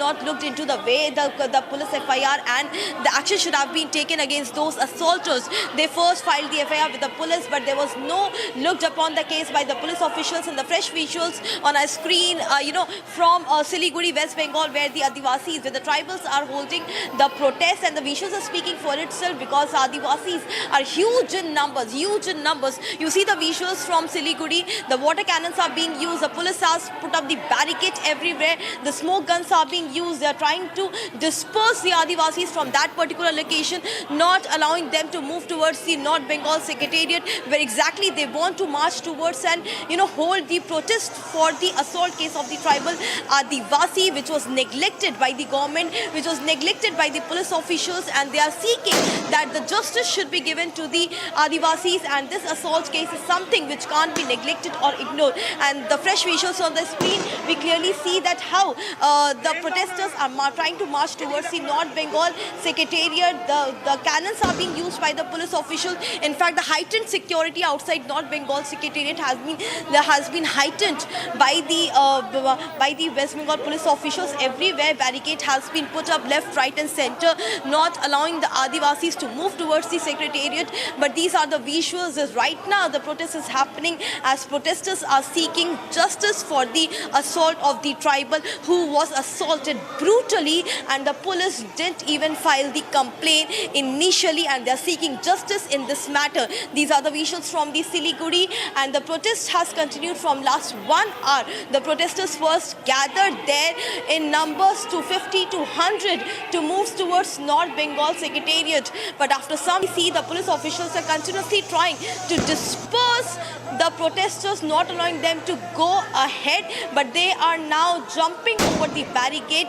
not looked into the way the police FIR, and the action should have been taken against those assaulters. They first filed the FIR with the police, but there was no looked upon the case by the police officials. And the fresh visuals on our screen, from Siliguri, West Bengal, where the Adivasis, where the tribals are holding the protest, and the visuals are speaking for itself because Adivasis are huge in numbers, You see the visuals from Siliguri, the water cannons are being used, the police has put up the barricade everywhere, the smoke guns are being used, they are trying to disperse the Adivasis from that particular location, not allowing them to move towards the North Bengal Secretariat, where exactly they want to march towards and hold the protest for the assault case of the tribal Adivasi, which was neglected by the government, which was neglected by the police officials, and they are seeking that the justice should be given to the Adivasis, and this assault case is something which can't be neglected or ignored. And the fresh visuals on the screen, we clearly see that how the protesters are trying to march towards the North Bengal Secretariat. The cannons are being used by the police officials. In fact, the heightened security outside North Bengal Secretariat has been heightened by the West Bengal police officials. Everywhere barricade has been put up, left, right and center, not allowing the Adivasis to move towards the Secretariat. But these are the visuals. Right now the protest is happening as protesters are seeking justice for the assault of the tribal who was assaulted brutally, and the police didn't even file the complaint initially, and they're seeking justice in this matter. These are the visuals from the Siliguri, and the protest has continued from last 1 hour. The protesters first gathered there in numbers to 50 to 100 to move towards North Bengal Secretariat, but after some see the police officials are continuously trying to disperse the protesters, not allowing them to go ahead, but they are now jumping over the barricade,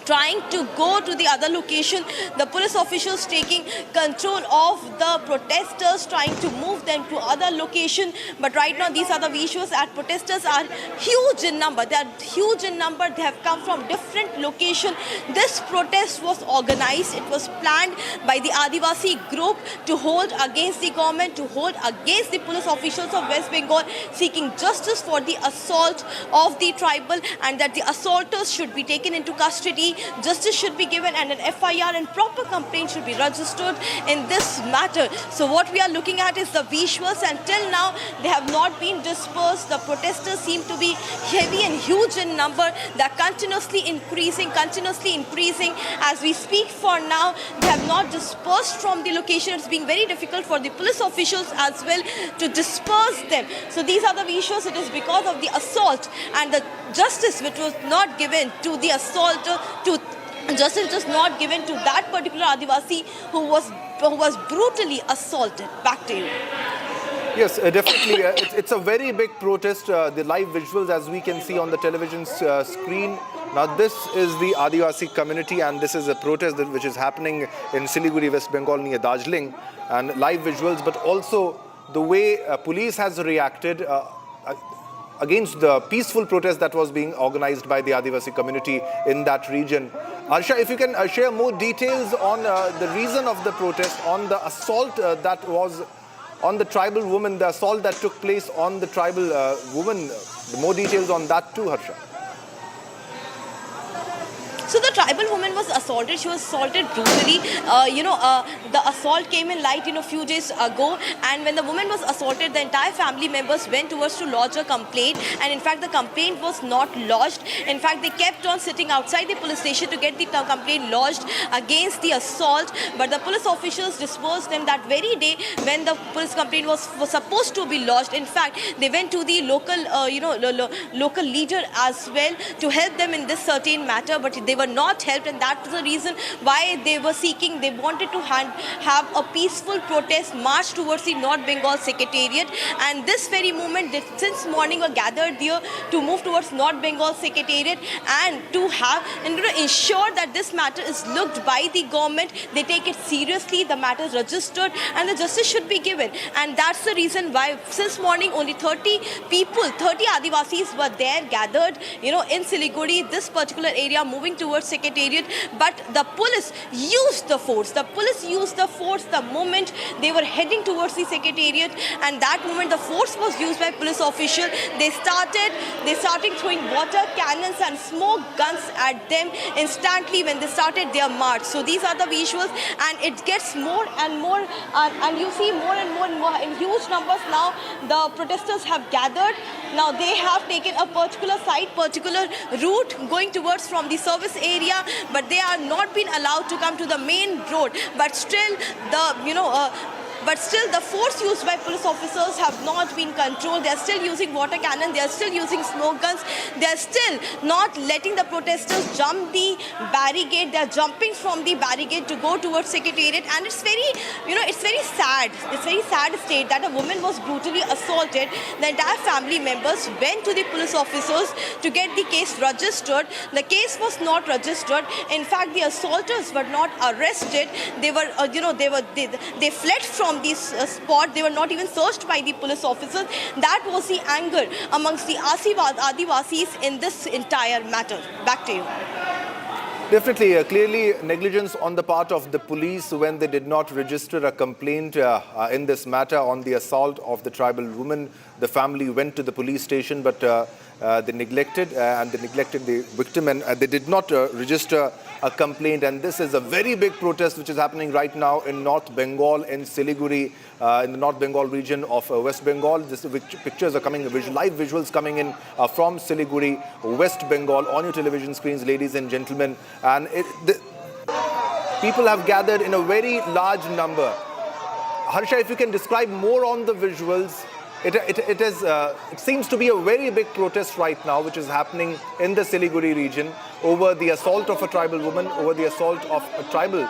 trying to go to the other location. The police officials taking control of the protesters, trying to move them to other location. But right now these are the visuals, and protesters are huge in number. They are huge in number. They have come from different locations. This protest was organized. It was planned by the Adivasi group to hold against the government, to hold against the police officials of West Bengal, seeking justice for the assault of the tribal, and that the assaulters should be taken into custody. Justice should be given, and an FIR and proper complaint should be registered in this matter. So what we are looking at is the visuals, and till now they have not been dispersed. The protesters seem to be heavy and huge in number. They are continuously increasing as we speak. For now, they have not dispersed from the location. It's being very difficult for the police officials as well to disperse them. So these are the visuals. It is because of the assault and the justice which was not given to the assaulter, justice was not given to that particular Adivasi who was brutally assaulted. Back to you. Yes, definitely. It's a very big protest. The live visuals, as we can see on the television screen. Now, this is the Adivasi community, and this is a protest which is happening in Siliguri, West Bengal, near Darjeeling. And live visuals, but also the way police has reacted against the peaceful protest that was being organized by the Adivasi community in that region. Harsha, if you can share more details on the reason of the protest, on the assault that was on the tribal woman, the assault that took place on the tribal woman. More details on that too, Harsha. So the tribal woman was assaulted. She was assaulted brutally. The assault came in light, few days ago. And when the woman was assaulted, the entire family members went towards to lodge a complaint. And in fact, the complaint was not lodged. In fact, they kept on sitting outside the police station to get the complaint lodged against the assault. But the police officials dispersed them that very day when the police complaint was supposed to be lodged. In fact, they went to the local leader as well to help them in this certain matter. But they were not helped, and that's the reason why they were seeking. They wanted to have a peaceful protest march towards the North Bengal Secretariat, and this very moment, they, since morning, were gathered there to move towards North Bengal Secretariat and to ensure that this matter is looked by the government. They take it seriously, the matter is registered, and the justice should be given. And that's the reason why since morning only 30 people, 30 Adivasis were there gathered, in Siliguri, this particular area, moving towards towards Secretariat, but the police used the force. The police used the force the moment they were heading towards the Secretariat, and that moment the force was used by police official. They started throwing water cannons and smoke guns at them instantly when they started their march. So these are the visuals, and it gets more and more, and you see more and more in huge numbers now. The protesters have gathered. Now they have taken a particular site, particular route going towards from the service area, but they are not being allowed to come to the main road. But still, the force used by police officers have not been controlled. They are still using water cannon. They are still using smoke guns. They are still not letting the protesters jump the barricade. They are jumping from the barricade to go towards Secretariat, and it's very sad. It's very sad state that a woman was brutally assaulted. The entire family members went to the police officers to get the case registered. The case was not registered. In fact, the assaulters were not arrested. They were, they fled from this spot. They were not even searched by the police officers. That was the anger amongst the Adivasis in this entire matter. Back to you. Definitely, clearly negligence on the part of the police when they did not register a complaint in this matter on the assault of the tribal woman. The family went to the police station, but they neglected the victim, and they did not register a complaint. And this is a very big protest which is happening right now in North Bengal, in Siliguri, in the North Bengal region of West Bengal. This pictures are coming, live visuals coming in from Siliguri, West Bengal, on your television screens, ladies and gentlemen. And people have gathered in a very large number. Harsha, if you can describe more on the visuals. It seems to be a very big protest right now, which is happening in the Siliguri region over the assault of a tribal woman, over the assault of a tribal.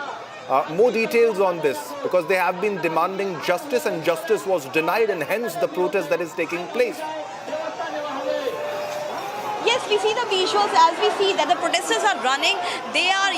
More details on this, because they have been demanding justice, and justice was denied, and hence the protest that is taking place. Yes, we see the visuals as we see that the protesters are running. They are,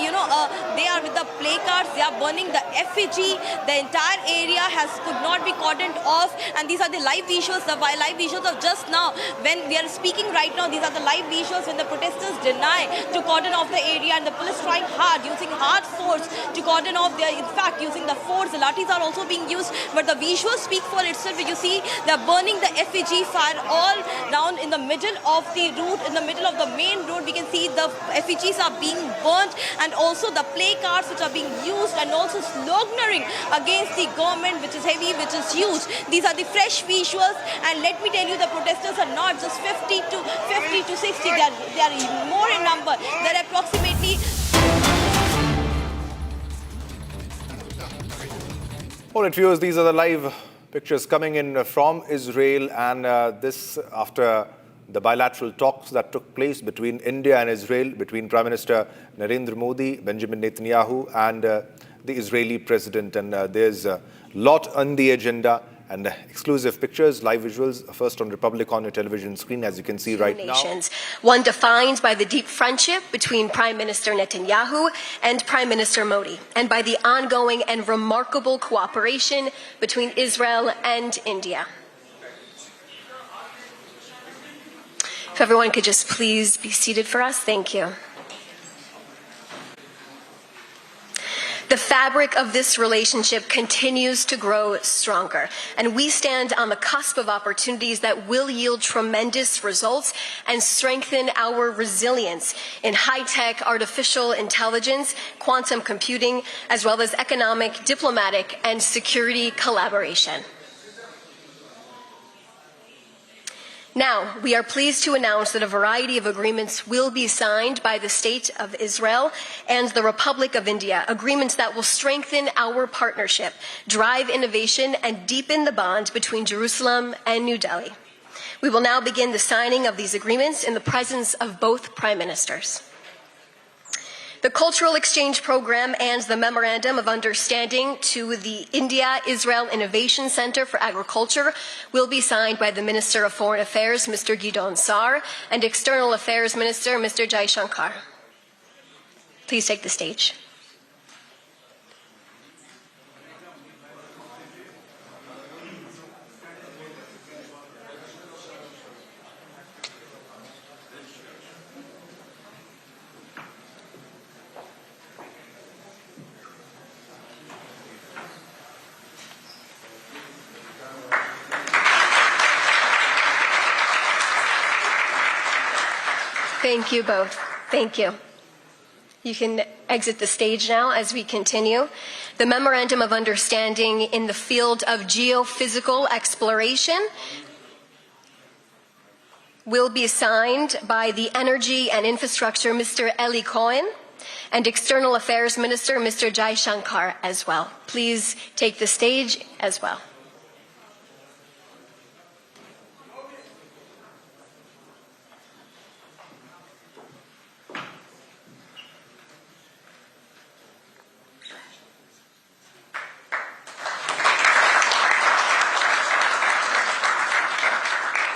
they are with the placards. They are burning the effigy. The entire area could not be cordoned off. And these are the live visuals, the live visuals of just now. When we are speaking right now, these are the live visuals when the protesters deny to cordon off the area, and the police trying hard, using hard force to cordon off. They are, in fact, using the force. The lathis are also being used, but the visuals speak for itself. You see, they are burning the effigy fire all down in the middle of the route. In the middle of the main road, we can see the effigies are being burnt, and also the placards which are being used, and also sloganeering against the government, which is heavy, which is huge. These are the fresh visuals, and let me tell you, the protesters are not just 50 to 60. They are more in number. There are approximately. All right, viewers, these are the live pictures coming in from Israel, and this after the bilateral talks that took place between India and Israel, between Prime Minister Narendra Modi, Benjamin Netanyahu, and the Israeli president. And there's a lot on the agenda, and exclusive pictures, live visuals, first on Republic on your television screen, as you can see right now. One defined by the deep friendship between Prime Minister Netanyahu and Prime Minister Modi, and by the ongoing and remarkable cooperation between Israel and India. If everyone could just please be seated for us, thank you. The fabric of this relationship continues to grow stronger, and we stand on the cusp of opportunities that will yield tremendous results and strengthen our resilience in high-tech artificial intelligence, quantum computing, as well as economic, diplomatic, and security collaboration. Now, we are pleased to announce that a variety of agreements will be signed by the State of Israel and the Republic of India, agreements that will strengthen our partnership, drive innovation, and deepen the bond between Jerusalem and New Delhi. We will now begin the signing of these agreements in the presence of both Prime Ministers. The Cultural Exchange Program and the Memorandum of Understanding to the India-Israel Innovation Center for Agriculture will be signed by the Minister of Foreign Affairs, Mr. Gideon Sar, and External Affairs Minister, Mr. Jai Shankar. Please take the stage. Thank you both. Thank you. You can exit the stage now as we continue. The Memorandum of Understanding in the field of geophysical exploration will be signed by the Energy and Infrastructure Mr. Eli Cohen and External Affairs Minister Mr. Jai Shankar as well. Please take the stage as well.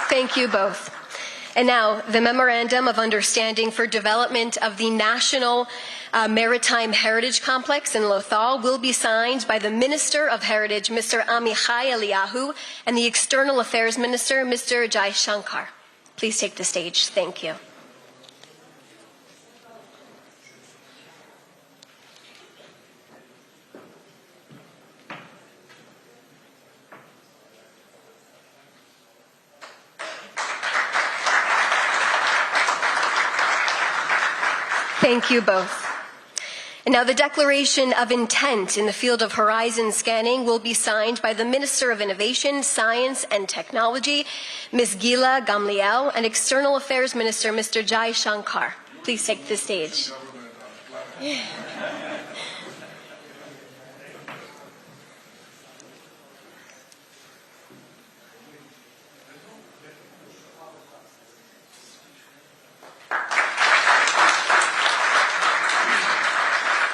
Thank you both. And now, the Memorandum of Understanding for Development of the National Maritime Heritage Complex in Lothal will be signed by the Minister of Heritage, Mr. Amichai Eliyahu, and the External Affairs Minister, Mr. Jai Shankar. Please take the stage. Thank you. Thank you both. And now the Declaration of Intent in the field of horizon scanning will be signed by the Minister of Innovation, Science and Technology, Ms. Gila Gamliel, and External Affairs Minister, Mr. Jai Shankar. Please take the stage.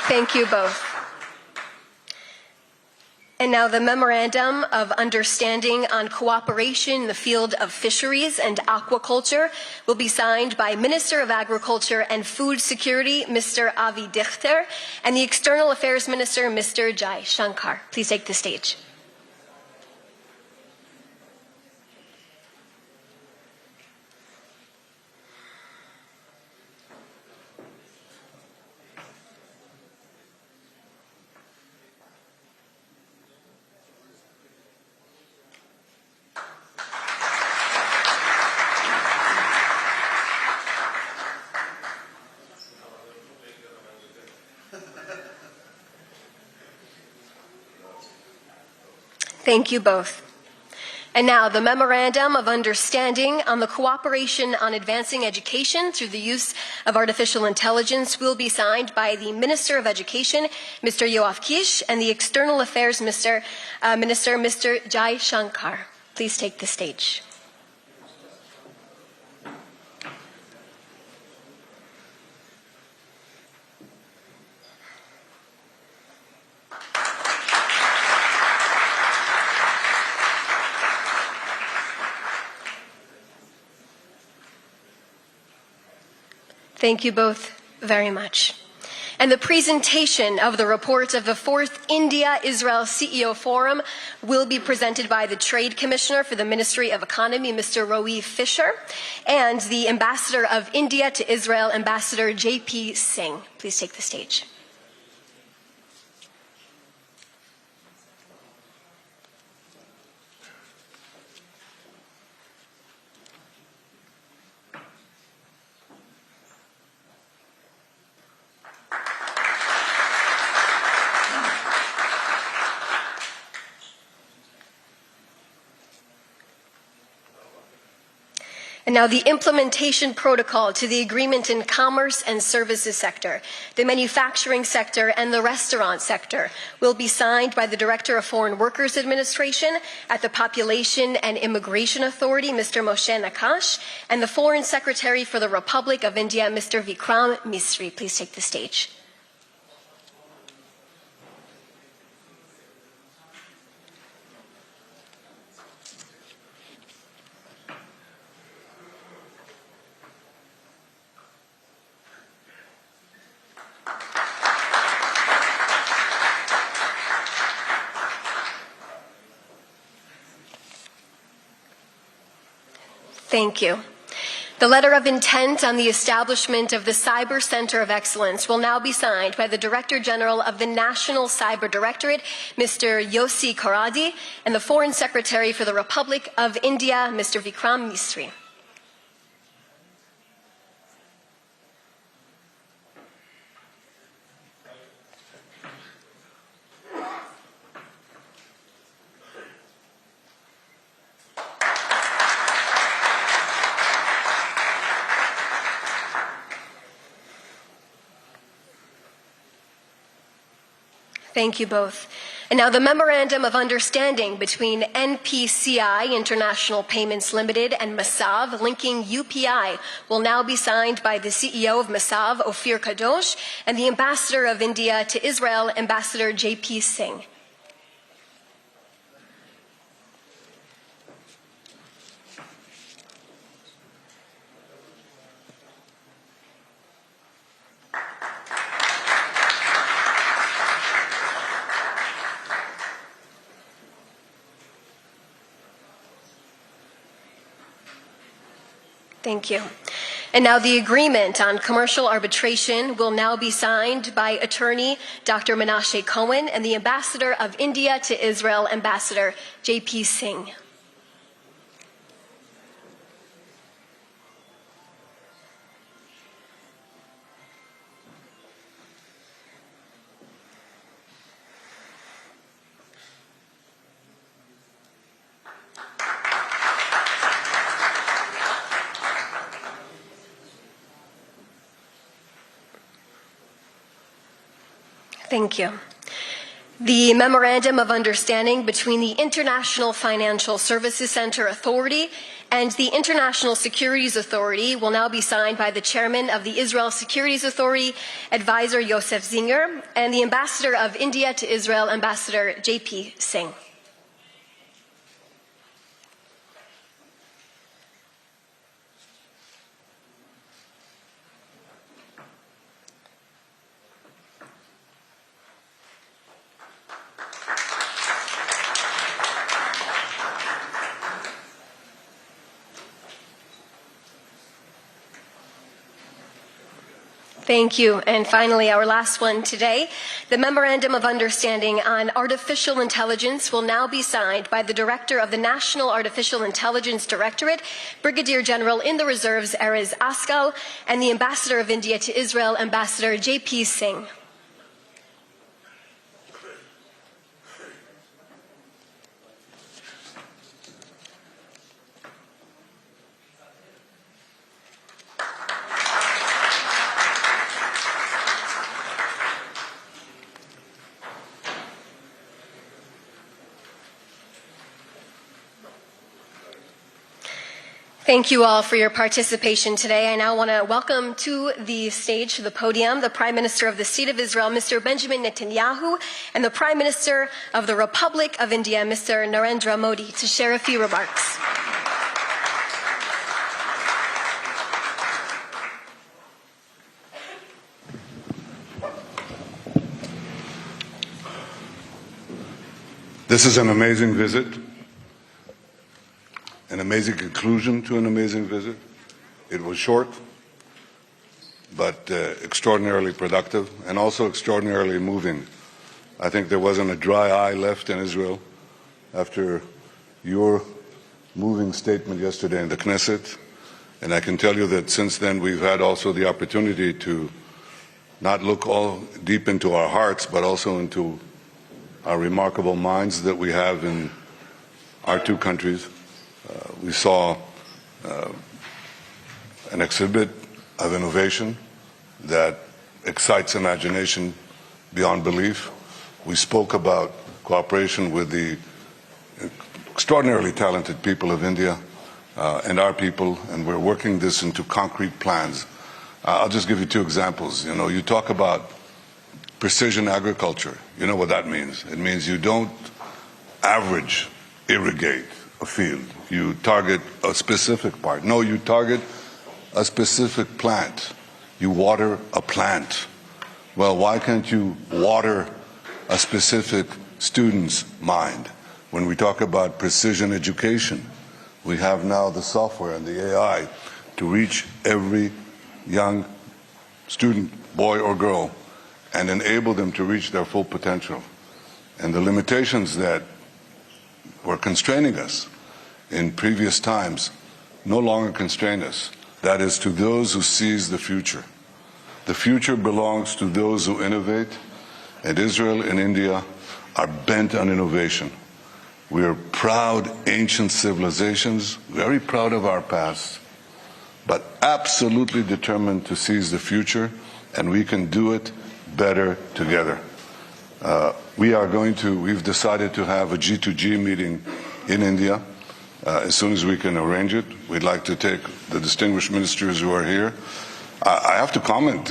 Thank you both. And now the Memorandum of Understanding on Cooperation in the field of Fisheries and Aquaculture will be signed by Minister of Agriculture and Food Security, Mr. Avi Dichter, and the External Affairs Minister, Mr. Jai Shankar. Please take the stage. Thank you both. And now the Memorandum of Understanding on the Cooperation on Advancing Education through the Use of Artificial Intelligence will be signed by the Minister of Education, Mr. Yoav Kish, and the External Affairs Minister, Mr. Jai Shankar. Please take the stage. Thank you both very much. And the presentation of the report of the 4th India-Israel CEO Forum will be presented by the Trade Commissioner for the Ministry of Economy, Mr. Roee Fisher, and the Ambassador of India to Israel, Ambassador J.P. Singh. Please take the stage. And now the implementation protocol to the agreement in commerce and services sector, the manufacturing sector, and the restaurant sector will be signed by the Director of Foreign Workers Administration at the Population and Immigration Authority, Mr. Moshe Nakash, and the Foreign Secretary for the Republic of India, Mr. Vikram Misri. Please take the stage. Thank you. The letter of intent on the establishment of the Cyber Center of Excellence will now be signed by the Director General of the National Cyber Directorate, Mr. Yossi Karadi, and the Foreign Secretary for the Republic of India, Mr. Vikram Misri. Thank you both. And now the Memorandum of Understanding between NPCI, International Payments Limited, and Masav, linking UPI, will now be signed by the CEO of Masav, Ophir Kadosh, and the Ambassador of India to Israel, Ambassador J.P. Singh. Thank you. And now the agreement on commercial arbitration will now be signed by attorney Dr. Menashe Cohen and the Ambassador of India to Israel, Ambassador J.P. Singh. Thank you. The Memorandum of Understanding between the International Financial Services Center Authority and the International Securities Authority will now be signed by the Chairman of the Israel Securities Authority, Advisor Yosef Zinger, and the Ambassador of India to Israel, Ambassador J.P. Singh. Thank you. And finally, our last one today, the Memorandum of Understanding on Artificial Intelligence will now be signed by the Director of the National Artificial Intelligence Directorate, Brigadier General in the Reserves, Erez Askal, and the Ambassador of India to Israel, Ambassador J.P. Singh. Thank you all for your participation today. I now want to welcome to the stage, to the podium, the Prime Minister of the State of Israel, Mr. Benjamin Netanyahu, and the Prime Minister of the Republic of India, Mr. Narendra Modi, to share a few remarks. This is an amazing visit. An amazing conclusion to an amazing visit. It was short, but extraordinarily productive and also extraordinarily moving. I think there wasn't a dry eye left in Israel after your moving statement yesterday in the Knesset. And I can tell you that since then we've had also the opportunity to not look all deep into our hearts, but also into our remarkable minds that we have in our two countries. We saw an exhibit of innovation that excites imagination beyond belief. We spoke about cooperation with the extraordinarily talented people of India and our people, and we're working this into concrete plans. I'll just give you two examples. You talk about precision agriculture. You know what that means. It means you don't average irrigate a field. You target a specific part. No, you target a specific plant. You water a plant. Well, why can't you water a specific student's mind? When we talk about precision education, we have now the software and the AI to reach every young student, boy or girl, and enable them to reach their full potential. And the limitations that were constraining us in previous times no longer constrain us. That is, to those who seize the future. The future belongs to those who innovate, and Israel and India are bent on innovation. We are proud ancient civilizations, very proud of our past, but absolutely determined to seize the future, and we can do it better together. We've decided to have a G2G meeting in India as soon as we can arrange it. We'd like to take the distinguished ministers who are here. I have to comment,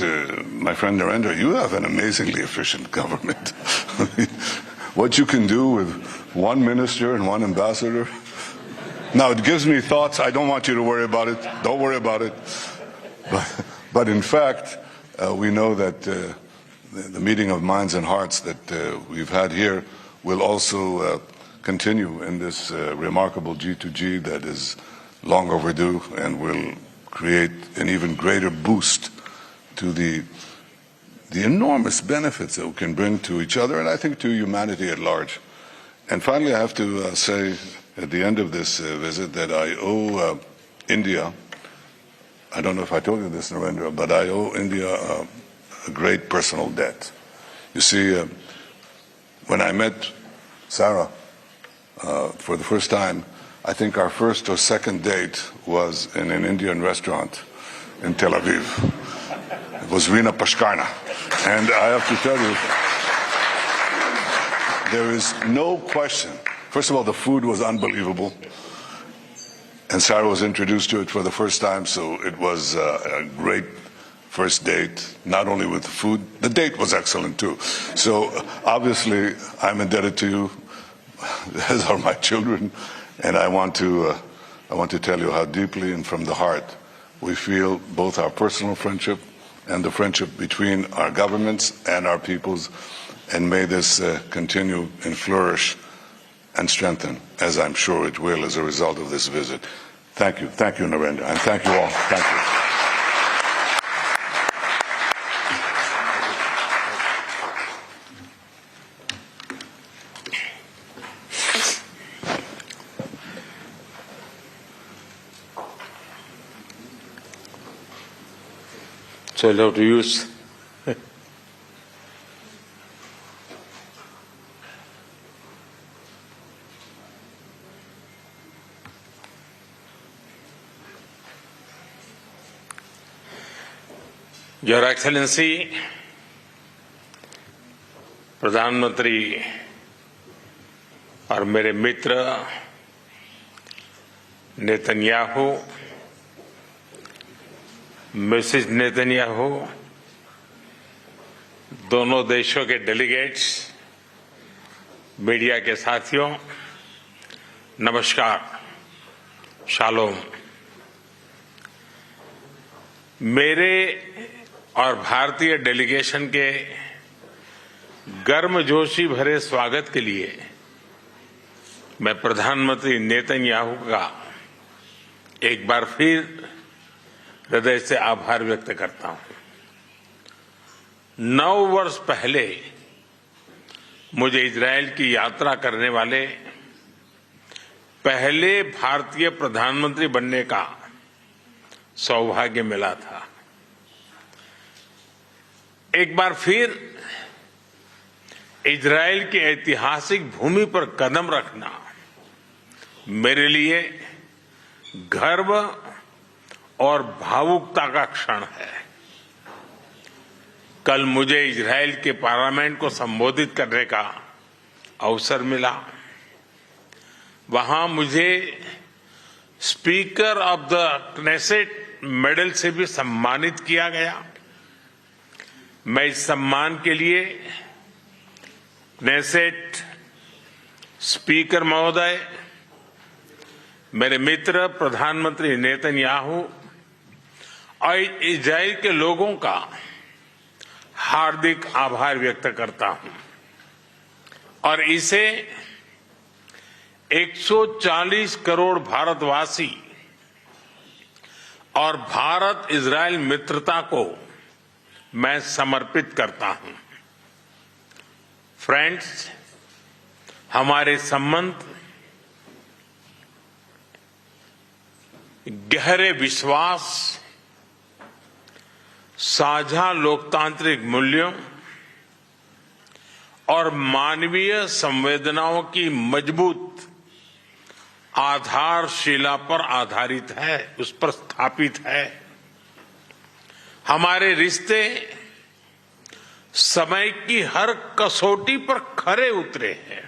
my friend Narendra, you have an amazingly efficient government. What you can do with one minister and one ambassador. Now, it gives me thoughts. I don't want you to worry about it. Don't worry about it. But in fact, we know that the meeting of minds and hearts that we've had here will also continue in this remarkable G2G that is long overdue and will create an even greater boost to the enormous benefits that we can bring to each other and I think to humanity at large. And finally, I have to say at the end of this visit that I owe India, I don't know if I told you this, Narendra, but I owe India a great personal debt. You see, when I met Sarah for the first time, I think our first or second date was in an Indian restaurant in Tel Aviv. It was Vina Pashkarna. And I have to tell you, there is no question. First of all, the food was unbelievable. And Sarah was introduced to it for the first time, so it was a great first date, not only with the food, the date was excellent too. So obviously, I'm indebted to you, as are my children, and I want to tell you how deeply and from the heart we feel both our personal friendship and the friendship between our governments and our peoples, and may this continue and flourish and strengthen, as I'm sure it will as a result of this visit. Thank you, Narendra, and thank you all. Thank you. So I'll have to use Your Excellency, प्रधानमंत्री और मेरे मित्र Netanyahu, Mrs Netanyahu, दोनों देशों के delegates, media के साथियों, नमस्कार, shalom. मेरे और भारतीय डेलीगेशन के गर्मजोशी भरे स्वागत के लिए मैं प्रधानमंत्री नेतन्याहू का एक बार फिर हृदय से आभार व्यक्त करता हूं। 9 वर्ष पहले मुझे इजरायल की यात्रा करने वाले पहले भारतीय प्रधानमंत्री बनने का सौभाग्य मिला था। एक बार फिर इजरायल की ऐतिहासिक भूमि पर कदम रखना मेरे लिए गर्व और भावुकता का क्षण है। कल मुझे इजरायल के पार्लियामेंट को संबोधित करने का अवसर मिला। वहां मुझे speaker of the Knesset medal से भी सम्मानित किया गया। मैं इस सम्मान के लिए क्नेसेट स्पीकर महोदय, मेरे मित्र प्रधानमंत्री नेतन्याहू और इजरायल के लोगों का हार्दिक आभार व्यक्त करता हूं और इसे 140 करोड़ भारतवासी और भारत इजरायल मित्रता को मैं समर्पित करता हूं। फ्रेंड्स, हमारे संबंध गहरे विश्वास, साझा लोकतांत्रिक मूल्यों और मानवीय संवेदनाओं की मजबूत आधारशिला पर आधारित है, उस पर स्थापित है। हमारे रिश्ते समय की हर कसौटी पर खरे उतरे हैं।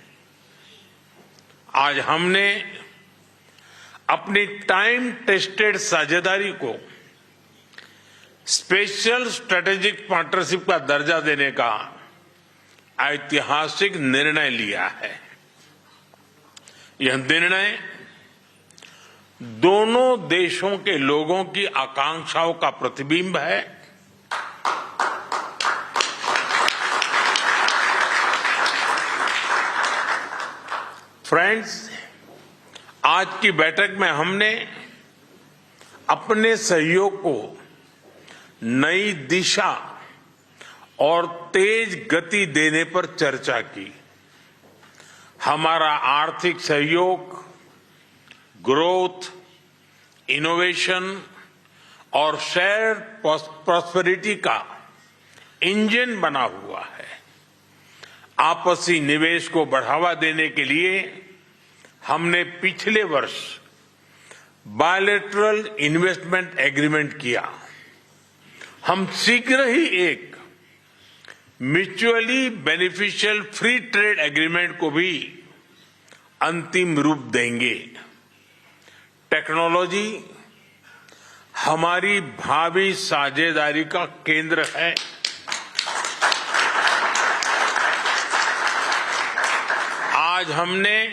आज हमने अपनी टाइम टेस्टेड साझेदारी को स्पेशल स्ट्रेटेजिक पार्टनरशिप का दर्जा देने का ऐतिहासिक निर्णय लिया है। यह निर्णय दोनों देशों के लोगों की आकांक्षाओं का प्रतिबिंब है। फ्रेंड्स, आज की बैठक में हमने अपने सहयोग को नई दिशा और तेज गति देने पर चर्चा की। हमारा आर्थिक सहयोग ग्रोथ, इनोवेशन और शेयर प्रॉस्पेरिटी का इंजन बना हुआ है। आपसी निवेश को बढ़ावा देने के लिए हमने पिछले वर्ष बायलैटरल इन्वेस्टमेंट एग्रीमेंट किया। हम शीघ्र ही एक mutually beneficial free trade agreement को भी अंतिम रूप देंगे। टेक्नोलॉजी हमारी भावी साझेदारी का केंद्र है। आज हमने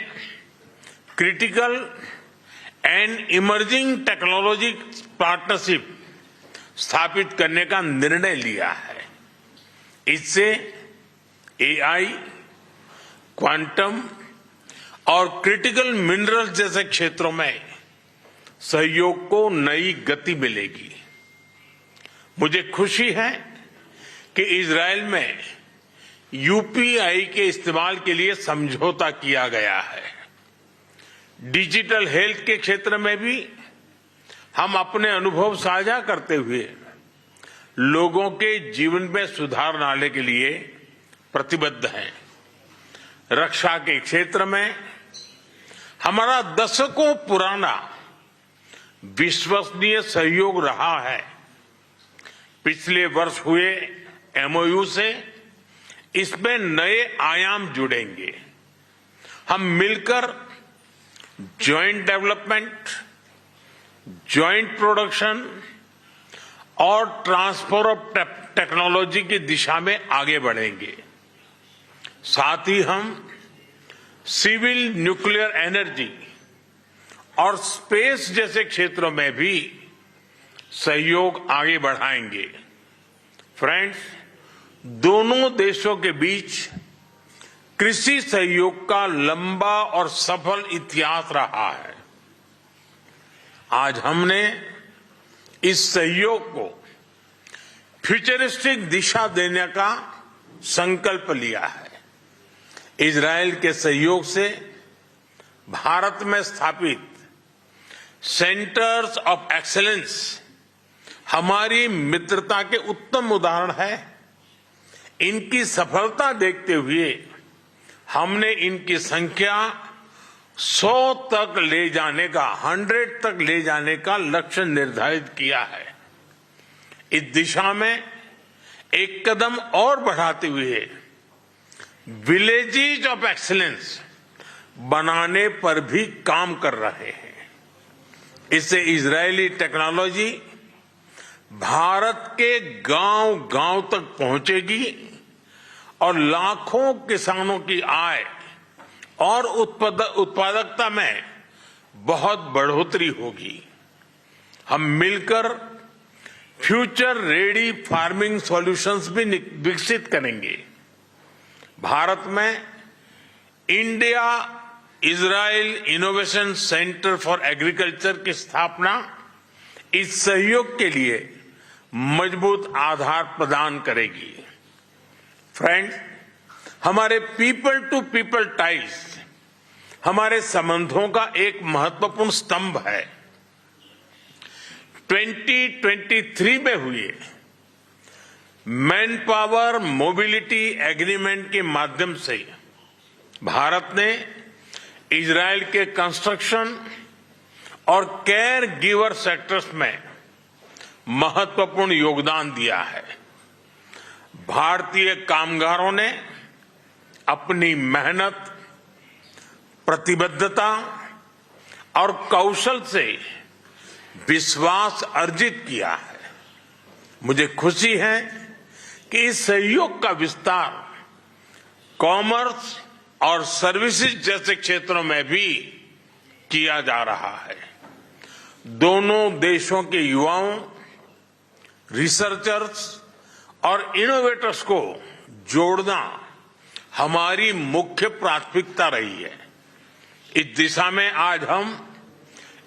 critical and emerging technology partnership स्थापित करने का निर्णय लिया है। इससे एआई, क्वांटम और क्रिटिकल मिनरल्स जैसे क्षेत्रों में सहयोग को नई गति मिलेगी। मुझे खुशी है कि इजरायल में यूपीआई के इस्तेमाल के लिए समझौता किया गया है। डिजिटल हेल्थ के क्षेत्र में भी हम अपने अनुभव साझा करते हुए लोगों के जीवन में सुधार लाने के लिए प्रतिबद्ध हैं। रक्षा के क्षेत्र में हमारा दशकों पुराना विश्वसनीय सहयोग रहा है। पिछले वर्ष हुए एमओयू से इसमें नए आयाम जुड़ेंगे। हम मिलकर जॉइंट डेवलपमेंट, जॉइंट प्रोडक्शन और ट्रांसफर ऑफ टेक्नोलॉजी की दिशा में आगे बढ़ेंगे। साथ ही हम सिविल न्यूक्लियर एनर्जी और स्पेस जैसे क्षेत्रों में भी सहयोग आगे बढ़ाएंगे। फ्रेंड्स, दोनों देशों के बीच कृषि सहयोग का लंबा और सफल इतिहास रहा है। आज हमने इस सहयोग को फ्यूचरिस्टिक दिशा देने का संकल्प लिया है। इजरायल के सहयोग से भारत में स्थापित सेंटर्स ऑफ एक्सीलेंस हमारी मित्रता के उत्तम उदाहरण है। इनकी सफलता देखते हुए हमने इनकी संख्या 100 तक ले जाने का 100 तक ले जाने का लक्ष्य निर्धारित किया है। इस दिशा में एक कदम और बढ़ाते हुए विलेजेस ऑफ एक्सीलेंस बनाने पर भी काम कर रहे हैं। इससे इजरायली टेक्नोलॉजी भारत के गांव-गांव तक पहुंचेगी और लाखों किसानों की आय और उत्पादकता में बहुत बढ़ोतरी होगी। हम मिलकर फ्यूचर रेडी फार्मिंग सॉल्यूशंस भी विकसित करेंगे। भारत में India Israel innovation centre for agriculture की स्थापना इस सहयोग के लिए मजबूत आधार प्रदान करेगी। फ्रेंड्स, हमारे पीपल टू पीपल टाइज हमारे संबंधों का एक महत्वपूर्ण स्तंभ है। 2023 में हुए मैन पावर मोबिलिटी एग्रीमेंट के माध्यम से भारत ने इजरायल के कंस्ट्रक्शन और केयर गिवर सेक्टर्स में महत्वपूर्ण योगदान दिया है। भारतीय कामगारों ने अपनी मेहनत, प्रतिबद्धता और कौशल से विश्वास अर्जित किया है। मुझे खुशी है कि इस सहयोग का विस्तार कॉमर्स और सर्विसेज जैसे क्षेत्रों में भी किया जा रहा है। दोनों देशों के युवाओं, रिसर्चर्स और इनोवेटर्स को जोड़ना हमारी मुख्य प्राथमिकता रही है। इस दिशा में आज हम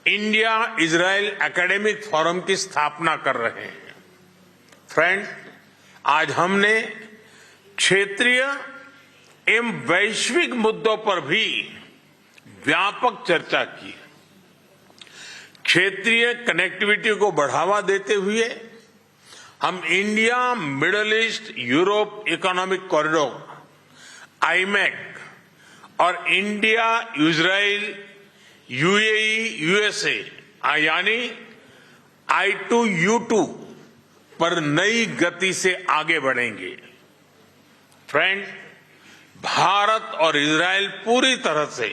इंडिया इजराइल एकेडमिक फोरम की स्थापना कर रहे हैं। फ्रेंड, आज हमने क्षेत्रीय एवं वैश्विक मुद्दों पर भी व्यापक चर्चा की। क्षेत्रीय कनेक्टिविटी को बढ़ावा देते हुए हम India middle east Europe economic corridor iMac और इंडिया इजराइल यूएई यूएसए यानी I2U2 पर नई गति से आगे बढ़ेंगे। फ्रेंड, भारत और इजराइल पूरी तरह से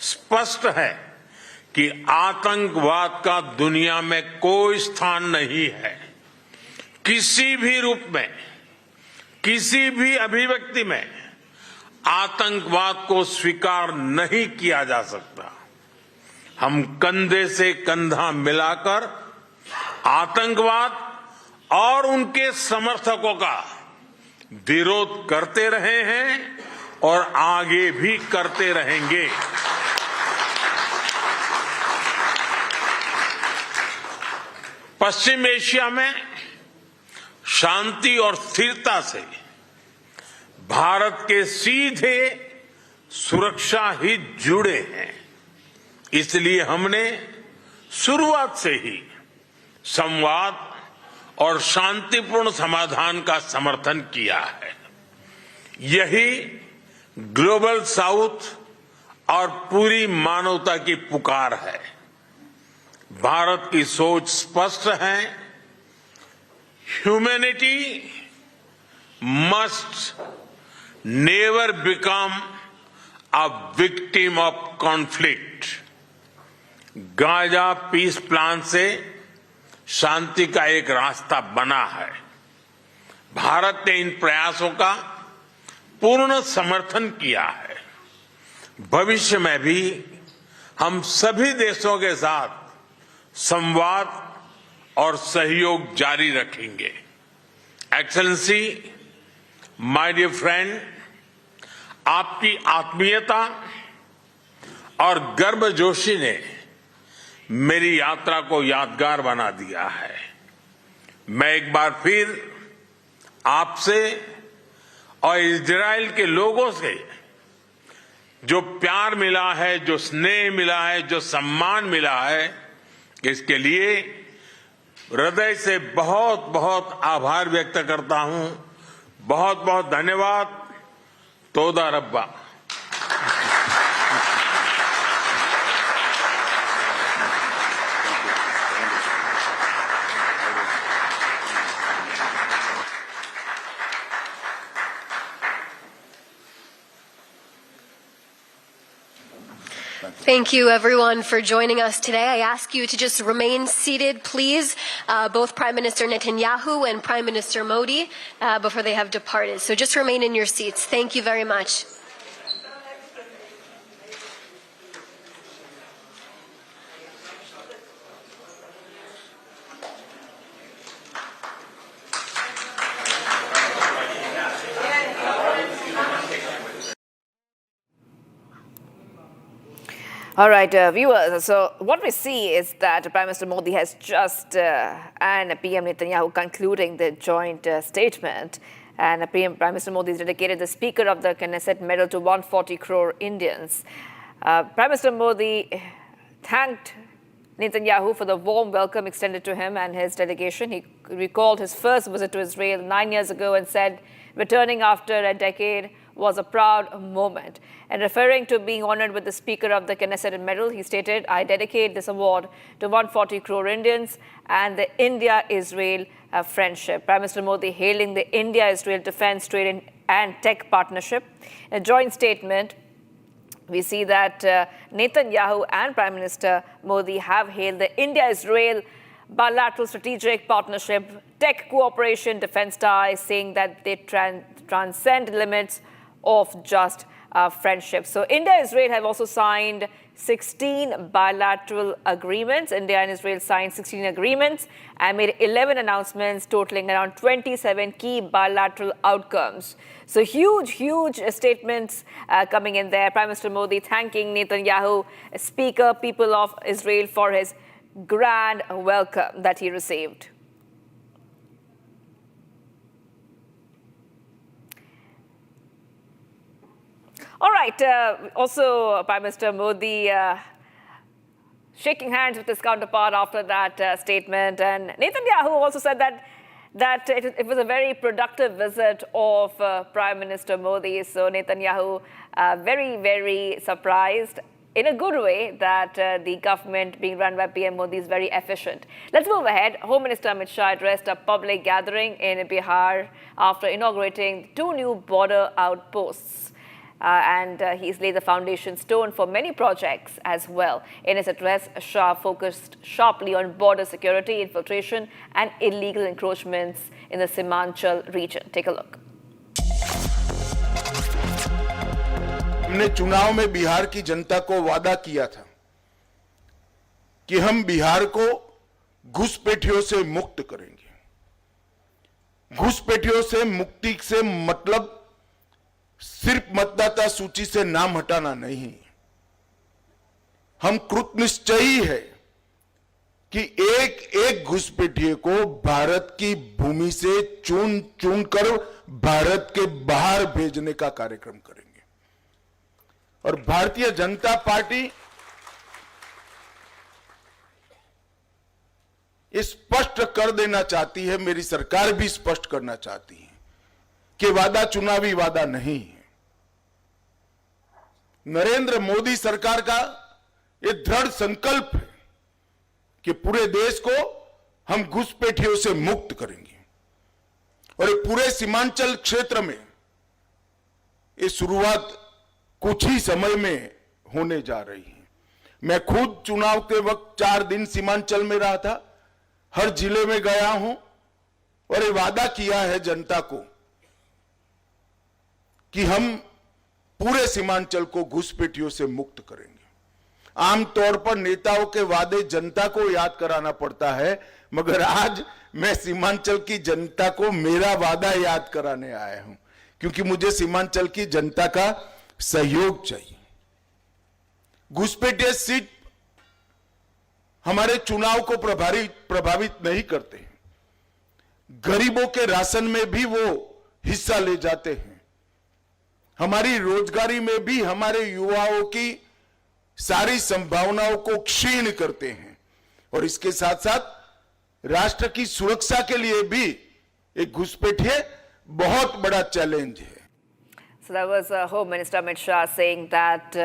स्पष्ट है कि आतंकवाद का दुनिया में कोई स्थान नहीं है। किसी भी रूप में, किसी भी अभिव्यक्ति में आतंकवाद को स्वीकार नहीं किया जा सकता। हम कंधे से कंधा मिलाकर आतंकवाद और उनके समर्थकों का विरोध करते रहे हैं और आगे भी करते रहेंगे। पश्चिम एशिया में शांति और स्थिरता से भारत के सीधे सुरक्षा हित जुड़े हैं। इसलिए हमने शुरुआत से ही संवाद और शांतिपूर्ण समाधान का समर्थन किया है। यही ग्लोबल साउथ और पूरी मानवता की पुकार है। भारत की सोच स्पष्ट है। Humanity must never become a victim of conflict. Gaza peace plan से शांति का एक रास्ता बना है। भारत ने इन प्रयासों का पूर्ण समर्थन किया है। भविष्य में भी हम सभी देशों के साथ संवाद और सहयोग जारी रखेंगे। एक्सेलेंसी, माय डियर फ्रेंड, आपकी आत्मीयता और गर्मजोशी ने मेरी यात्रा को यादगार बना दिया है। मैं एक बार फिर आपसे और इजराइल के लोगों से जो प्यार मिला है, जो स्नेह मिला है, जो सम्मान मिला है, इसके लिए हृदय से बहुत बहुत आभार व्यक्त करता हूं। बहुत बहुत धन्यवाद। तोदा रब्बा। Thank you, everyone, for joining us today. I ask you to just remain seated, please, both Prime Minister Netanyahu and Prime Minister Modi, before they have departed. So just remain in your seats. Thank you very much. All right, viewers, so what we see is that Prime Minister Modi has just, and PM Netanyahu concluding the joint statement, and Prime Minister Modi has dedicated the Speaker of the Knesset medal to 140 crore Indians. Prime Minister Modi thanked Netanyahu for the warm welcome extended to him and his delegation. He recalled his first visit to Israel 9 years ago and said, returning after a decade was a proud moment. And referring to being honored with the Speaker of the Knesset medal, he stated, I dedicate this award to 140 crore Indians and the India-Israel friendship. Prime Minister Modi hailing the India-Israel defense, trade and tech partnership. In a joint statement, we see that Netanyahu and Prime Minister Modi have hailed the India-Israel bilateral strategic partnership, tech cooperation, defense ties, saying that they transcend limits of just friendship. So India and Israel have also signed 16 bilateral agreements. India and Israel signed 16 agreements and made 11 announcements totaling around 27 key bilateral outcomes. So huge statements coming in there. Prime Minister Modi thanking Netanyahu, Speaker, people of Israel, for his grand welcome that he received. All right, also Prime Minister Modi shaking hands with his counterpart after that statement. And Netanyahu also said that it was a very productive visit of Prime Minister Modi. So Netanyahu very surprised in a good way that the government being run by PM Modi is very efficient. Let's move ahead. Home Minister Amit Shah addressed a public gathering in Bihar after inaugurating 2 new border outposts. And he's laid the foundation stone for many projects as well. In his address, Shah focused sharply on border security, infiltration and illegal encroachments in the Simanchal region. Take a look. हमने चुनाव में बिहार की जनता को वादा किया था कि हम बिहार को घुसपैठियों से मुक्त करेंगे। घुसपैठियों से मुक्ति से मतलब सिर्फ मतदाता सूची से नाम हटाना नहीं, हम कृतनिश्चयी है कि एक घुसपैठिए को भारत की भूमि से चुन कर भारत के बाहर भेजने का कार्यक्रम करेंगे। और भारतीय जनता पार्टी स्पष्ट कर देना चाहती है, मेरी सरकार भी स्पष्ट करना चाहती है कि वादा चुनावी वादा नहीं है। नरेंद्र मोदी सरकार का यह दृढ़ संकल्प है कि पूरे देश को हम घुसपैठियों से मुक्त करेंगे और पूरे सीमांचल क्षेत्र में ये शुरुआत कुछ ही समय में होने जा रही है। मैं खुद चुनाव के वक्त 4 दिन सीमांचल में रहा था, हर जिले में गया हूं और ये वादा किया है जनता को कि हम पूरे सीमांचल को घुसपैठियों से मुक्त करेंगे। आमतौर पर नेताओं के वादे जनता को याद कराना पड़ता है, मगर आज मैं सीमांचल की जनता को मेरा वादा याद कराने आया हूं, क्योंकि मुझे सीमांचल की जनता का सहयोग चाहिए। घुसपैठिए सीट हमारे चुनाव को प्रभावित नहीं करते हैं, गरीबों के राशन में भी वो हिस्सा ले जाते हैं, हमारी रोजगारी में भी हमारे युवाओं की सारी संभावनाओं को क्षीण करते हैं और इसके साथ साथ राष्ट्र की सुरक्षा के लिए भी एक घुसपैठिए बहुत बड़ा चैलेंज है। So that was Home Minister Amit Shah saying that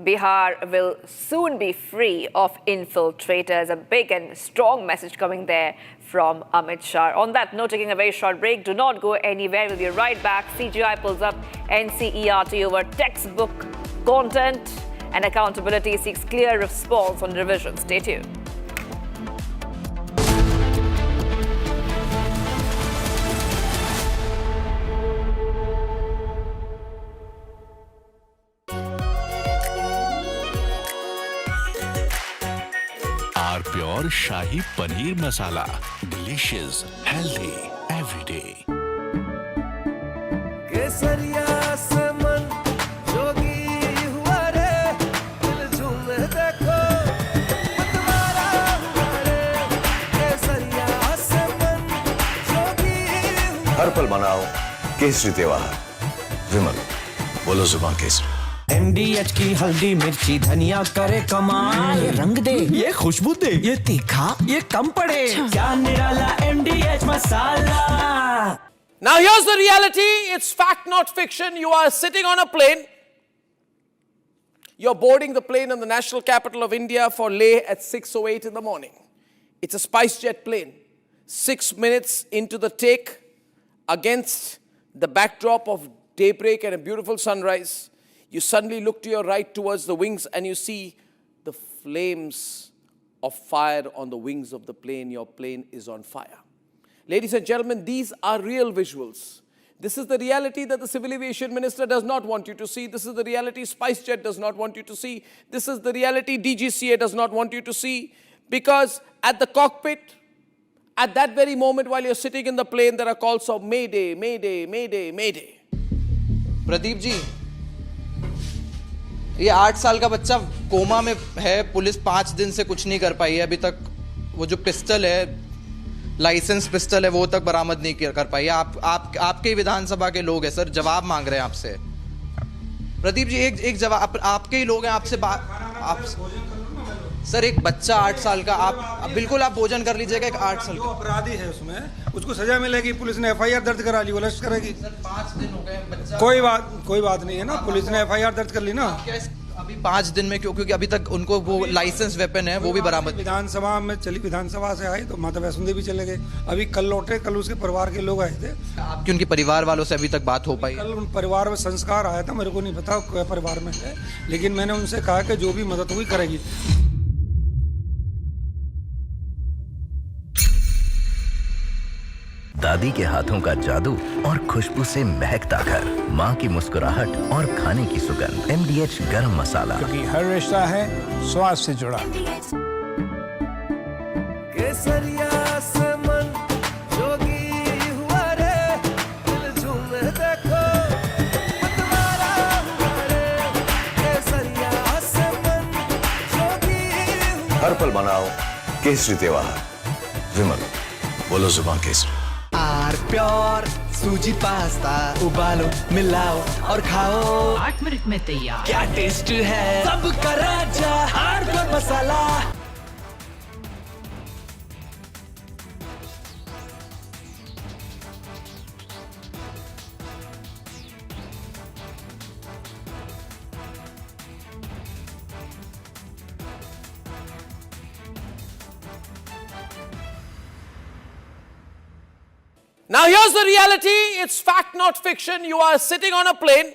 Bihar will soon be free of infiltrators. A big and strong message coming there from Amit Shah. On that note, taking a very short break, do not go anywhere. We'll be right back. CGI pulls up NCERT over textbook content and accountability, seeks clear response on revision. Stay tuned. Pure shahi paneer masala, delicious, healthy everyday. केसरिया से मन जोगी हुआ रे, दिल झूमे देखो मतवारा हुआ रे। केसरिया से मन जोगी हुआ। हर पल मनाओ केसरी त्योहार। विमल, बोलो जुबान केसरी। NDH की हल्दी मिर्ची धनिया करे कमाल, ये रंग दे, ये खुशबू दे, ये तीखा, ये कम पड़े, क्या निराला NDH masala. Now here's the reality, it's fact not fiction. You are sitting on a plane. You're boarding the plane in the national capital of India for Leh at 6:08 in the morning. It's a SpiceJet plane. 6 minutes into the take, against the backdrop of daybreak and a beautiful sunrise, you suddenly look to your right towards the wings and you see the flames of fire on the wings of the plane. Your plane is on fire. Ladies and gentlemen, these are real visuals. This is the reality that the Civil Aviation Minister does not want you to see. This is the reality SpiceJet does not want you to see. This is the reality DGCA does not want you to see. Because at the cockpit, at that very moment while you're sitting in the plane, there are calls of Mayday, Mayday, Mayday, Mayday. Pradeep ji, ये 8 साल का बच्चा coma में है, police 5 दिन से कुछ नहीं कर पाई है अभी तक। वो जो पिस्टल है, लाइसेंस पिस्टल है, वो तक बरामद नहीं कर पाई है। आपके विधानसभा के लोग हैं सर, जवाब मांग रहे हैं आपसे। प्रदीप जी, एक जवाब, आपके ही लोग हैं, आपसे बात। सर, एक बच्चा 8 साल का, आप बिल्कुल आप भोजन कर लीजिएगा। एक 8 साल का अपराधी है, उसमें उसको सजा मिलेगी। पुलिस ने FIR दर्ज करा ली, वो लश्कर करेगी। सर, 5 दिन हो गए बच्चा। कोई बात नहीं है ना, पुलिस ने FIR दर्ज कर ली ना। अभी 5 दिन में क्योंकि अभी तक उनको वो लाइसेंस वेपन है वो भी बरामद। विधानसभा में चली, विधानसभा से आई तो माता वैष्णो देवी चले गए। अभी कल लौटे, कल उसके परिवार के लोग आए थे। आपकी उनके परिवार वालों से अभी तक बात हो पाई? कल उन परिवार में संस्कार आया था, मेरे को नहीं पता क्या परिवार में है, लेकिन मैंने उनसे कहा कि जो भी मदद हुई करेगी। दादी के हाथों का जादू और खुशबू से महकता घर, माँ की मुस्कुराहट और खाने की सुगंध। MDH गरम मसाला, क्योंकि हर रिश्ता है स्वाद से जुड़ा। केसरिया से मन जोगी हुआ रे, दिल झूमे देखो मतवारा हुआ रे। केसरिया से मन जोगी। हर पल मनाओ केसरी त्योहार। विमल, बोलो जुबान केसरी। आर प्योर सूजी पास्ता, उबालो, मिलाओ और खाओ। 8 मिनट में तैयार। क्या टेस्ट है, सबका राजा hardcore masala. Now here's the reality, it's fact not fiction. You are sitting on a plane.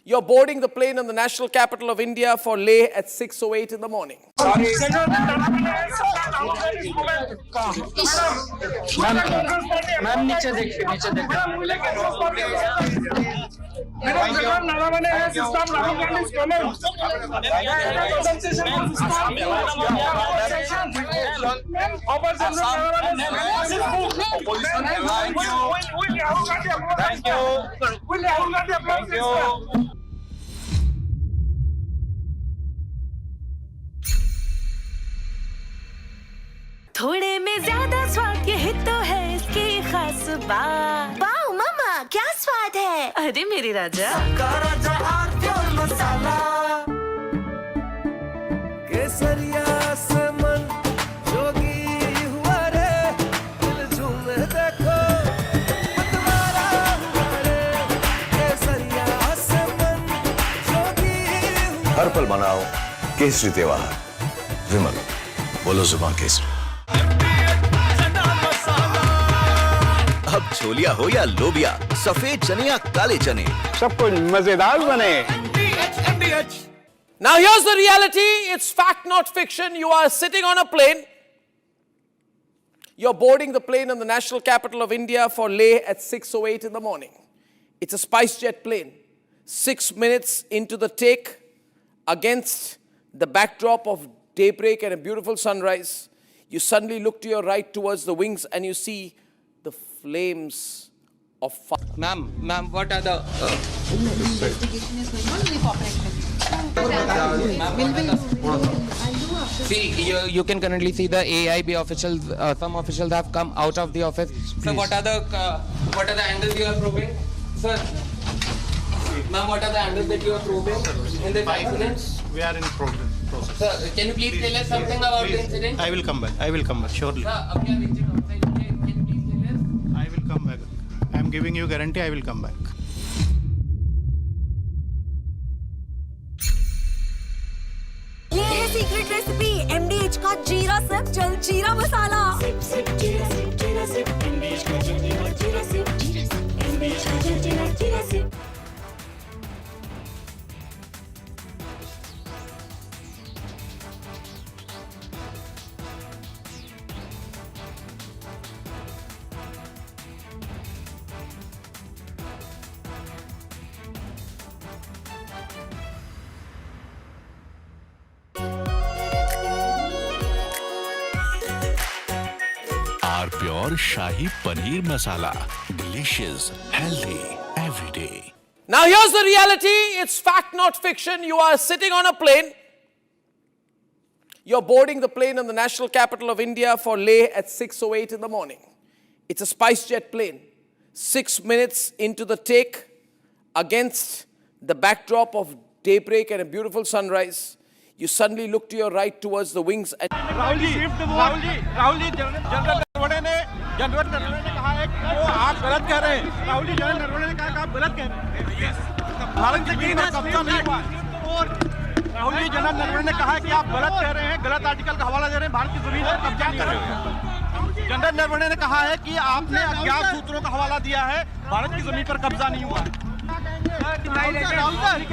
You're boarding the plane in the national capital of India for Leh at 6:08 in the morning. Ma'am नीचे देखिए, नीचे थोड़े में ज्यादा स्वाद, यही तो है इसकी खास बात। वाओ मामा, क्या स्वाद है। अरे मेरे राजा, राजा आर मसाला। केसरिया से मन जोगी हुआ रे, दिल झूमे देखो मतवारा हुआ रे। केसरिया से मन जोगी। हर पल मनाओ केसरी त्योहार। विमल, बोलो जुबान केसरी। अब छोलिया हो या लोबिया, सफेद चने या काले चने, सब कुछ मजेदार बने। Now here's the reality, it's fact not fiction. You are sitting on a plane. You're boarding the plane in the national capital of India for Leh at 6:08 in the morning. It's a SpiceJet plane. 6 minutes into the take, against the backdrop of daybreak and a beautiful sunrise, you suddenly look to your right towards the wings and you see the flames of fire. Ma'am, what are the... investigation is going on. We cooperate with See, you can currently see the AIB officials, some officials have come out of the office. So what are the angles you are probing? Sir, ma'am, what are the angles that you are probing in the 5 minutes? We are in process. Sir, can you please tell us something about the incident? I will come back, surely. Sir, अब क्या reaching outside, can you please tell us? I will come I'm giving you guarantee I will come back. ये है secret recipe MDH का जीरा sip jal jeera masala. Sip sip jeera sip MDH का jal jeera sip MDH का jal jeera sip. Are pure shahi paneer masala, delicious, healthy every day. Now here's the reality. It's fact, not fiction. You are sitting on a plane. You're boarding the plane in the national capital of India for Leh at 6:08 in the morning. It's a SpiceJet plane. 6 minutes into the take, against the backdrop of daybreak and a beautiful sunrise, you suddenly look to your right towards the wings and Rahul ji general Naravane ने कहा है कि वो आप गलत कह रहे हैं। राहुल जी जनरल नरवणे ने कहा कि आप गलत कह रहे हैं। भारत से कहीं कब्जा नहीं हुआ। और राहुल जी जनरल नरवणे ने कहा है कि आप गलत कह रहे हैं, गलत आर्टिकल का हवाला दे रहे हैं, भारत की जमीन पर कब्जा कर रहे हैं। जनरल नरवणे ने कहा है कि आपने अज्ञात सूत्रों का हवाला दिया है, भारत की जमीन पर कब्जा नहीं हुआ। राहुल जी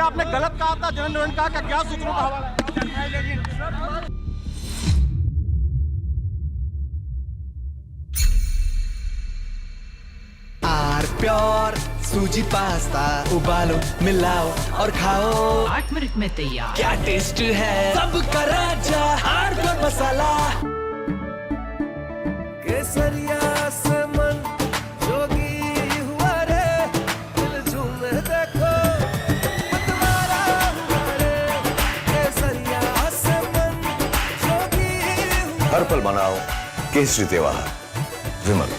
आपने गलत कहा था, जनरल नरवणे ने कहा कि अज्ञात सूत्रों का हवाला। आर प्योर सूजी पास्ता उबालो मिलाओ और खाओ 8 मिनट में तैयार। क्या टेस्ट है सबका राजा आर प्योर मसाला। केसरिया से मन जोगी हुआ रे, दिल झूमे देखो मतवारा हुआ रे। केसरिया से मन जोगी हुआ। हर पल मनाओ केसरी त्योहार। विमल,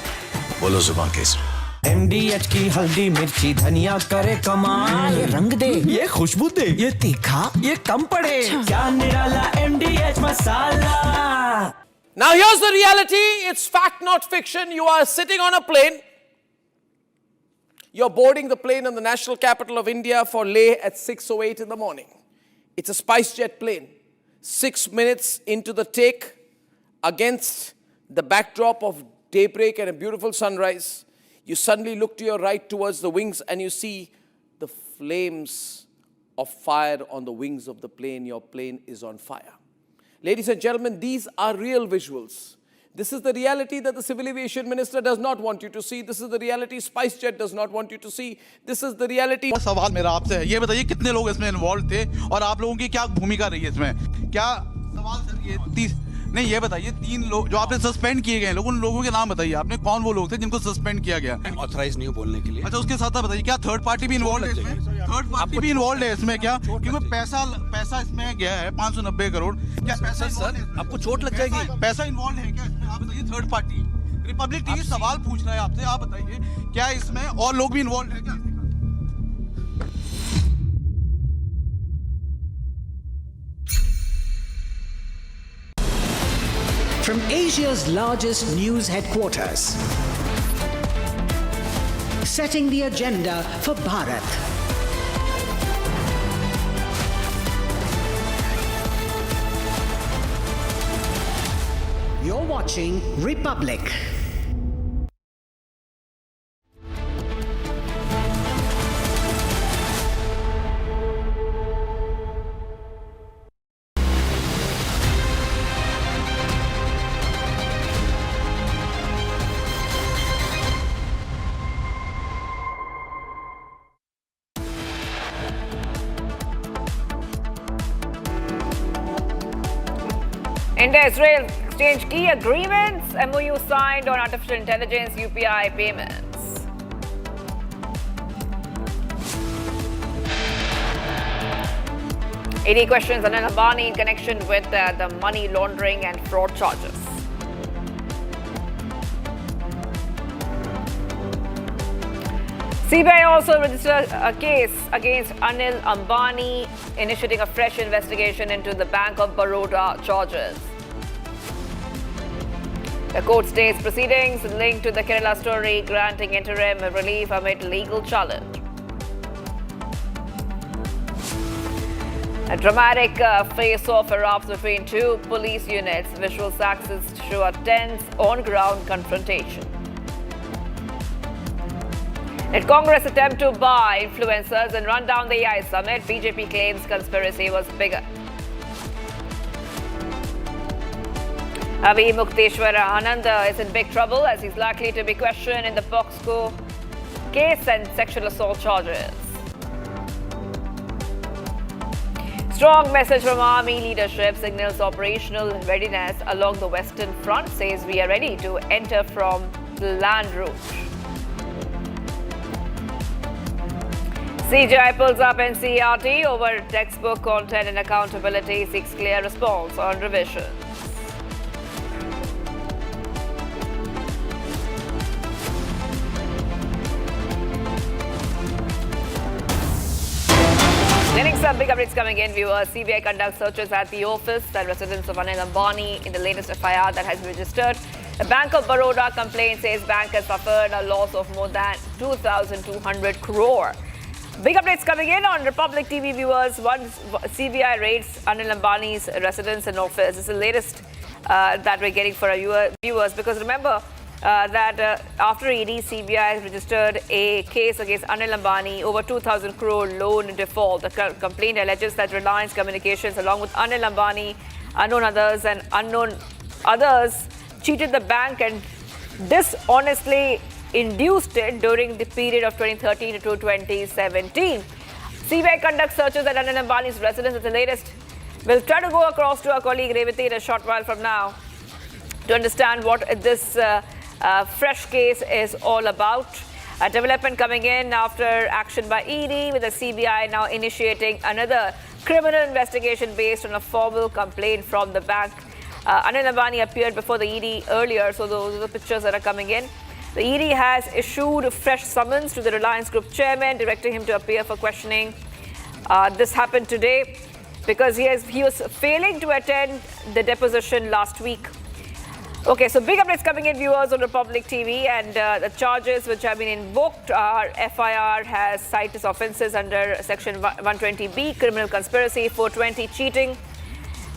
बोलो जुबान केसरी। MDH की हल्दी मिर्ची धनिया करे कमाल, ये रंग दे, ये खुशबू दे, ये तीखा, ये कम पड़े, क्या निराला MDH masala. Now here's the reality. It's fact, not fiction. You are sitting on a plane. You're boarding the plane in the national capital of India for Leh at 6:08 in the morning. It's a SpiceJet plane. 6 minutes into the take, against the backdrop of daybreak and a beautiful sunrise, you suddenly look to your right towards the wings and you see the flames of fire on the wings of the plane. Your plane is on fire. Ladies and gentlemen, these are real visuals. This is the reality that the Civil Aviation Minister does not want you to see. This is the reality SpiceJet does not want you to see. This is the reality. सवाल मेरा आपसे है, ये बताइए कितने लोग इसमें involve थे और आप लोगों की क्या भूमिका रही है इसमें? क्या सवाल सर ये नहीं, ये बताइए 3 लोग जो आपने सस्पेंड किए गए लोग, उन लोगों के नाम बताइए आपने, कौन वो लोग थे जिनको सस्पेंड किया गया? ऑथराइज नहीं बोलने के लिए। अच्छा, उसके साथ बताइए क्या थर्ड पार्टी भी इन्वॉल्व है इसमें? थर्ड पार्टी भी इन्वॉल्व है इसमें क्या? क्योंकि पैसा इसमें गया है 590 करोड़। क्या पैसा सर आपको चोट लग जाएगी? पैसा इन्वॉल्व है क्या इसमें? आप बताइए। थर्ड पार्टी रिपब्लिक टीवी सवाल पूछ रहा है आपसे, आप बताइए क्या इसमें और लोग भी इन्वॉल्व है क्या? From Asia's largest news headquarters, setting the agenda for Bharat. You're watching Republic. India-Israel exchange key agreements, MOU signed on artificial intelligence UPI payments. ED questions Anil Ambani in connection with the money laundering and fraud charges. CBI also registered a case against Anil Ambani, initiating a fresh investigation into the Bank of Baroda charges. The court stays proceedings linked to the Kerala story, granting interim relief amid legal challenge. A dramatic face-off erupts between two police units. Visual access show a tense on-ground confrontation. At Congress attempt to buy influencers and run down the AI summit, BJP claims conspiracy was bigger. Avi Mukteshwara Anand is in big trouble as he's likely to be questioned in the Pokhran case and sexual assault charges. Strong message from army leadership signals operational readiness along the western front, says we are ready to enter from the land route. CGI pulls up NCERT over textbook content and accountability, seeks clear response on revisions. Getting some big updates coming in, viewers. CBI conducts searches at the office and residence of Anil Ambani in the latest FIR that has been registered. The Bank of Baroda complaint says bank has suffered a loss of more than 2,200 crore. Big updates coming in on Republic TV, viewers. One, CBI raids Anil Ambani's residence and office. This is the latest that we're getting for our viewers, because remember that after ED, CBI has registered a case against Anil Ambani over 2,000 crore loan default. The complaint alleges that Reliance Communications, along with Anil Ambani, unknown others, cheated the bank and dishonestly induced it during the period of 2013 to 2017. CBI conducts searches at Anil Ambani's residence. It's the latest. We'll try to go across to our colleague Revati in a short while from now to understand what this fresh case is all about. A development coming in after action by ED, with the CBI now initiating another criminal investigation based on a formal complaint from the bank. Anil Ambani appeared before the ED earlier, so those are the pictures that are coming in. The ED has issued fresh summons to the Reliance Group chairman, directing him to appear for questioning. This happened today because he was failing to attend the deposition last week. Okay, so big updates coming in, viewers, on Republic TV, and the charges which have been invoked are FIR has cited offences under Section 120B, criminal conspiracy, 420, cheating,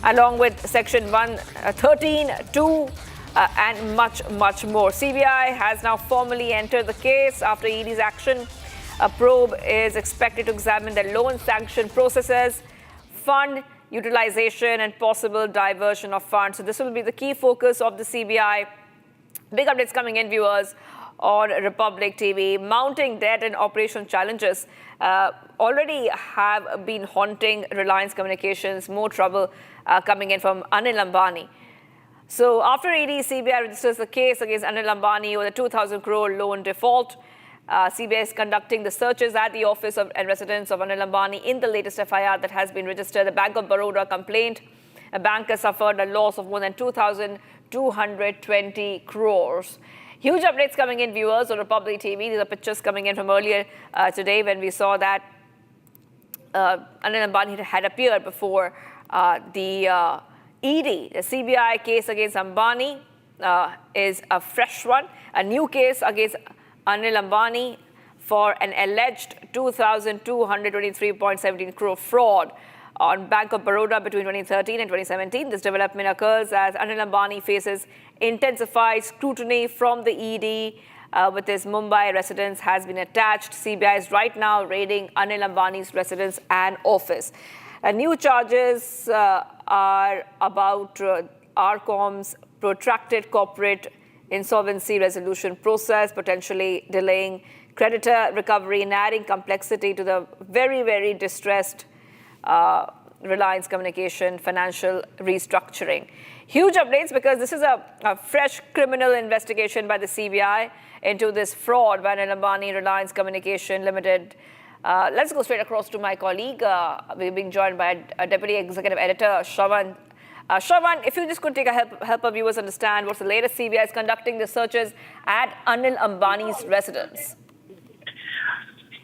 along with Section 113, 2, and much more. CBI has now formally entered the case after ED's action. A probe is expected to examine the loan sanction processes, fund utilization and possible diversion of funds. So this will be the key focus of the CBI. Big updates coming in, viewers, on Republic TV. Mounting debt and operational challenges already have been haunting Reliance Communications. More trouble coming in from Anil Ambani. So after ED, CBI registers the case against Anil Ambani with a 2,000 crore loan default. CBI is conducting the searches at the office and residence of Anil Ambani in the latest FIR that has been registered. The Bank of Baroda complaint. A bank has suffered a loss of more than 2,220 crores. Huge updates coming in, viewers, on Republic TV. These are pictures coming in from earlier today when we saw that Anil Ambani had appeared before the ED. The CBI case against Ambani is a fresh one. A new case against Anil Ambani for an alleged 2,223.17 crore fraud on Bank of Baroda between 2013 and 2017. This development occurs as Anil Ambani faces intensified scrutiny from the ED with his Mumbai residence has been attached. CBI is right now raiding Anil Ambani's residence and office. New charges are about RCOM's protracted corporate insolvency resolution process, potentially delaying creditor recovery and adding complexity to the very distressed Reliance Communication financial restructuring. Huge updates because this is a fresh criminal investigation by the CBI into this fraud by Anil Ambani Reliance Communication Limited. Let's go straight across to my colleague. We're being joined by Deputy Executive Editor Shravan. Shravan, if you just could take a help our viewers understand what's the latest. CBI is conducting the searches at Anil Ambani's residence.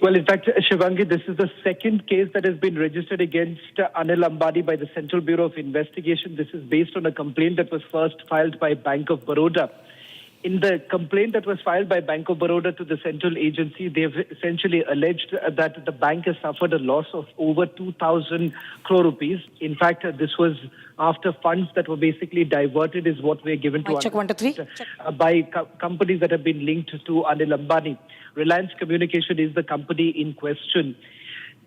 Well, in fact, Shivangi, this is the second case that has been registered against Anil Ambani by the Central Bureau of Investigation. This is based on a complaint that was first filed by Bank of Baroda. In the complaint that was filed by Bank of Baroda to the central agency, they've essentially alleged that the bank has suffered a loss of over 2,000 crore rupees. In fact, this was after funds that were basically diverted, is what we're given to by companies that have been linked to Anil Ambani. Reliance Communication is the company in question.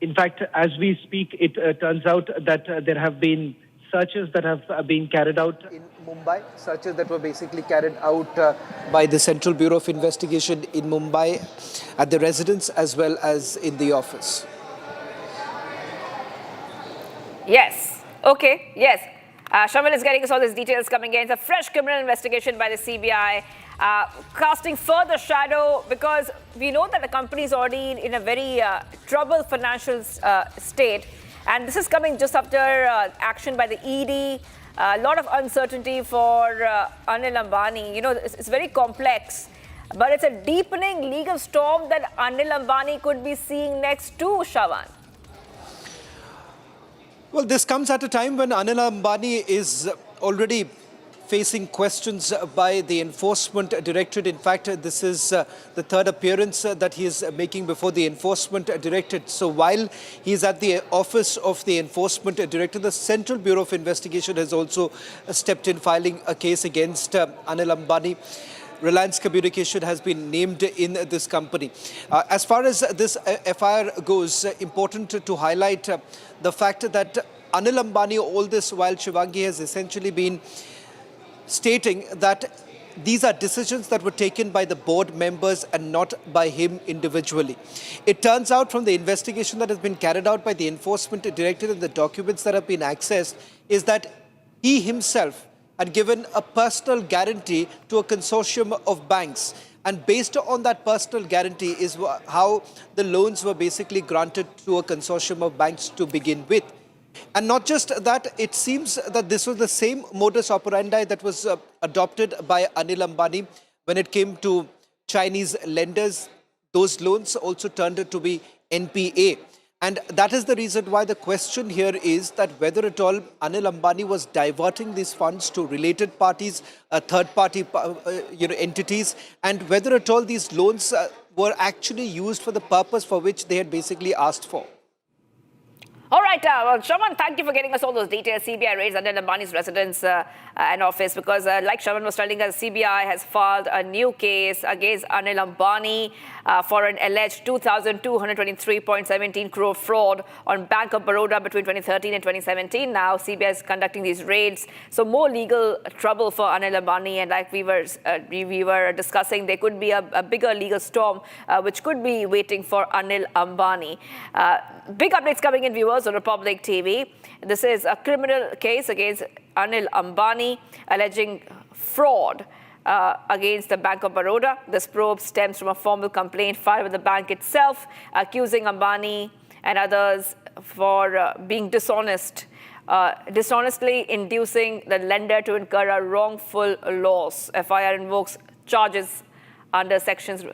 In fact, as we speak, it turns out that there have been searches that have been carried out in Mumbai, searches that were basically carried out by the Central Bureau of Investigation in Mumbai at the residence as well as in the office. Yes. Okay. Yes. Shaman is getting us all these details coming in. It's a fresh criminal investigation by the CBI, casting further shadow because we know that the company is already in a very troubled financial state. And this is coming just after action by the ED. A lot of uncertainty for Anil Ambani. You know, it's very complex. But it's a deepening legal storm that Anil Ambani could be seeing next too, Shawan. Well, this comes at a time when Anil Ambani is already facing questions by the Enforcement Directorate. In fact, this is the third appearance that he is making before the Enforcement Directorate. So while he is at the office of the Enforcement Director, the Central Bureau of Investigation has also stepped in, filing a case against Anil Ambani. Reliance Communication has been named in this company. As far as this FIR goes, important to highlight the fact that Anil Ambani, all this while, Shivangi, has essentially been stating that these are decisions that were taken by the board members and not by him individually. It turns out from the investigation that has been carried out by the Enforcement Directorate and the documents that have been accessed is that he himself had given a personal guarantee to a consortium of banks. And based on that personal guarantee is how the loans were basically granted to a consortium of banks to begin with. And not just that, it seems that this was the same modus operandi that was adopted by Anil Ambani when it came to Chinese lenders. Those loans also turned out to be NPA. And that is the reason why the question here is that whether at all Anil Ambani was diverting these funds to related parties, third-party entities, and whether at all these loans were actually used for the purpose for which they had basically asked for. All right, well, Shaman, thank you for getting us all those details. CBI raids Anil Ambani's residence and office because, like Shaman was telling us, CBI has filed a new case against Anil Ambani for an alleged 2,223.17 crore fraud on Bank of Baroda between 2013 and 2017. Now, CBI is conducting these raids. So, more legal trouble for Anil Ambani. And like we were discussing, there could be a bigger legal storm which could be waiting for Anil Ambani. Big updates coming in, viewers, on Republic TV. This is a criminal case against Anil Ambani alleging fraud against the Bank of Baroda. This probe stems from a formal complaint filed with the bank itself, accusing Ambani and others for being dishonestly inducing the lender to incur a wrongful loss. FIR invokes charges under sections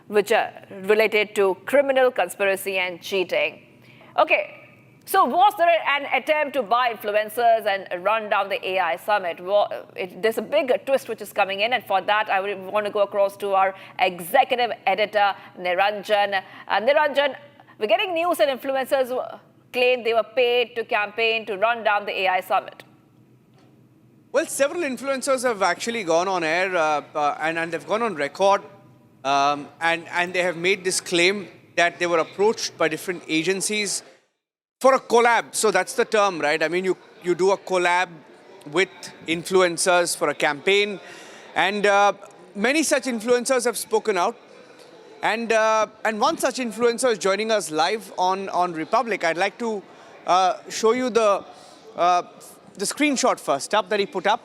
which are related to criminal conspiracy and cheating. Okay, so was there an attempt to buy influencers and run down the AI summit? Well, there's a big twist which is coming in, and for that I would want to go across to our executive editor, Niranjan. Niranjan, we're getting news that influencers claim they were paid to campaign to run down the AI summit. Well, several influencers have actually gone on air and they've gone on record and they have made this claim that they were approached by different agencies for a collab. So that's the term, right? I mean, you do a collab with influencers for a campaign, and many such influencers have spoken out. And one such influencer is joining us live on Republic. I'd like to show you the screenshot first up that he put up.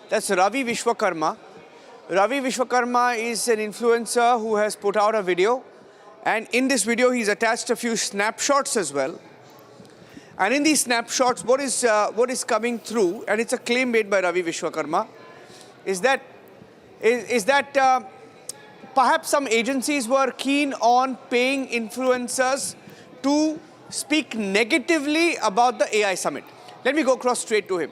That's Ravi Vishwakarma. Ravi Vishwakarma is an influencer who has put out a video. And in this video, he's attached a few snapshots as well. And in these snapshots, what is coming through, and it's a claim made by Ravi Vishwakarma, is that perhaps some agencies were keen on paying influencers to speak negatively about the AI summit. Let me go across straight to him.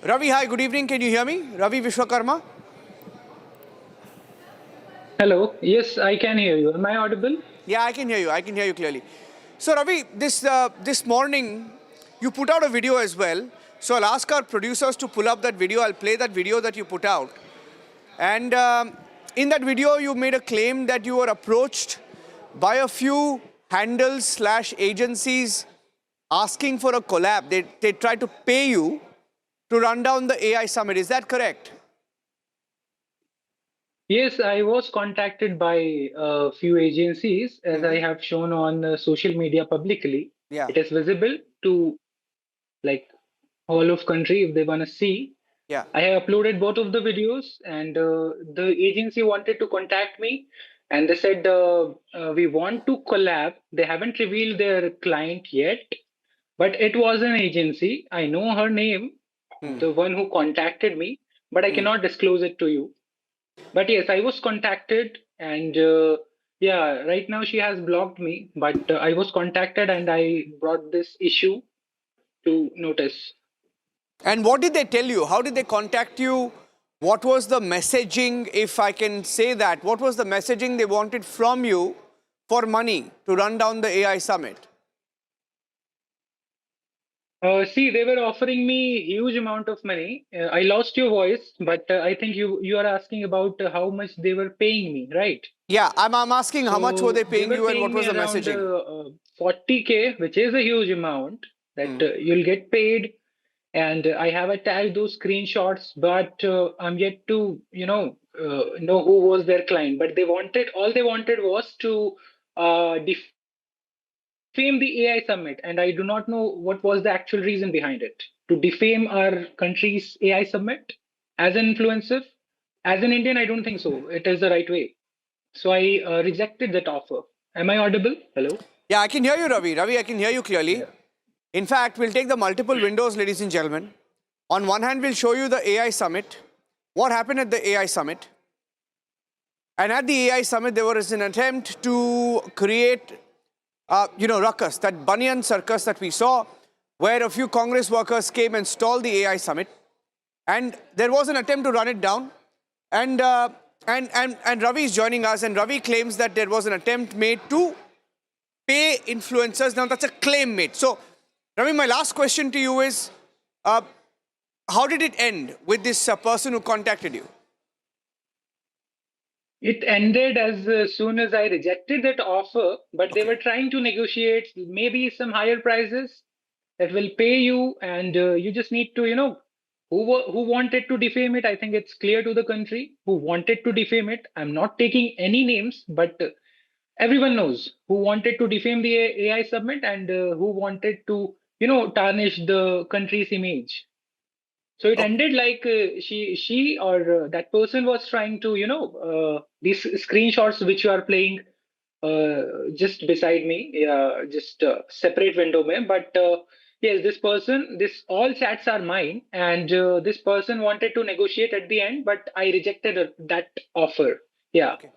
Ravi, hi, good evening. Can you hear me? Ravi Vishwakarma? Hello. Yes, I can hear you. Am I audible? Yeah, I can hear you. I can hear you clearly. So Ravi, this morning you put out a video as well. So I'll ask our producers to pull up that video. I'll play that video that you put out. And in that video, you made a claim that you were approached by a few handles / agencies asking for a collab. They tried to pay you to run down the AI summit. Is that correct? Yes, I was contacted by a few agencies, as I have shown on social media publicly. Yeah. It is visible to like all of country if they want to see. Yeah. I have uploaded both of the videos, and the agency wanted to contact me, and they said we want to collab. They haven't revealed their client yet, but it was an agency. I know her name, the one who contacted me, but I cannot disclose it to you. But yes, I was contacted, and yeah, right now she has blocked me, but I was contacted and I brought this issue to notice. And what did they tell you? How did they contact you? What was the messaging, if I can say that? What was the messaging they wanted from you for money to run down the AI summit? See, they were offering me huge amount of money. I lost your voice, but I think you are asking about how much they were paying me, right? Yeah, I'm asking how much were they paying you and what was the around, messaging? 40K, which is a huge amount that you'll get paid. And I have attached those screenshots, but I'm yet to, know who was their client. But all they wanted was to defame the AI summit. And I do not know what was the actual reason behind it. To defame our country's AI summit as an influencer, as an Indian, I don't think so. It is the right way. So I rejected that offer. Am I audible? Hello? Yeah, I can hear you, Ravi. Ravi, I can hear you clearly. Yeah. In fact, we'll take the multiple windows, ladies and gentlemen. On one hand, we'll show you the AI summit, what happened at the AI summit. And at the AI summit, there was an attempt to create, ruckus, that banyan circus that we saw, where a few Congress workers came and stalled the AI summit. And there was an attempt to run it down. And Ravi is joining us, and Ravi claims that there was an attempt made to pay influencers. Now, that's a claim made. So, Ravi, my last question to you is, how did it end with this person who contacted you? It ended as soon as I rejected that offer, but they were trying to negotiate maybe some higher prices that will pay you, and you just need to, who wanted to defame it. I think it's clear to the country who wanted to defame it. I'm not taking any names, but everyone knows who wanted to defame the AI summit and who wanted to, tarnish the country's image. So it ended like she or that person was trying to, these screenshots which you are playing just beside me, just separate window mein. But yes, all chats are mine, and this person wanted to negotiate at the end, but I rejected that offer. Yeah. Okay.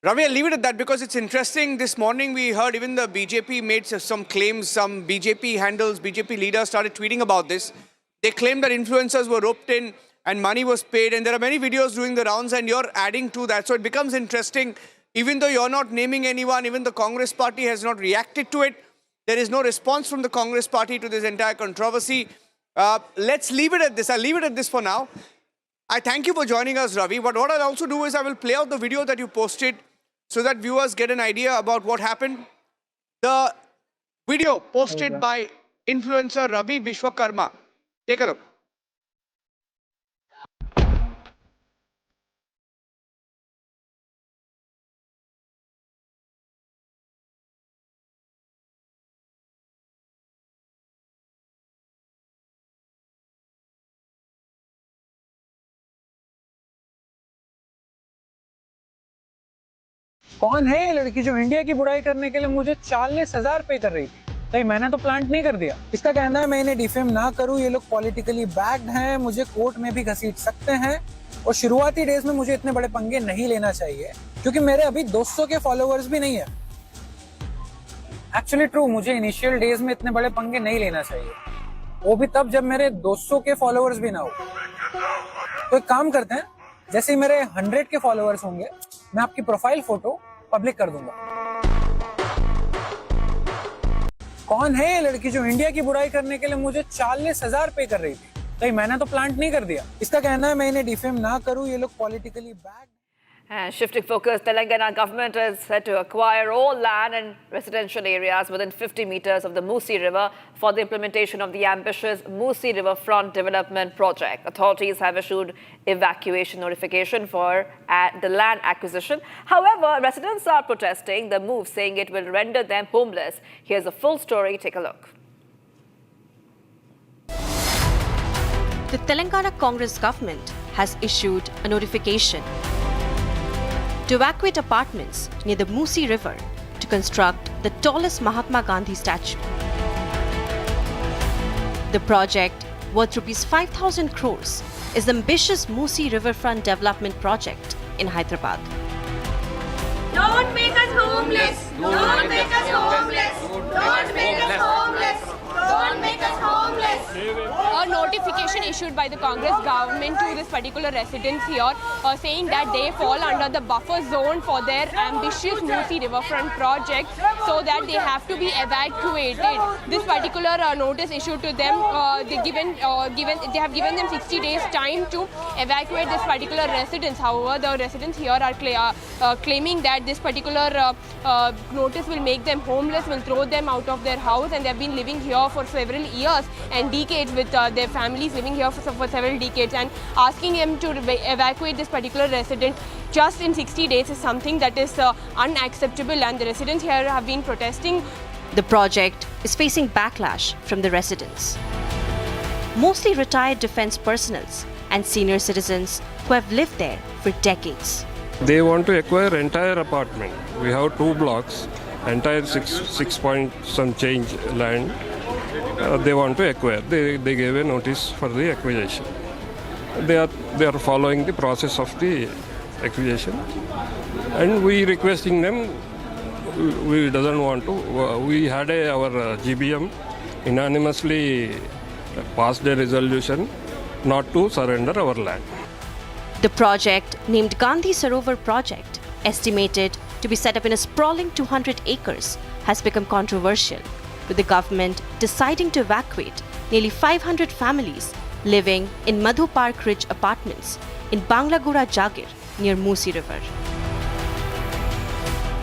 Ravi, I'll leave it at that because it's interesting. This morning we heard even the BJP made some claims, some BJP handles, BJP leaders started tweeting about this. They claimed that influencers were roped in and money was paid, and there are many videos doing the rounds and you're adding to that. So it becomes interesting, even though you're not naming anyone, even the Congress party has not reacted to it. There is no response from the Congress party to this entire controversy. Let's leave it at this. I'll leave it at this for now. I thank you for joining us, Ravi. But what I'll also do is I will play out the video that you posted so that viewers get an idea about what happened. The video posted by influencer Ravi Vishwakarma. Take a look. कौन है ये लड़की जो India की बुराई करने के लिए मुझे 40,000 पे कर रही थी? नहीं, मैंने तो प्लांट नहीं कर दिया। इसका कहना है मैं इन्हें डिफेम ना करूं, ये लोग पॉलिटिकली बैक्ड हैं, मुझे कोर्ट में भी घसीट सकते हैं, और शुरुआती डेज में मुझे इतने बड़े पंगे नहीं लेना चाहिए क्योंकि मेरे अभी 200 के फॉलोअर्स भी नहीं है। एक्चुअली ट्रू, मुझे इनिशियल डेज में इतने बड़े पंगे नहीं लेना चाहिए, वो भी तब जब मेरे 200 के फॉलोअर्स भी ना हो। तो एक काम करते हैं, जैसे ही मेरे 100 के फॉलोअर्स होंगे मैं आपकी प्रोफाइल फोटो पब्लिक कर दूंगा। कौन है ये लड़की जो इंडिया की बुराई करने के लिए मुझे 40,000 पे कर रही थी? कहीं मैंने तो प्लांट नहीं कर दिया। इसका कहना है मैं इन्हें डिफेम ना करूं, ये लोग politically back. And shifting focus, Telangana government is set to acquire all land and residential areas within 50 meters of the Musi River for the implementation of the ambitious Musi Riverfront development project. Authorities have issued evacuation notification for the land acquisition. However, residents are protesting the move, saying it will render them homeless. Here's a full story. Take a look. The Telangana Congress government has issued a notification to evacuate apartments near the Musi River to construct the tallest Mahatma Gandhi statue. The project, worth Rs 5,000 crores, is the ambitious Musi Riverfront development project in Hyderabad. Don't make us homeless! Don't make us homeless! Don't make us homeless! Don't make us homeless! A notification issued by the Congress government to this particular residents here saying that they fall under the buffer zone for their ambitious Musi Riverfront project, so that they have to be evacuated. This particular notice issued to them, they have given them 60 days time to evacuate this particular residents. However, the residents here are claiming that this particular notice will make them homeless, will throw them out of their house, and they have been living here for several years and decades with their families living here for several decades, and asking them to evacuate this particular resident just in 60 days is something that is unacceptable, and the residents here have been protesting. The project is facing backlash from the residents, mostly retired defense personnel and senior citizens who have lived there for decades. They want to acquire entire apartment. We have 2 blocks, entire 6 point some change land. They want to acquire. They gave a notice for the acquisition. They are following the process of the acquisition, and we requesting them. We doesn't want to. We had our GBM unanimously passed a resolution not to surrender our land. The project, named Gandhi Sarovar Project, estimated to be set up in a sprawling 200 acres, has become controversial, with the government deciding to evacuate nearly 500 families living in Madhu Park Ridge apartments in Banglagura Jagir near Musi River.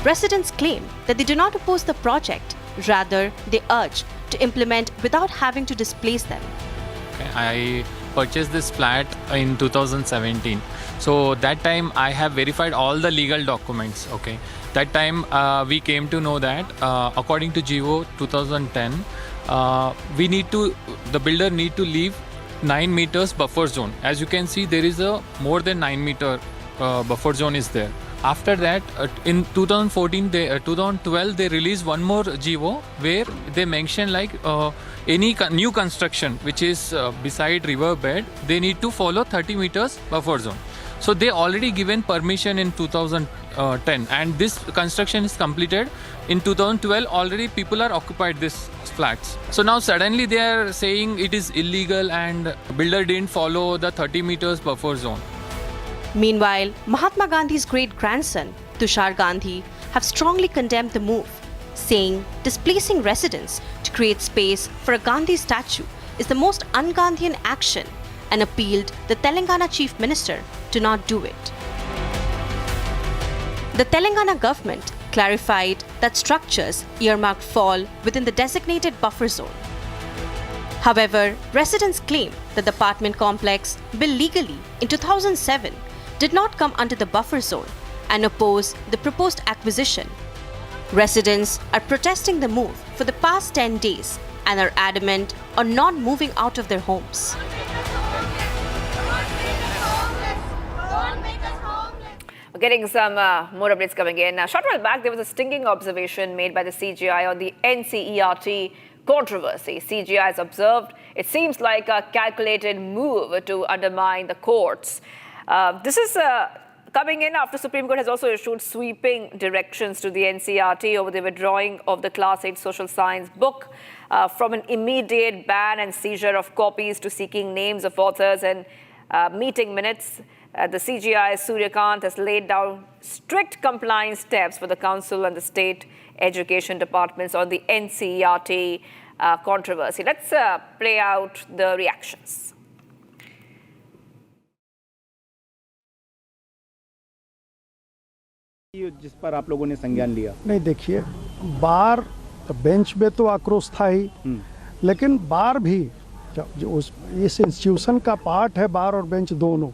Residents claim that they do not oppose the project, rather they urge to implement without having to displace them. I purchased this flat in 2017. So that time I have verified all the legal documents. Okay. That time we came to know that according to GO 2010, the builder need to leave 9 meters buffer zone. As you can see, there is a more than 9 meter buffer zone is there. After that, in 2012, they released one more GO where they mention like any new construction which is beside river bed, they need to follow 30 meters buffer zone. So they already given permission in 2010, and this construction is completed in 2012. Already people are occupied these flats. So now suddenly they are saying it is illegal and builder didn't follow the 30 meters buffer zone. Meanwhile, Mahatma Gandhi's great-grandson, Tushar Gandhi, have strongly condemned the move, saying displacing residents to create space for a Gandhi statue is the most un-Gandhian action, and appealed the Telangana Chief Minister to not do it. The Telangana government clarified that structures earmarked fall within the designated buffer zone. However, residents claim that the apartment complex, built legally in 2007, did not come under the buffer zone and oppose the proposed acquisition. Residents are protesting the move for the past 10 days and are adamant on not moving out of their homes. We're getting some more updates coming in. A short while back, there was a stinging observation made by the CGI on the NCERT controversy. CGI has observed it seems like a calculated move to undermine the courts. This is coming in after Supreme Court has also issued sweeping directions to the NCERT over the withdrawing of the Class 8 social science book from an immediate ban and seizure of copies to seeking names of authors and meeting minutes. The CGI Suryakant has laid down strict compliance steps for the council and the state education departments on the NCERT controversy. Let's play out the reactions. जिस पर आप लोगों ने संज्ञान लिया? नहीं, देखिए, बार bench में तो आक्रोश था ही, लेकिन बार भी जो इस इंस्टीट्यूशन का पार्ट है, बार और बेंच दोनों,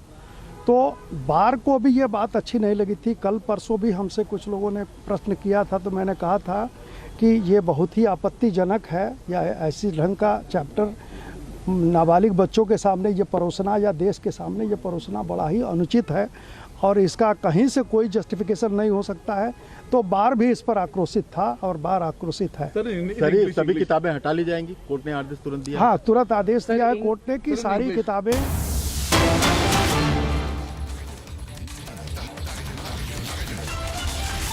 तो बार को भी ये बात अच्छी नहीं लगी थी। कल परसों भी हमसे कुछ लोगों ने प्रश्न किया था, तो मैंने कहा था कि ये बहुत ही आपत्तिजनक है, या ऐसी ढंग का चैप्टर नाबालिग बच्चों के सामने ये परोसना या देश के सामने ये परोसना बड़ा ही अनुचित है, और इसका कहीं से कोई जस्टिफिकेशन नहीं हो सकता है। तो बार भी इस पर आक्रोशित था और बार आक्रोशित है। सर, सभी किताबें हटा ली जाएंगी? कोर्ट ने आदेश तुरंत दिया? हाँ, तुरंत आदेश दिया है कोर्ट ने कि सारी किताबें।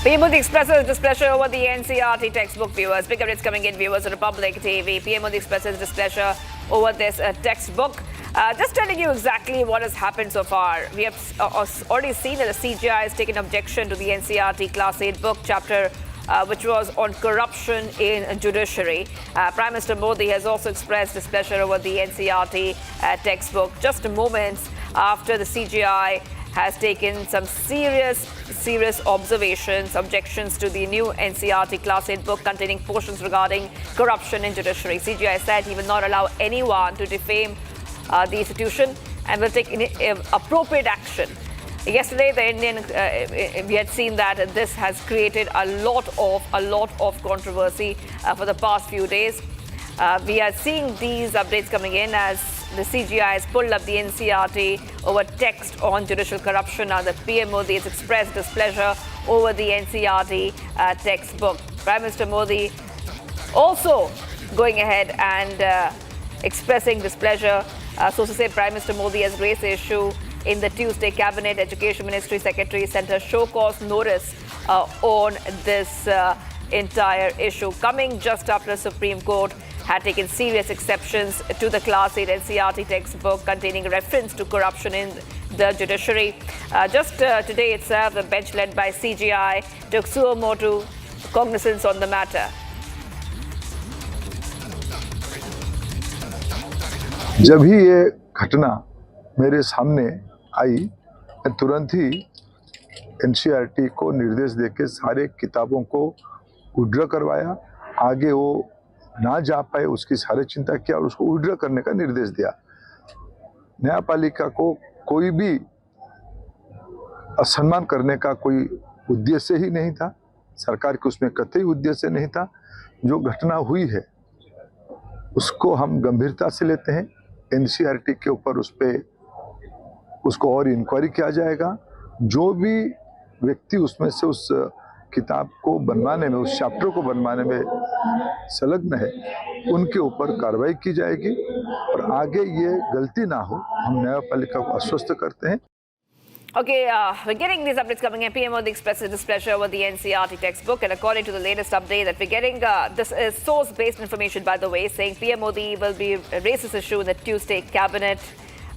PM Modi expresses displeasure over the NCERT textbook, viewers. Big updates coming in, viewers, on Republic TV. PM Modi expresses displeasure over this textbook. Just telling you exactly what has happened so far. We have already seen that the CGI has taken objection to the NCERT Class 8 book chapter, which was on corruption in judiciary. Prime Minister Modi has also expressed displeasure over the NCERT textbook just moments after the CGI has taken some serious objections to the new NCERT Class 8 book containing portions regarding corruption in judiciary. CGI said he will not allow anyone to defame the institution and will take appropriate action. Yesterday, we had seen that this has created a lot of controversy for the past few days. We are seeing these updates coming in as the CGI has pulled up the NCERT over text on judicial corruption. Now, the PM Modi has expressed displeasure over the NCERT textbook. Prime Minister Modi also going ahead and expressing displeasure. Sources say Prime Minister Modi has raised the issue in the Tuesday Cabinet. Education Ministry Secretary sent a show cause notice on this entire issue, coming just after the Supreme Court had taken serious exceptions to the Class 8 NCERT textbook containing reference to corruption in the judiciary. Just today itself, the bench led by CGI took suo motu cognizance on the matter. जब ही ये घटना मेरे सामने आई, मैं तुरंत ही NCERT को निर्देश देके सारे किताबों को विड्रॉ करवाया। आगे वो ना जा पाए उसकी सारी चिंता किया और उसको विड्रॉ करने का निर्देश दिया। न्यायपालिका को कोई भी असम्मान करने का कोई उद्देश्य ही नहीं था, सरकार के उसमें कतई उद्देश्य नहीं था। जो घटना हुई है उसको हम गंभीरता से लेते हैं। एनसीईआरटी के ऊपर उसको और इंक्वायरी किया जाएगा। जो भी व्यक्ति उसमें से उस किताब को बनवाने में, उस चैप्टर को बनवाने में संलग्न है, उनके ऊपर कार्रवाई की जाएगी और आगे ये गलती ना हो, हम न्यायपालिका को आश्वस्त करते हैं। Okay, we're getting these updates coming in. PM Modi expresses displeasure over the NCERT textbook, and according to the latest update that we're getting, this is source-based information, by the way, saying PM Modi will be raise this issue in the Tuesday Cabinet.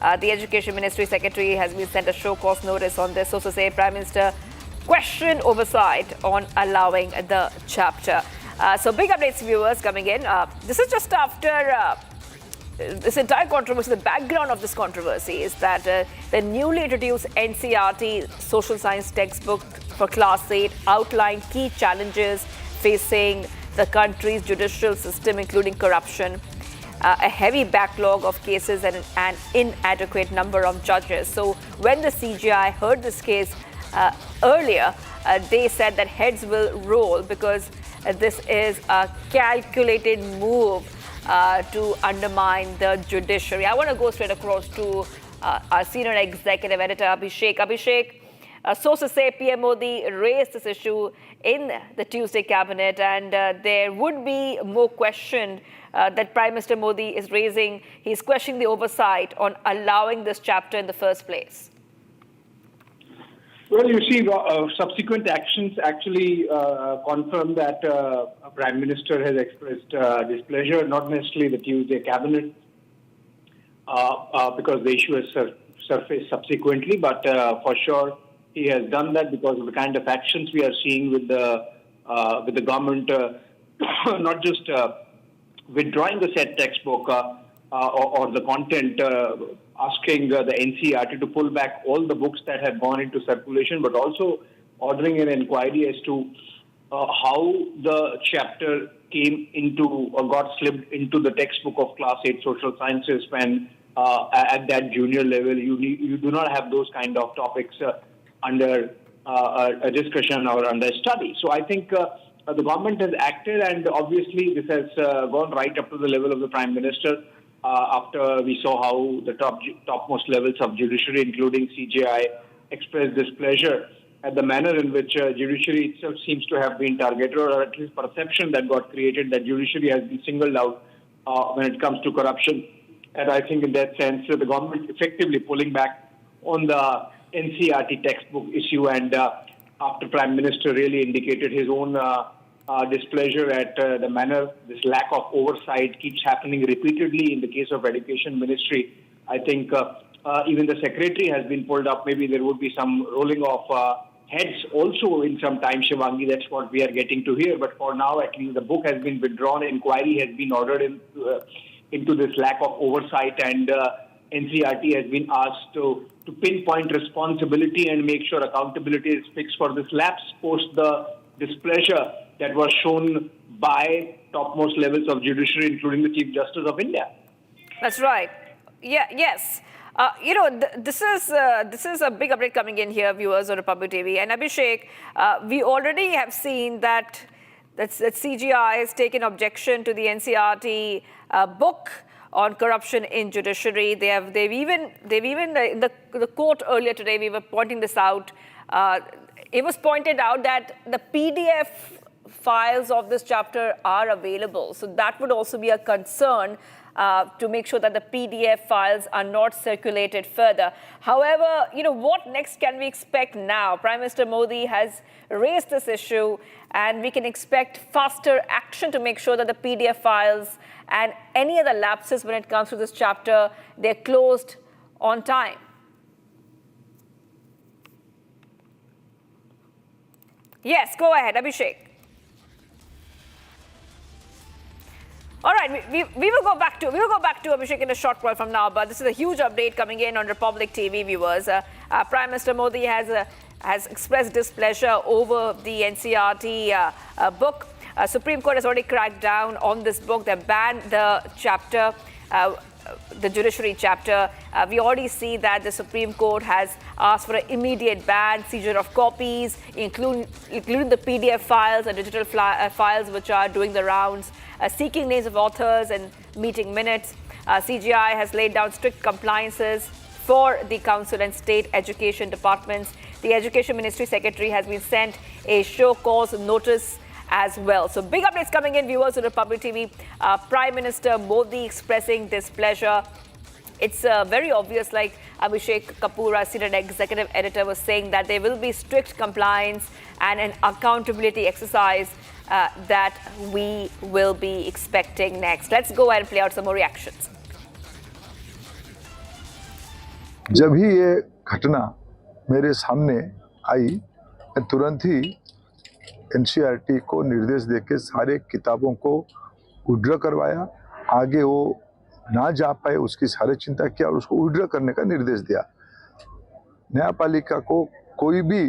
The Education Ministry Secretary has been sent a show cause notice on this. Also say Prime Minister question oversight on allowing the chapter. So big updates, viewers, coming in. This is just after this entire controversy. The background of this controversy is that the newly introduced NCERT social science textbook for Class 8 outlined key challenges facing the country's judicial system, including corruption, a heavy backlog of cases and an inadequate number of judges. So when the CGI heard this case earlier, they said that heads will roll because this is a calculated move to undermine the judiciary. I want to go straight across to our senior executive editor, Abhishek. Abhishek, sources say PM Modi raised this issue in the Tuesday Cabinet, and there would be more question that Prime Minister Modi is raising. He's questioning the oversight on allowing this chapter in the first place. Well, you see, subsequent actions actually confirm that Prime Minister has expressed displeasure, not necessarily the Tuesday Cabinet, because the issue has surface subsequently, but for sure he has done that because of the kind of actions we are seeing with the government, not just withdrawing the said textbook or the content, asking the NCERT to pull back all the books that have gone into circulation, but also ordering an inquiry as to how the chapter came into or got slipped into the textbook of Class 8 Social Sciences when at that junior level you do not have those kind of topics under a discussion or under study. So I think the government has acted, and obviously this has gone right up to the level of the Prime Minister after we saw how the topmost levels of judiciary, including CJI, expressed displeasure at the manner in which judiciary itself seems to have been targeted, or at least perception that got created that judiciary has been singled out when it comes to corruption. And I think in that sense, the government effectively pulling back on the NCERT textbook issue, and after Prime Minister really indicated his own displeasure at the manner this lack of oversight keeps happening repeatedly in the case of Education Ministry. I think even the Secretary has been pulled up. Maybe there would be some rolling of heads also in some time, Shivangi. That's what we are getting to hear. But for now, at least the book has been withdrawn. Inquiry has been ordered into this lack of oversight, and NCERT has been asked to pinpoint responsibility and make sure accountability is fixed for this lapse post the displeasure that was shown by topmost levels of judiciary, including the Chief Justice of India. That's right. Yes. This is a big update coming in here, viewers on Republic TV. And Abhishek, we already have seen that CGI has taken objection to the NCERT book on corruption in judiciary. They've even in the court earlier today, we were pointing this out. It was pointed out that the PDF files of this chapter are available. So that would also be a concern to make sure that the PDF files are not circulated further. However, what next can we expect now? Prime Minister Modi has raised this issue, and we can expect faster action to make sure that the PDF files and any other lapses when it comes to this chapter, they're closed on time. Yes, go ahead, Abhishek. All right, we will go back to Abhishek in a short while from now, but this is a huge update coming in on Republic TV, viewers. Prime Minister Modi has expressed displeasure over the NCERT book. Supreme Court has already cracked down on this book. They banned the chapter, the judiciary chapter. We already see that the Supreme Court has asked for an immediate ban, seizure of copies, including the PDF files and digital files which are doing the rounds, seeking names of authors and meeting minutes. CGI has laid down strict compliances for the council and state education departments. The Education Ministry Secretary has been sent a show cause notice as well. So big updates coming in, viewers on Republic TV. Prime Minister Modi expressing displeasure. It's very obvious, like Abhishek Kapoor, senior executive editor, was saying, that there will be strict compliance and an accountability exercise that we will be expecting next. Let's go ahead and play out some more reactions. जब ही ये घटना मेरे सामने आई, मैं तुरंत ही NCERT को निर्देश देके सारे किताबों को विड्रॉ करवाया। आगे वो ना जा पाए उसकी सारी चिंता किया और उसको विड्रॉ करने का निर्देश दिया। न्यायपालिका को कोई भी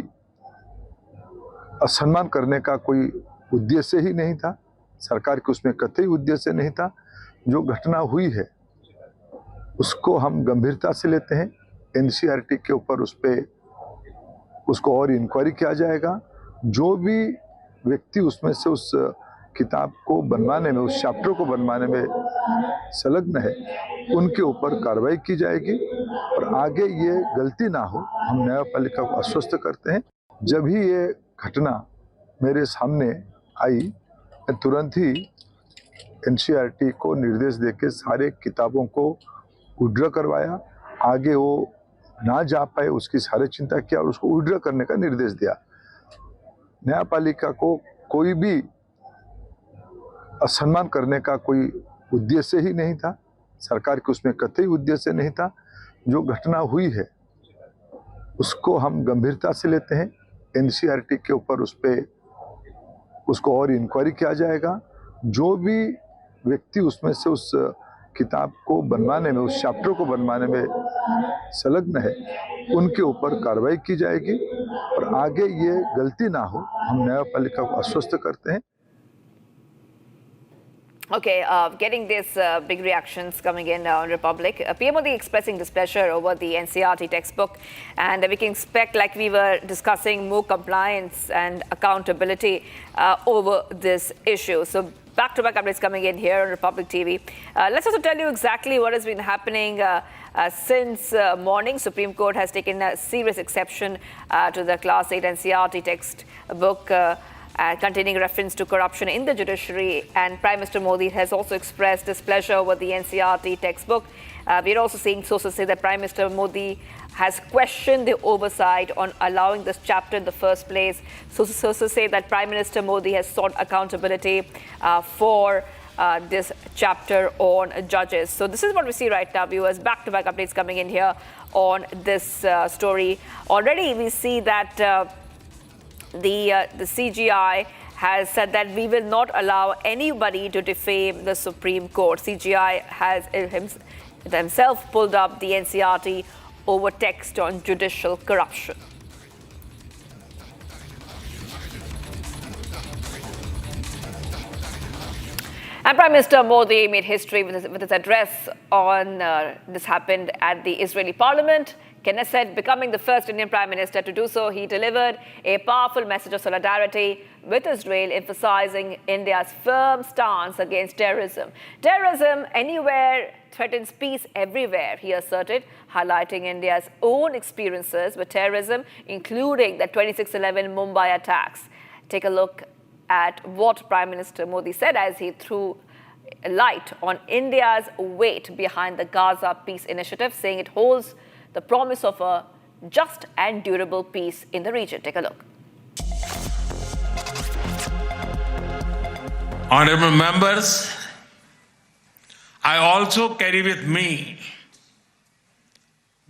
असम्मान करने का कोई उद्देश्य ही नहीं था, सरकार के उसमें कतई उद्देश्य नहीं था। जो घटना हुई है उसको हम गंभीरता से लेते हैं। एनसीईआरटी के ऊपर उसको और इंक्वायरी किया जाएगा। जो भी व्यक्ति उसमें से उस किताब को बनवाने में, उस चैप्टर को बनवाने में संलग्न है, उनके ऊपर कार्रवाई की जाएगी और आगे ये गलती ना हो, हम न्यायपालिका को आश्वस्त करते हैं। जब ही ये घटना मेरे सामने आई, मैं तुरंत ही एनसीईआरटी को निर्देश देके सारे किताबों को विड्रॉ करवाया। आगे वो ना जा पाए उसकी सारी चिंता किया और उसको विड्रॉ करने का निर्देश दिया। न्यायपालिका को कोई भी असम्मान करने का कोई उद्देश्य ही नहीं था, सरकार के उसमें कतई उद्देश्य नहीं था। जो घटना हुई है उसको हम गंभीरता से लेते हैं। एनसीईआरटी के ऊपर उसको और इंक्वायरी किया जाएगा। जो भी व्यक्ति उसमें से उस किताब को बनवाने में, उस चैप्टर को बनवाने में संलग्न है, उनके ऊपर कार्रवाई की जाएगी और आगे ये गलती ना हो, हम न्यायपालिका को आश्वस्त करते हैं। Okay, getting these big reactions coming in on Republic. PM Modi expressing displeasure over the NCERT textbook, and we can expect, like we were discussing, more compliance and accountability over this issue. So back-to-back updates coming in here on Republic TV. Let's also tell you exactly what has been happening since morning. Supreme Court has taken a serious exception to the Class 8 NCERT textbook containing reference to corruption in the judiciary, and Prime Minister Modi has also expressed displeasure over the NCERT textbook. We're also seeing sources say that Prime Minister Modi has questioned the oversight on allowing this chapter in the first place. Sources say that Prime Minister Modi has sought accountability for this chapter on judges. So this is what we see right now, viewers. Back-to-back updates coming in here on this story. Already we see that the CGI has said that we will not allow anybody to defame the Supreme Court. CGI has himself pulled up the NCERT over text on judicial corruption. And Prime Minister Modi made history with his address on this happened at the Israeli Parliament. Knesset, becoming the first Indian Prime Minister to do so, he delivered a powerful message of solidarity with Israel, emphasizing India's firm stance against terrorism. Terrorism anywhere threatens peace everywhere, he asserted, highlighting India's own experiences with terrorism, including the 26/11 Mumbai attacks. Take a look at what Prime Minister Modi said as he threw light on India's weight behind the Gaza Peace Initiative, saying it holds the promise of a just and durable peace in the region. Take a look. Honorable members, I also carry with me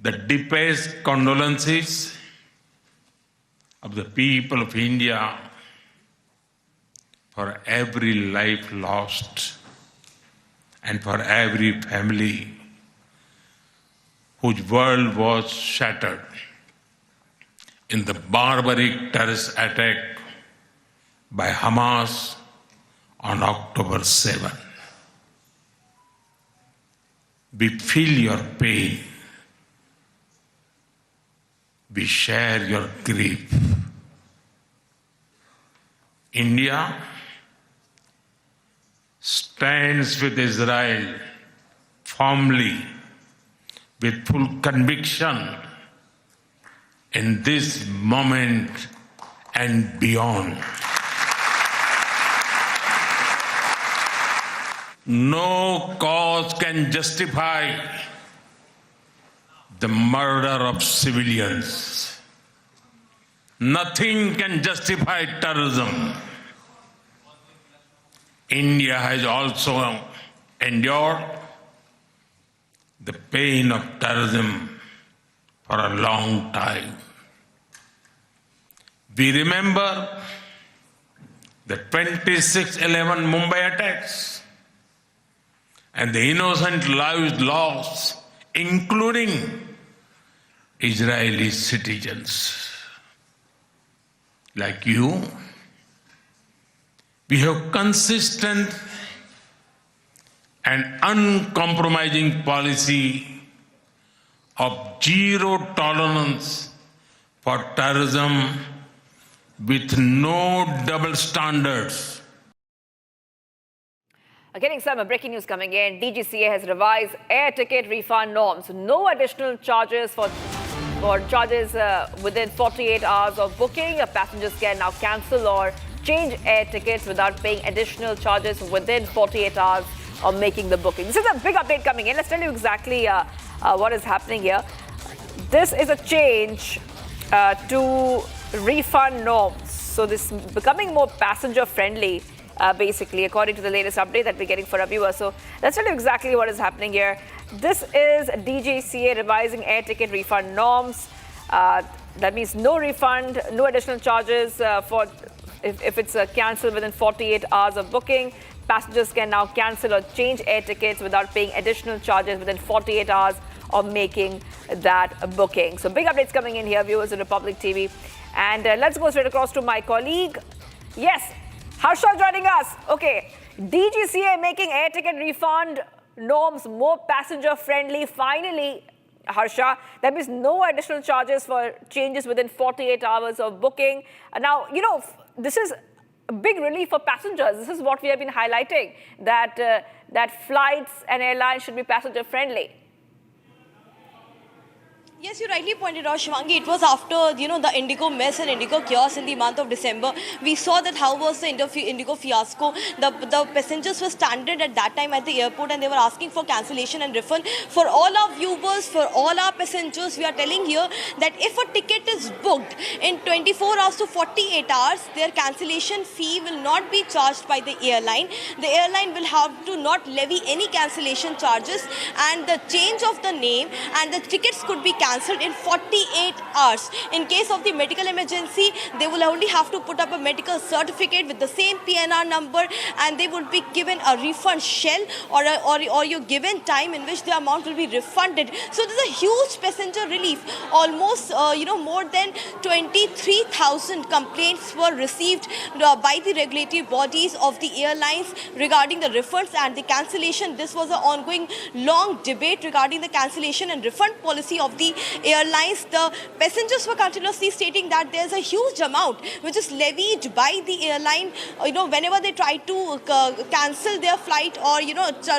the deepest condolences of the people of India for every life lost and for every family whose world was shattered in the barbaric terrorist attack by Hamas on October 7. We feel your pain. We share your grief. India stands with Israel firmly, with full conviction in this moment and beyond. No cause can justify the murder of civilians. Nothing can justify terrorism. India has also endured the pain of terrorism for a long time. We remember the 26/11 Mumbai attacks and the innocent lives lost, including Israeli citizens. Like you, we have consistent and uncompromising policy of zero tolerance for terrorism with no double standards. Getting some breaking news coming in. DGCA has revised air ticket refund norms. No additional charges for charges within 48 hours of booking. Passengers can now cancel or change air tickets without paying additional charges within 48 hours of making the booking. This is a big update coming in. Let's tell you exactly what is happening here. This is a change to refund norms. So this is becoming more passenger friendly. basically, according to the latest update that we're getting for our viewers. So let's tell you exactly what is happening here. This is DGCA revising air ticket refund norms. That means no refund, no additional charges for if it's cancelled within 48 hours of booking. Passengers can now cancel or change air tickets without paying additional charges within 48 hours of making that booking. So big updates coming in here, viewers of Republic TV. And let's go straight across to my colleague. Yes, Harsha joining us. Okay, DGCA making air ticket refund norms more passenger friendly. Finally, Harsha, that means no additional charges for changes within 48 hours of booking. Now, you know, this is a big relief for passengers. This is what we have been highlighting, that that flights and airlines should be passenger friendly. Yes, you rightly pointed out, Shivangi. It was after, the Indigo mess and Indigo chaos in the month of December. We saw that how was the Indigo fiasco. The passengers were stranded at that time at the airport and they were asking for cancellation and refund. For all our viewers, for all our passengers, we are telling here that if a ticket is booked in 24 hours to 48 hours, their cancellation fee will not be charged by the airline. The airline will have to not levy any cancellation charges, and the change of the name and the tickets could be cancelled in 48 hours. In case of the medical emergency, they will only have to put up a medical certificate with the same PNR number, and they would be given a refund shell or your given time in which the amount will be refunded. So there's a huge passenger relief. Almost more than 23,000 complaints were received by the regulatory bodies of the airlines regarding the refunds and the cancellation. This was an ongoing long debate regarding the cancellation and refund policy of the airlines. The passengers were continuously stating that there's a huge amount which is levied by the airline, whenever they try to cancel their flight or,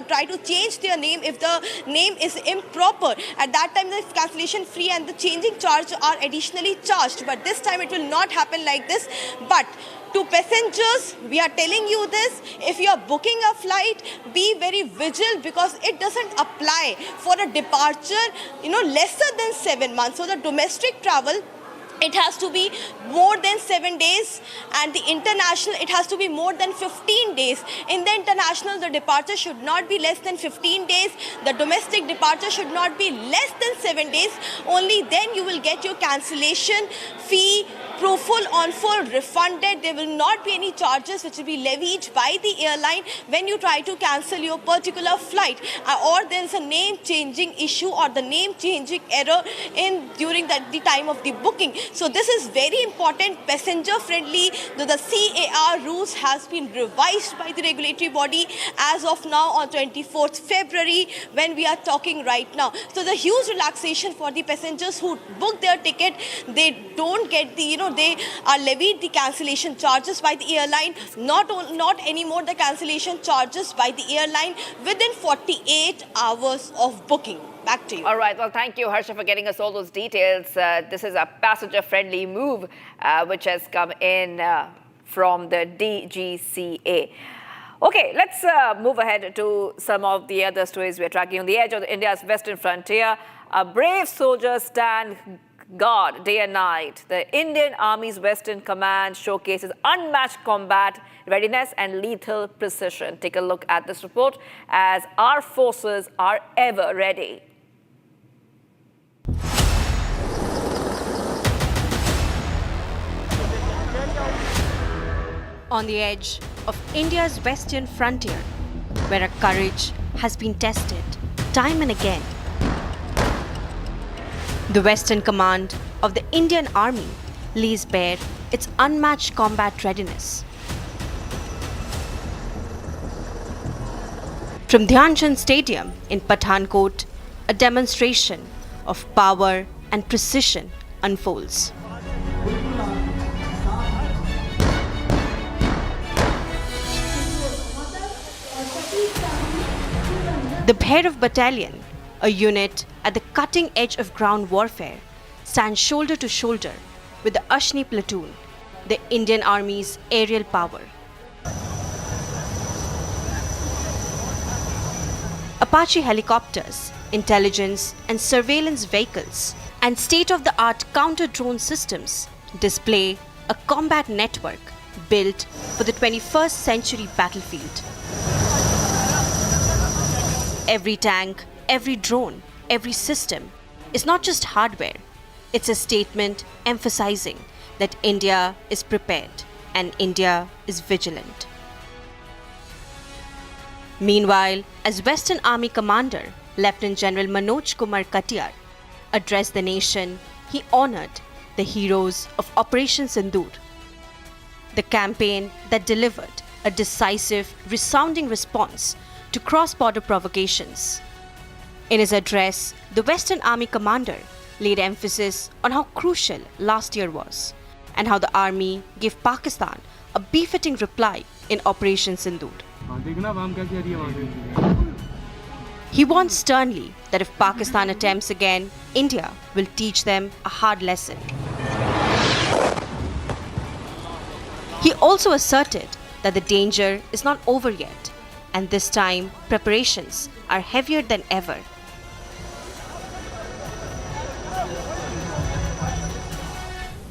try to change their name if the name is improper. At that time, the cancellation fee and the changing charge are additionally charged. But this time it will not happen like this. But to passengers, we are telling you this: if you are booking a flight, be very vigilant, because it doesn't apply for a departure, lesser than 7 months. So the domestic travel, it has to be more than 7 days, and the international, it has to be more than 15 days. In the international, the departure should not be less than 15 days. The domestic departure should not be less than 7 days. Only then you will get your cancellation fee full on full refunded. There will not be any charges which will be levied by the airline when you try to cancel your particular flight, or there is a name changing issue or the name changing error during the time of the booking. So this is very important, passenger friendly. The CAR rules has been revised by the regulatory body as of now on 24th February when we are talking right now. So the huge relaxation for the passengers who book their ticket. They don't get they are levied the cancellation charges by the airline, not anymore the cancellation charges by the airline within 48 hours of booking. Back to you. All right. Well, thank you, Harsha, for getting us all those details. This is a passenger-friendly move which has come in from the DGCA. Okay, let's move ahead to some of the other stories we're tracking. On the edge of India's western frontier, a brave soldiers stand guard day and night. The Indian Army's Western Command showcases unmatched combat readiness and lethal precision. Take a look at this report as our forces are ever ready. On the edge of India's western frontier, where our courage has been tested time and again, the Western Command of the Indian Army lays bare its unmatched combat readiness. From Dhyan Chand Stadium in Pathankot, a demonstration of power and precision unfolds. The Bhairav Battalion, a unit at the cutting edge of ground warfare, stands shoulder to shoulder with the Ashni platoon, the Indian Army's aerial power. Apache helicopters, intelligence and surveillance vehicles, and state-of-the-art counter-drone systems display a combat network built for the 21st century battlefield. Every tank, every drone, every system is not just hardware, it's a statement emphasizing that India is prepared and India is vigilant. Meanwhile, as Western Army Commander Lieutenant General Manoj Kumar Katiyar addressed the nation, he honored the heroes of Operation Sindoor, the campaign that delivered a decisive, resounding response to cross-border provocations. In his address, the Western Army Commander laid emphasis on how crucial last year was and how the army gave Pakistan a befitting reply in Operation Sindoor. He warned sternly that if Pakistan attempts again, India will teach them a hard lesson. He also asserted that the danger is not over yet, and this time preparations are heavier than ever.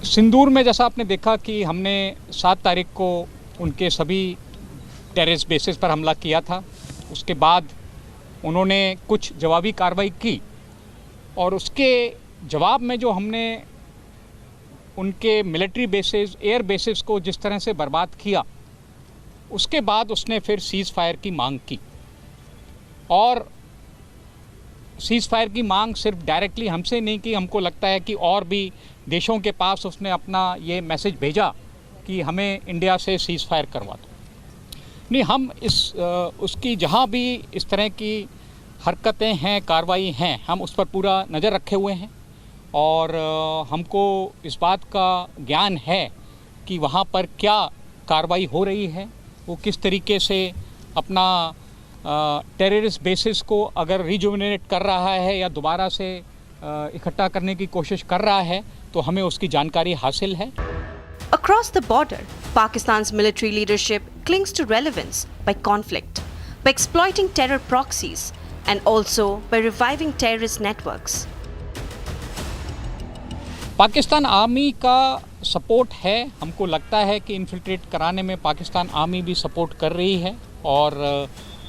सिंदूर में जैसा आपने देखा कि हमने 7 तारीख को उनके सभी टेररिस्ट बेसिस पर हमला किया था। उसके बाद उन्होंने कुछ जवाबी कार्रवाई की और उसके जवाब में जो हमने उनके मिलिट्री बेसिस, एयर बेसिस को जिस तरह से बर्बाद किया, उसके बाद उसने फिर सीज़ फायर की मांग की। और सीज़ फायर की मांग सिर्फ डायरेक्टली हमसे नहीं की, हमको लगता है कि और भी देशों के पास उसने अपना ये मैसेज भेजा कि हमें इंडिया से सीज़ फायर करवा दो। नहीं, हम उसकी जहाँ भी इस तरह की हरकतें हैं, कार्रवाई हैं, हम उस पर पूरा नज़र रखे हुए हैं और हमको इस बात का ज्ञान है कि वहाँ पर क्या कार्रवाई हो रही है, वो किस तरीके से अपना टेररिस्ट बेसिस को अगर रिजुविनेट कर रहा है या दोबारा से इकट्ठा करने की कोशिश कर रहा है, तो हमें उसकी जानकारी हासिल है। Across the border, Pakistan's military leadership clings to relevance by conflict, by exploiting terror proxies, and also by reviving terrorist networks. Pakistan army का सपोर्ट है, हमको लगता है कि इन्फिल्ट्रेट कराने में पाकिस्तान आर्मी भी सपोर्ट कर रही है और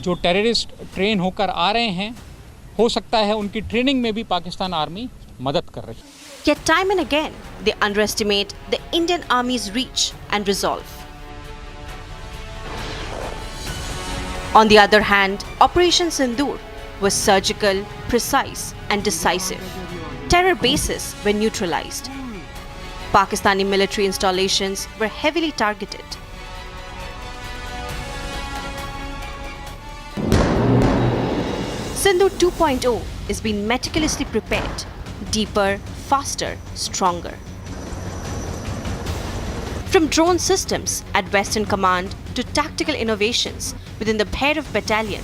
जो टेररिस्ट ट्रेन होकर आ रहे हैं, हो सकता है उनकी ट्रेनिंग में भी पाकिस्तान आर्मी मदद कर रही है। Yet time and again, they underestimate the Indian Army's reach and resolve. On the other hand, Operation Sindoor was surgical, precise, and decisive. Terror bases were neutralized. Pakistani military installations were heavily targeted. Sindoor 2.0 is being meticulously prepared, deeper, faster, stronger. From drone systems at Western Command to tactical innovations within the Bihar battalion.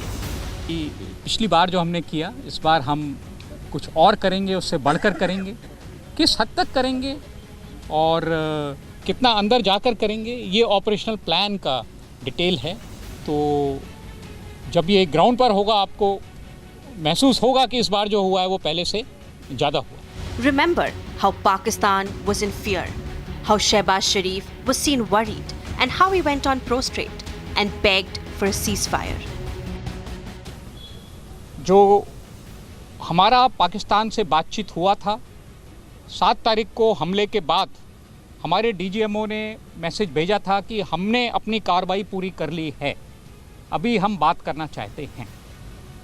पिछली बार जो हमने किया, इस बार हम कुछ और करेंगे, उससे बढ़कर करेंगे। किस हद तक करेंगे और कितना अंदर जाकर करेंगे, ये ऑपरेशनल प्लान का डिटेल है। तो जब ये ग्राउंड पर होगा, आपको महसूस होगा कि इस बार जो हुआ है वो पहले से ज़्यादा हुआ। Remember how Pakistan was in fear, how Shehbaz Sharif was seen worried, and how he went on prostrate and begged for a ceasefire. जो हमारा पाकिस्तान से बातचीत हुआ था, 7 तारीख को हमले के बाद हमारे डीजीएमओ ने मैसेज भेजा था कि हमने अपनी कार्रवाई पूरी कर ली है, अभी हम बात करना चाहते हैं,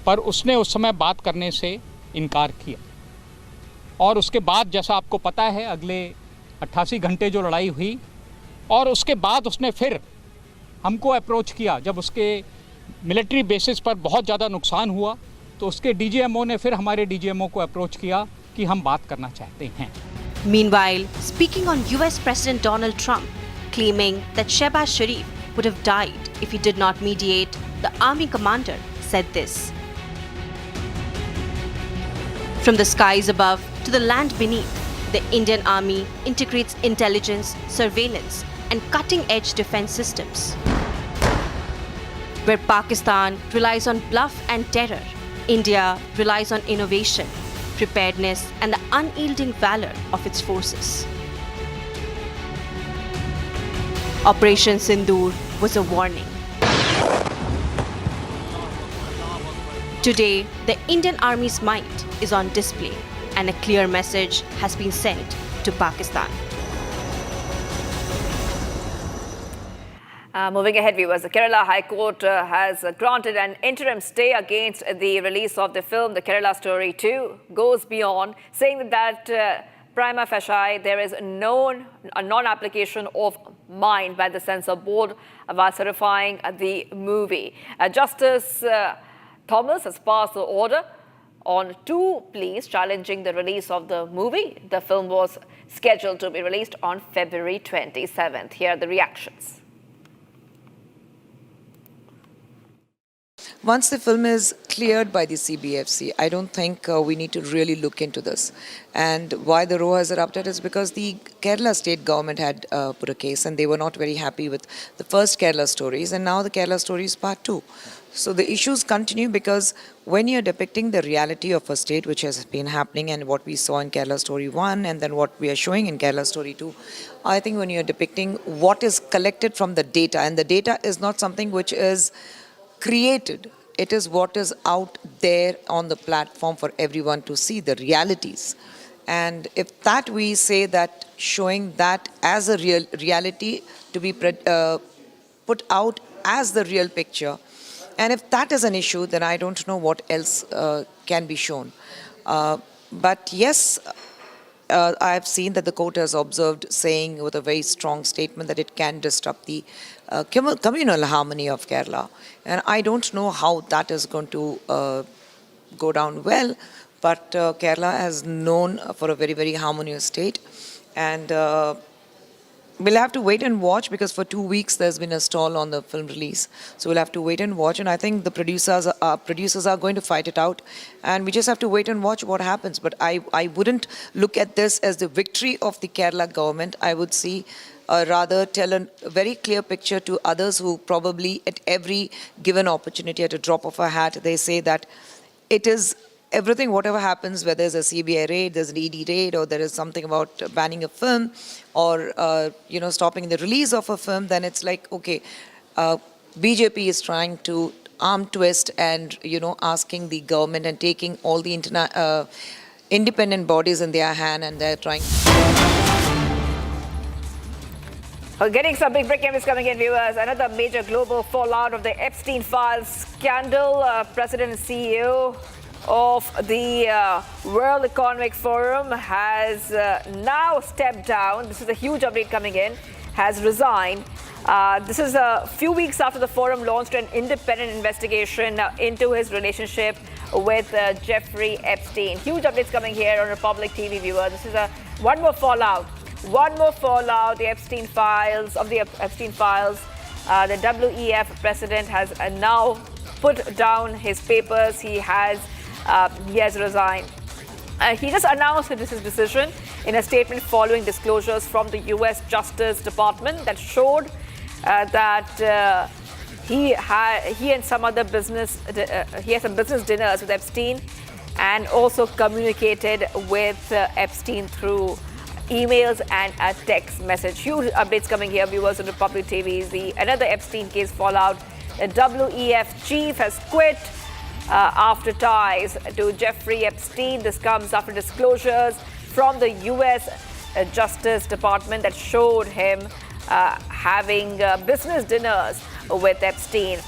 पर उसने उस समय बात करने से इनकार किया। और उसके बाद जैसा आपको पता है, अगले 88 घंटे जो लड़ाई हुई और उसके बाद उसने फिर हमको अप्रोच किया। जब उसके मिलिट्री बेसिस पर बहुत ज़्यादा नुकसान हुआ, तो उसके डीजीएमओ ने फिर हमारे डीजीएमओ को अप्रोच किया कि हम बात करना चाहते हैं। Meanwhile, speaking on US President Donald Trump, claiming that Shehbaz Sharif would have died if he did not mediate, the army commander said this. From the skies above to the land beneath, the Indian Army integrates intelligence, surveillance, and cutting-edge defense systems. Where Pakistan relies on bluff and terror, India relies on innovation, preparedness, and the unyielding valor of its forces. Operation Sindoor was a warning. Today, the Indian Army's might is on display and a clear message has been sent to Pakistan. Moving ahead, viewers, the Kerala High Court has granted an interim stay against the release of the film. The Kerala Story 2 goes beyond, saying that prima facie there is a non-application of mind by the censor board while certifying the movie. Justice Thomas has passed the order on 2 pleas challenging the release of the movie. The film was scheduled to be released on February 27th. Here are the reactions. Once the film is cleared by the CBFC, I don't think we need to really look into this. And why the row has erupted is because the Kerala state government had put a case and they were not very happy with the first Kerala Stories, and now the Kerala Stories Part 2. So the issues continue because when you're depicting the reality of a state, which has been happening and what we saw in Kerala Story 1 and then what we are showing in Kerala Story 2, I think when you're depicting what is collected from the data, and the data is not something which is created, it is what is out there on the platform for everyone to see, the realities. And if that we say that showing that as a real reality to be put out as the real picture, and if that is an issue, then I don't know what else can be shown. But yes, I have seen that the court has observed, saying with a very strong statement that it can disrupt the communal harmony of Kerala. And I don't know how that is going to go down well, but Kerala is known for a very, very harmonious state. And we'll have to wait and watch, because for 2 weeks there's been a stall on the film release. So we'll have to wait and watch, and I think the producers are going to fight it out, and we just have to wait and watch what happens. But I wouldn't look at this as the victory of the Kerala government. I would see rather tell a very clear picture to others who probably at every given opportunity, at a drop of a hat, they say that it is everything, whatever happens, whether there's a CBI raid, there's an ED raid, or there is something about banning a film, or stopping the release of a film, then it's like, okay, BJP is trying to arm twist and asking the government and taking all the independent bodies in their hand, and they're trying. Getting some big breaking news coming in, viewers. Another major global fallout of the Epstein files scandal. President and CEO of the World Economic Forum has now stepped down. This is a huge update coming in. Has resigned. This is a few weeks after the forum launched an independent investigation into his relationship with Jeffrey Epstein. Huge updates coming here on Republic TV, viewers. This is one more fallout. The Epstein files. The WEF president has now put down his papers. He has resigned. He just announced his decision in a statement following disclosures from the U.S. Justice Department that showed that he and some other he had some business dinners with Epstein, and also communicated with Epstein through emails and a text message. Huge updates coming here, viewers, on Republic TV. Another Epstein case fallout. The WEF chief has quit after ties to Jeffrey Epstein. This comes after disclosures from the U.S. Justice Department that showed him having business dinners with Epstein.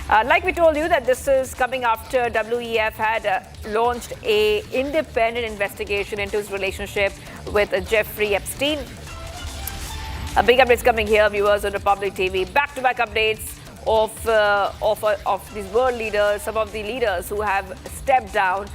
Like we told you that this is coming after WEF had launched an independent investigation into his relationship with Jeffrey Epstein. Big updates coming here, viewers, on Republic TV. Back-to-back updates of these world leaders, some of the leaders who have stepped down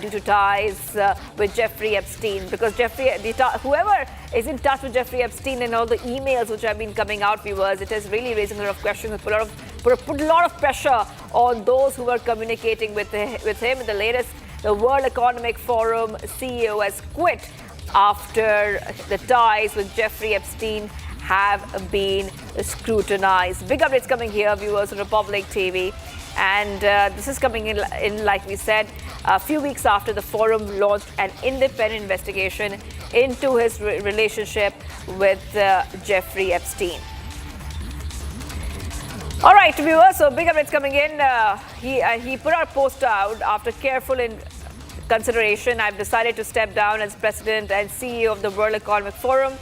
due to ties with Jeffrey Epstein. Because whoever is in touch with Jeffrey Epstein and all the emails which have been coming out, viewers, it is really raising a lot of questions, put a lot of pressure on those who are communicating with him. The latest, the World Economic Forum CEO has quit after the ties with Jeffrey Epstein have been scrutinized. Big updates coming here, viewers, on Republic TV. And this is coming in, like we said, a few weeks after the forum launched an independent investigation into his relationship with Jeffrey Epstein. All right, viewers, so big updates coming in. He put our post out after careful consideration. I've decided to step down as president and CEO of the World Economic Forum.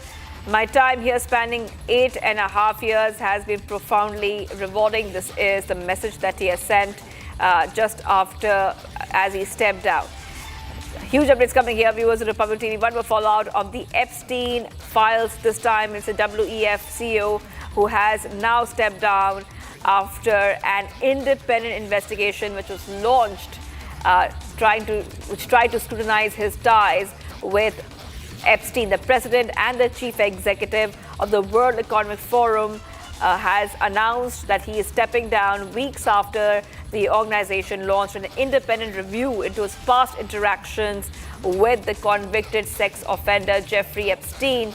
My time here, spanning 8.5 years, has been profoundly rewarding. This is the message that he has sent just after as he stepped down. Huge updates coming here, viewers of Republic TV. One more fallout of the Epstein files. This time it's the WEF CEO who has now stepped down after an independent investigation which was launched, which tried to scrutinize his ties with Epstein. The president and the chief executive of the World Economic Forum has announced that he is stepping down weeks after the organization launched an independent review into his past interactions with the convicted sex offender Jeffrey Epstein.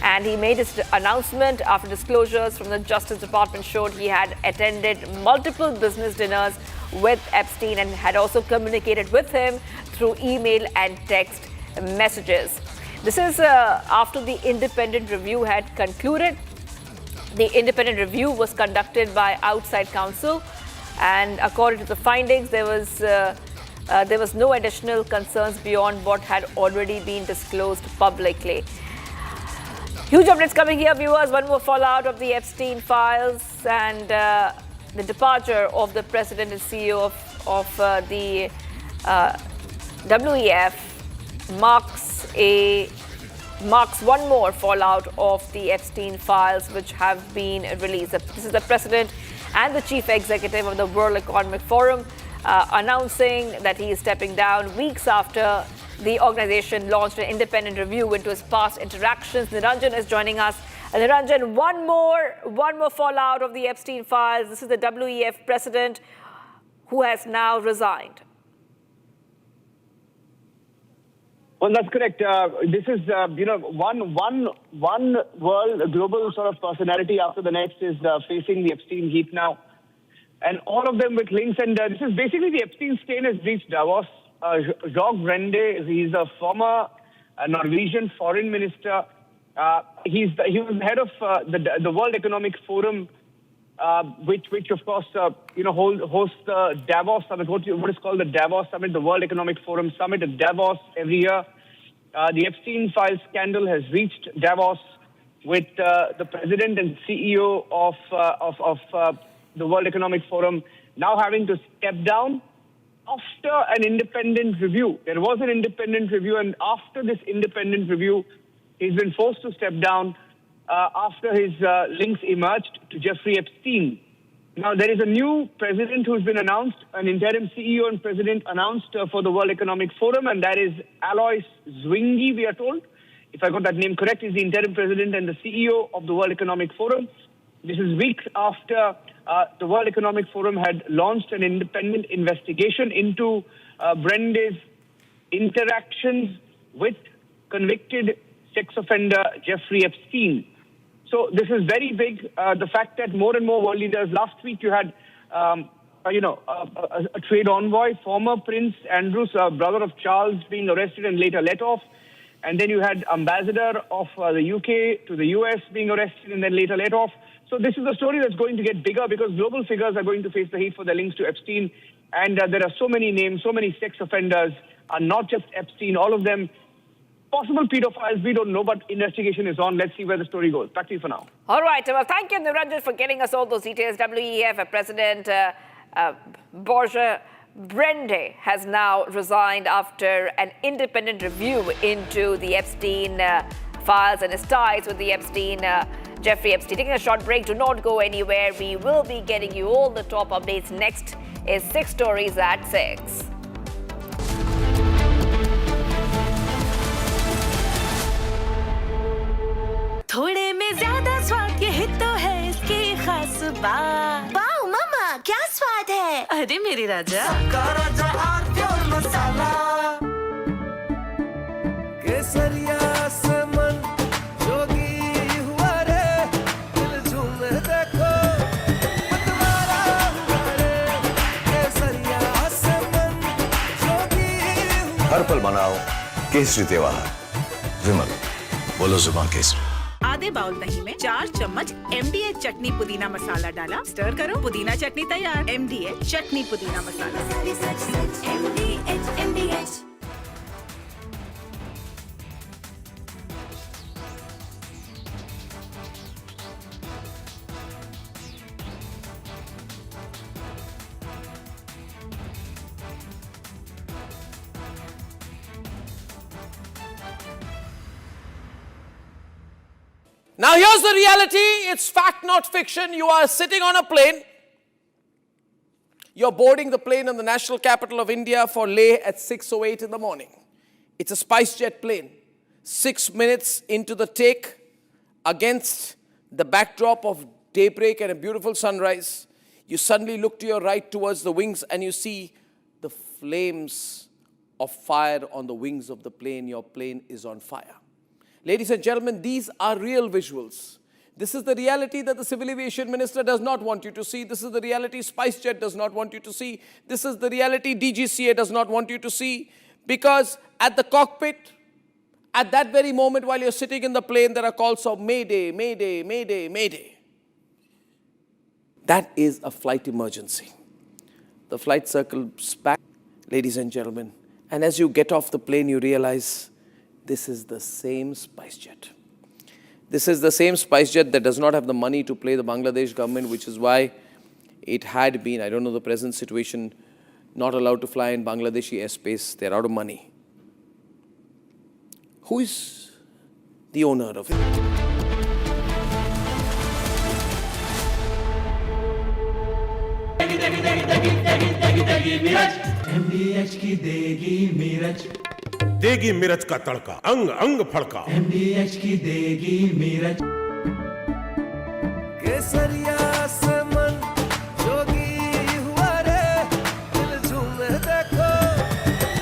And he made his announcement after disclosures from the Justice Department showed he had attended multiple business dinners with Epstein and had also communicated with him through email and text messages. This is after the independent review had concluded. The independent review was conducted by outside counsel, and according to the findings, there was no additional concerns beyond what had already been disclosed publicly. Huge updates coming here, viewers. One more fallout of the Epstein files and the departure of the president and CEO of the WEF marks one more fallout of the Epstein files which have been released. This is the president and the chief executive of the World Economic Forum announcing that he is stepping down weeks after the organization launched an independent review into his past interactions. Niranjan is joining us. Niranjan, one more fallout of the Epstein files. This is the WEF president who has now resigned. Well, that's correct. This is, one world, global sort of personality after the next is facing the Epstein heat now. And all of them with links. And this is basically the Epstein stain has reached Davos. Jacques Brende, he's a former Norwegian foreign minister. He was head of the World Economic Forum, which of course, hosts the Davos Summit, what is called the Davos Summit, the World Economic Forum Summit at Davos every year. The Epstein file scandal has reached Davos with the president and CEO of the World Economic Forum now having to step down after an independent review. There was an independent review, and after this independent review, he's been forced to step down after his links emerged to Jeffrey Epstein. Now, there is a new president who's been announced, an interim CEO and president announced for the World Economic Forum, and that is Alois Zwingli, we are told. If I got that name correct, is the interim president and the CEO of the World Economic Forum. This is weeks after the World Economic Forum had launched an independent investigation into Brende's interactions with convicted sex offender Jeffrey Epstein. So this is very big. The fact that more and more world leaders, last week you had, a trade envoy, former Prince Andrew's brother of Charles being arrested and later let off. And then you had ambassador of the UK to the US being arrested and then later let off. So this is a story that's going to get bigger because global figures are going to face the heat for their links to Epstein. And there are so many names, so many sex offenders, not just Epstein, all of them possible pedophiles. We don't know, but investigation is on. Let's see where the story goes. Back to you for now. All right. Well, thank you, Niranjan, for getting us all those details. WEF President Borja Brende has now resigned after an independent review into the Epstein files and his ties with the Jeffrey Epstein. Taking a short break. Do not go anywhere. We will be getting you all the top updates. Next is 6 Stories at 6. थोड़े में ज्यादा स्वाद ये तो है इसकी खास बात। वाओ मामा, क्या स्वाद है? अरे मेरे राजा, सबका राजा आर्थिक मसाला। केसरिया से मन जोगी हुआ रे, दिल झूमे देखो, मतवारा हुआ रे। केसरिया से मन जोगी हुआ। हर पल मनाओ केसरी त्योहार। विमल, बोलो जुबान केसरी। आदि बड़े बाउल दही में 4 चम्मच MDH चटनी पुदीना मसाला डाला, स्टर करो, पुदीना चटनी तैयार। MDH चटनी पुदीना मसाला। MDH। Now here's the reality, it's fact not fiction. You are sitting on a plane. You're boarding the plane in the national capital of India for Leh at 6:08 in the morning. It's a SpiceJet plane. 6 minutes into the take, against the backdrop of daybreak and a beautiful sunrise, you suddenly look to your right towards the wings and you see the flames of fire on the wings of the plane. Your plane is on fire. Ladies and gentlemen, these are real visuals. This is the reality that the Civil Aviation Minister does not want you to see. This is the reality SpiceJet does not want you to see. This is the reality DGCA does not want you to see. Because at the cockpit, at that very moment while you're sitting in the plane, there are calls of Mayday, Mayday, Mayday, Mayday. That is a flight emergency. The flight circles back, ladies and gentlemen. And as you get off the plane, you realize this is the same SpiceJet. This is the same SpiceJet that does not have the money to pay the Bangladesh government, which is why it had been, I don't know the present situation, not allowed to fly in Bangladeshi airspace. They're out of money. Who is the owner of it? MDH की देगी मिर्च, देगी मिर्च का तड़का, अंग अंग फड़का। MDH की देगी मिर्च। केसरिया से मन जोगी हुआ रे, दिल झूमे देखो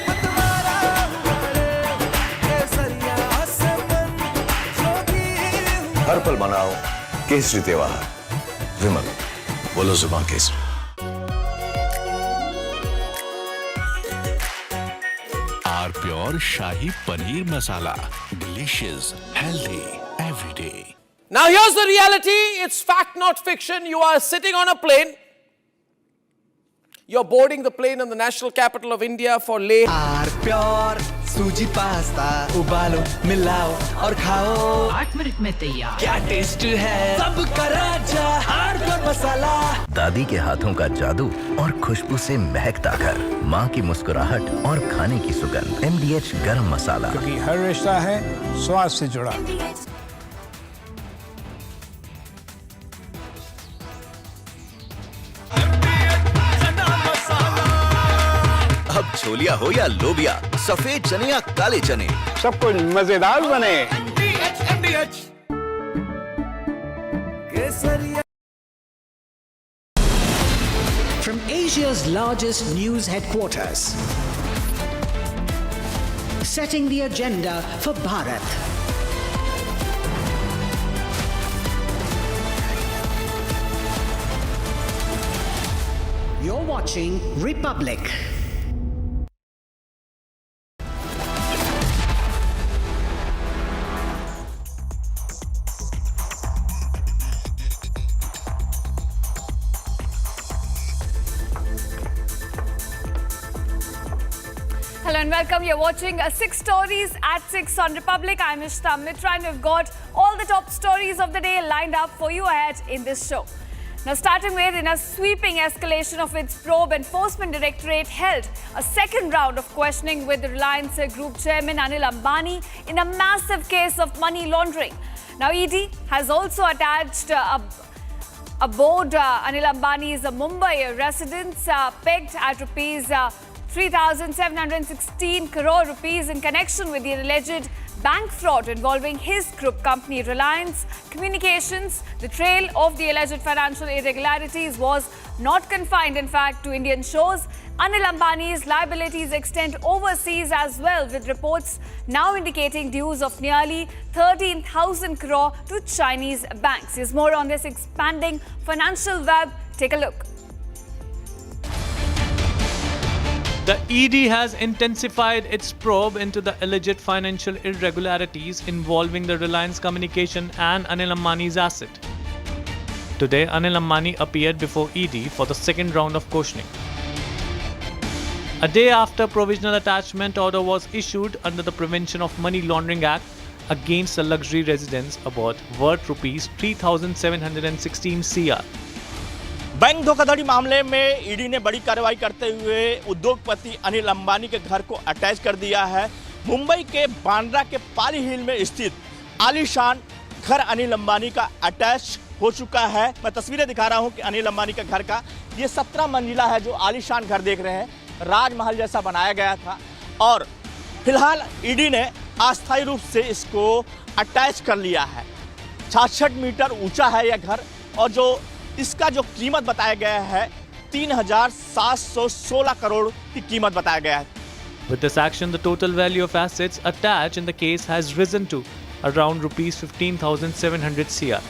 मतवारा हुआ रे। केसरिया से मन जोगी हुआ। हर पल मनाओ केसरी त्योहार। विमल, बोलो जुबान Kesari. Pure Shahi Paneer Masala. Delicious, healthy, every day. Now here's the reality, it's fact not fiction. You are sitting on a plane. You're boarding the plane in the national capital of India for Leh. Pure सूजी pasta उबालो मिलाओ और खाओ 8 minute में तैयार। क्या taste है सबका राजा आर मसाला। दादी के हाथों का जादू और खुशबू से महकता घर, माँ की मुस्कुराहट और खाने की सुगंध। MDH गरम मसाला, क्योंकि हर रिश्ता है स्वाद से जुड़ा। अब छोलिया हो या लोबिया, सफेद चने या काले चने, सब कुछ मजेदार बने। MDH। Kesariya. From Asia's largest news headquarters, setting the agenda for Bharat. You're watching Republic. Hello and welcome. You're watching 6 Stories at 6 on Republic. I'm Amit, and we've got all the top stories of the day lined up for you ahead in this show. Now, starting with, in a sweeping escalation of its probe, Enforcement Directorate held a second round of questioning with the Reliance Group Chairman Anil Ambani in a massive case of money laundering. Now, ED has also attached aboard Anil Ambani's Mumbai residence pegged at rupees 3,716 crore rupees in connection with the alleged bank fraud involving his group company Reliance Communications. The trail of the alleged financial irregularities was not confined, in fact, to Indian shores. Anil Ambani's liabilities extend overseas as well, with reports now indicating dues of nearly 13,000 crore to Chinese banks. Here's more on this expanding financial web. Take a look. The ED has intensified its probe into the alleged financial irregularities involving the Reliance Communication and Anil Ambani's asset. Today, Anil Ambani appeared before ED for the second round of questioning. A day after provisional attachment order was issued under the Prevention of Money Laundering Act against a luxury residence about worth rupees 3,716 CR. Bank धोखाधड़ी मामले में ED ने बड़ी कार्रवाई करते हुए उद्योगपति अनिल अंबानी के घर को अटैच कर दिया है। मुंबई के बांद्रा के पाली हिल में स्थित आलीशान घर अनिल अंबानी का अटैच हो चुका है। मैं तस्वीरें दिखा रहा हूं कि अनिल अंबानी के घर का ये 17 मंजिला है जो आलीशान घर देख रहे हैं, राजमहल जैसा बनाया गया था और फिलहाल ईडी ने अस्थायी रूप से इसको अटैच कर लिया है। 66 मीटर ऊंचा है यह घर और जो इसका जो कीमत बताया गया है 3,716 करोड़ की कीमत बताया गया है। With this action, the total value of assets attached in the case has risen to around rupees 15,700 CR.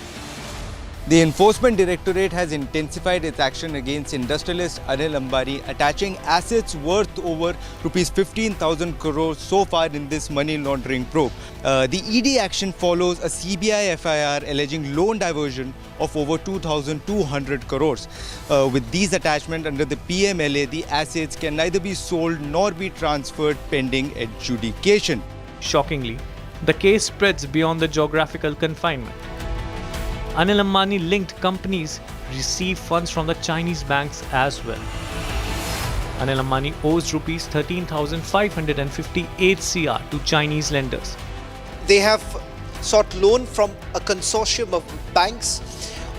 The Enforcement Directorate has intensified its action against industrialist Anil Ambani, attaching assets worth over rupees 15,000 crores so far in this money laundering probe. The ED action follows a CBI FIR alleging loan diversion of over 2,200 crores. With these attachments under the PMLA, the assets can neither be sold nor be transferred pending adjudication. Shockingly, the case spreads beyond the geographical confinement. Anil Ambani linked companies receive funds from the Chinese banks as well. Anil Ambani owes rupees 13,558 CR to Chinese lenders. They have sought loan from a consortium of banks.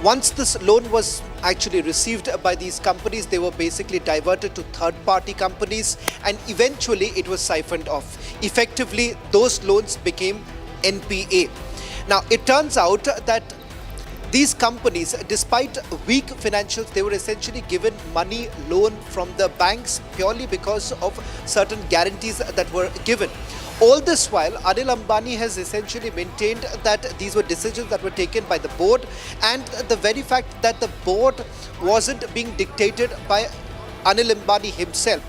Once this loan was actually received by these companies, they were basically diverted to third-party companies and eventually it was siphoned off. Effectively, those loans became NPA. Now, it turns out that these companies, despite weak financials, they were essentially given money loan from the banks purely because of certain guarantees that were given. All this while, Anil Ambani has essentially maintained that these were decisions that were taken by the board, and the very fact that the board wasn't being dictated by Anil Ambani himself.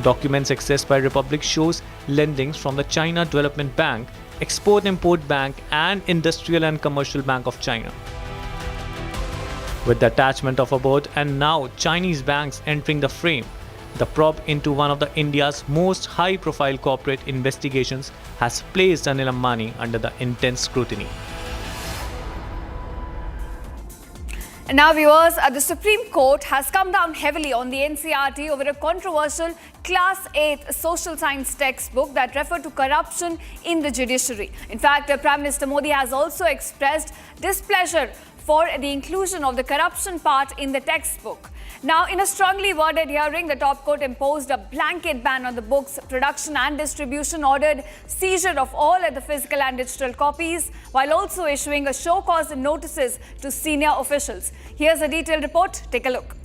Documents accessed by Republic shows lendings from the China Development Bank, Export-Import Bank and Industrial and Commercial Bank of China. With the attachment of a board and now Chinese banks entering the frame, the probe into one of the India's most high-profile corporate investigations has placed Anil Ambani under the intense scrutiny. And now viewers, the Supreme Court has come down heavily on the NCERT over a controversial Class 8 social science textbook that referred to corruption in the judiciary. In fact, Prime Minister Modi has also expressed displeasure for the inclusion of the corruption part in the textbook. Now, in a strongly worded hearing, the top court imposed a blanket ban on the book's production and distribution, ordered seizure of all the physical and digital copies, while also issuing a show cause notices to senior officials. Here's a detailed report. Take a look.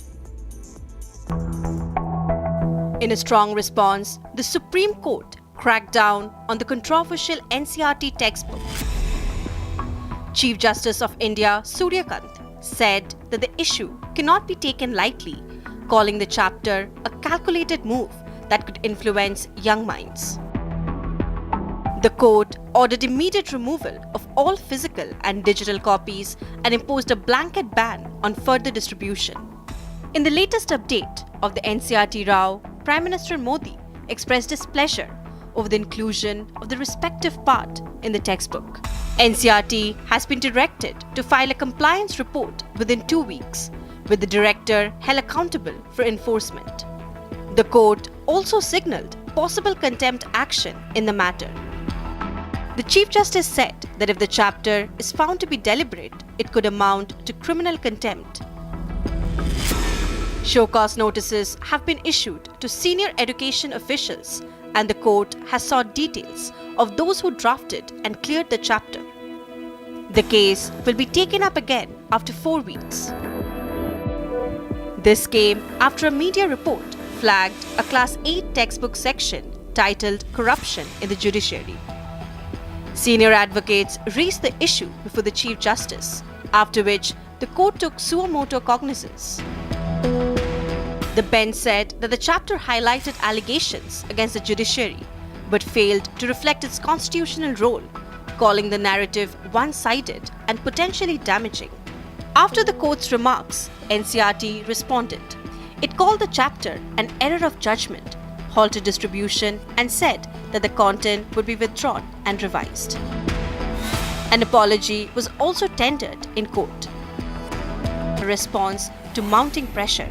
In a strong response, the Supreme Court cracked down on the controversial NCERT textbook. Chief Justice of India, Surya Kant, said that the issue cannot be taken lightly, calling the chapter a calculated move that could influence young minds. The court ordered immediate removal of all physical and digital copies and imposed a blanket ban on further distribution. In the latest update of the NCERT row, Prime Minister Modi expressed displeasure over the inclusion of the respective part in the textbook. NCERT has been directed to file a compliance report within 2 weeks, with the director held accountable for enforcement. The court also signalled possible contempt action in the matter. The Chief Justice said that if the chapter is found to be deliberate, it could amount to criminal contempt. Show cause notices have been issued to senior education officials, and the court has sought details of those who drafted and cleared the chapter. The case will be taken up again after 4 weeks. This came after a media report flagged a Class 8 textbook section titled Corruption in the Judiciary. Senior advocates raised the issue before the Chief Justice, after which the court took suo motu cognizance. The bench said that the chapter highlighted allegations against the judiciary but failed to reflect its constitutional role, calling the narrative one-sided and potentially damaging. After the court's remarks, NCERT responded. It called the chapter an error of judgment, halted distribution, and said that the content would be withdrawn and revised. An apology was also tendered in court, a response to mounting pressure.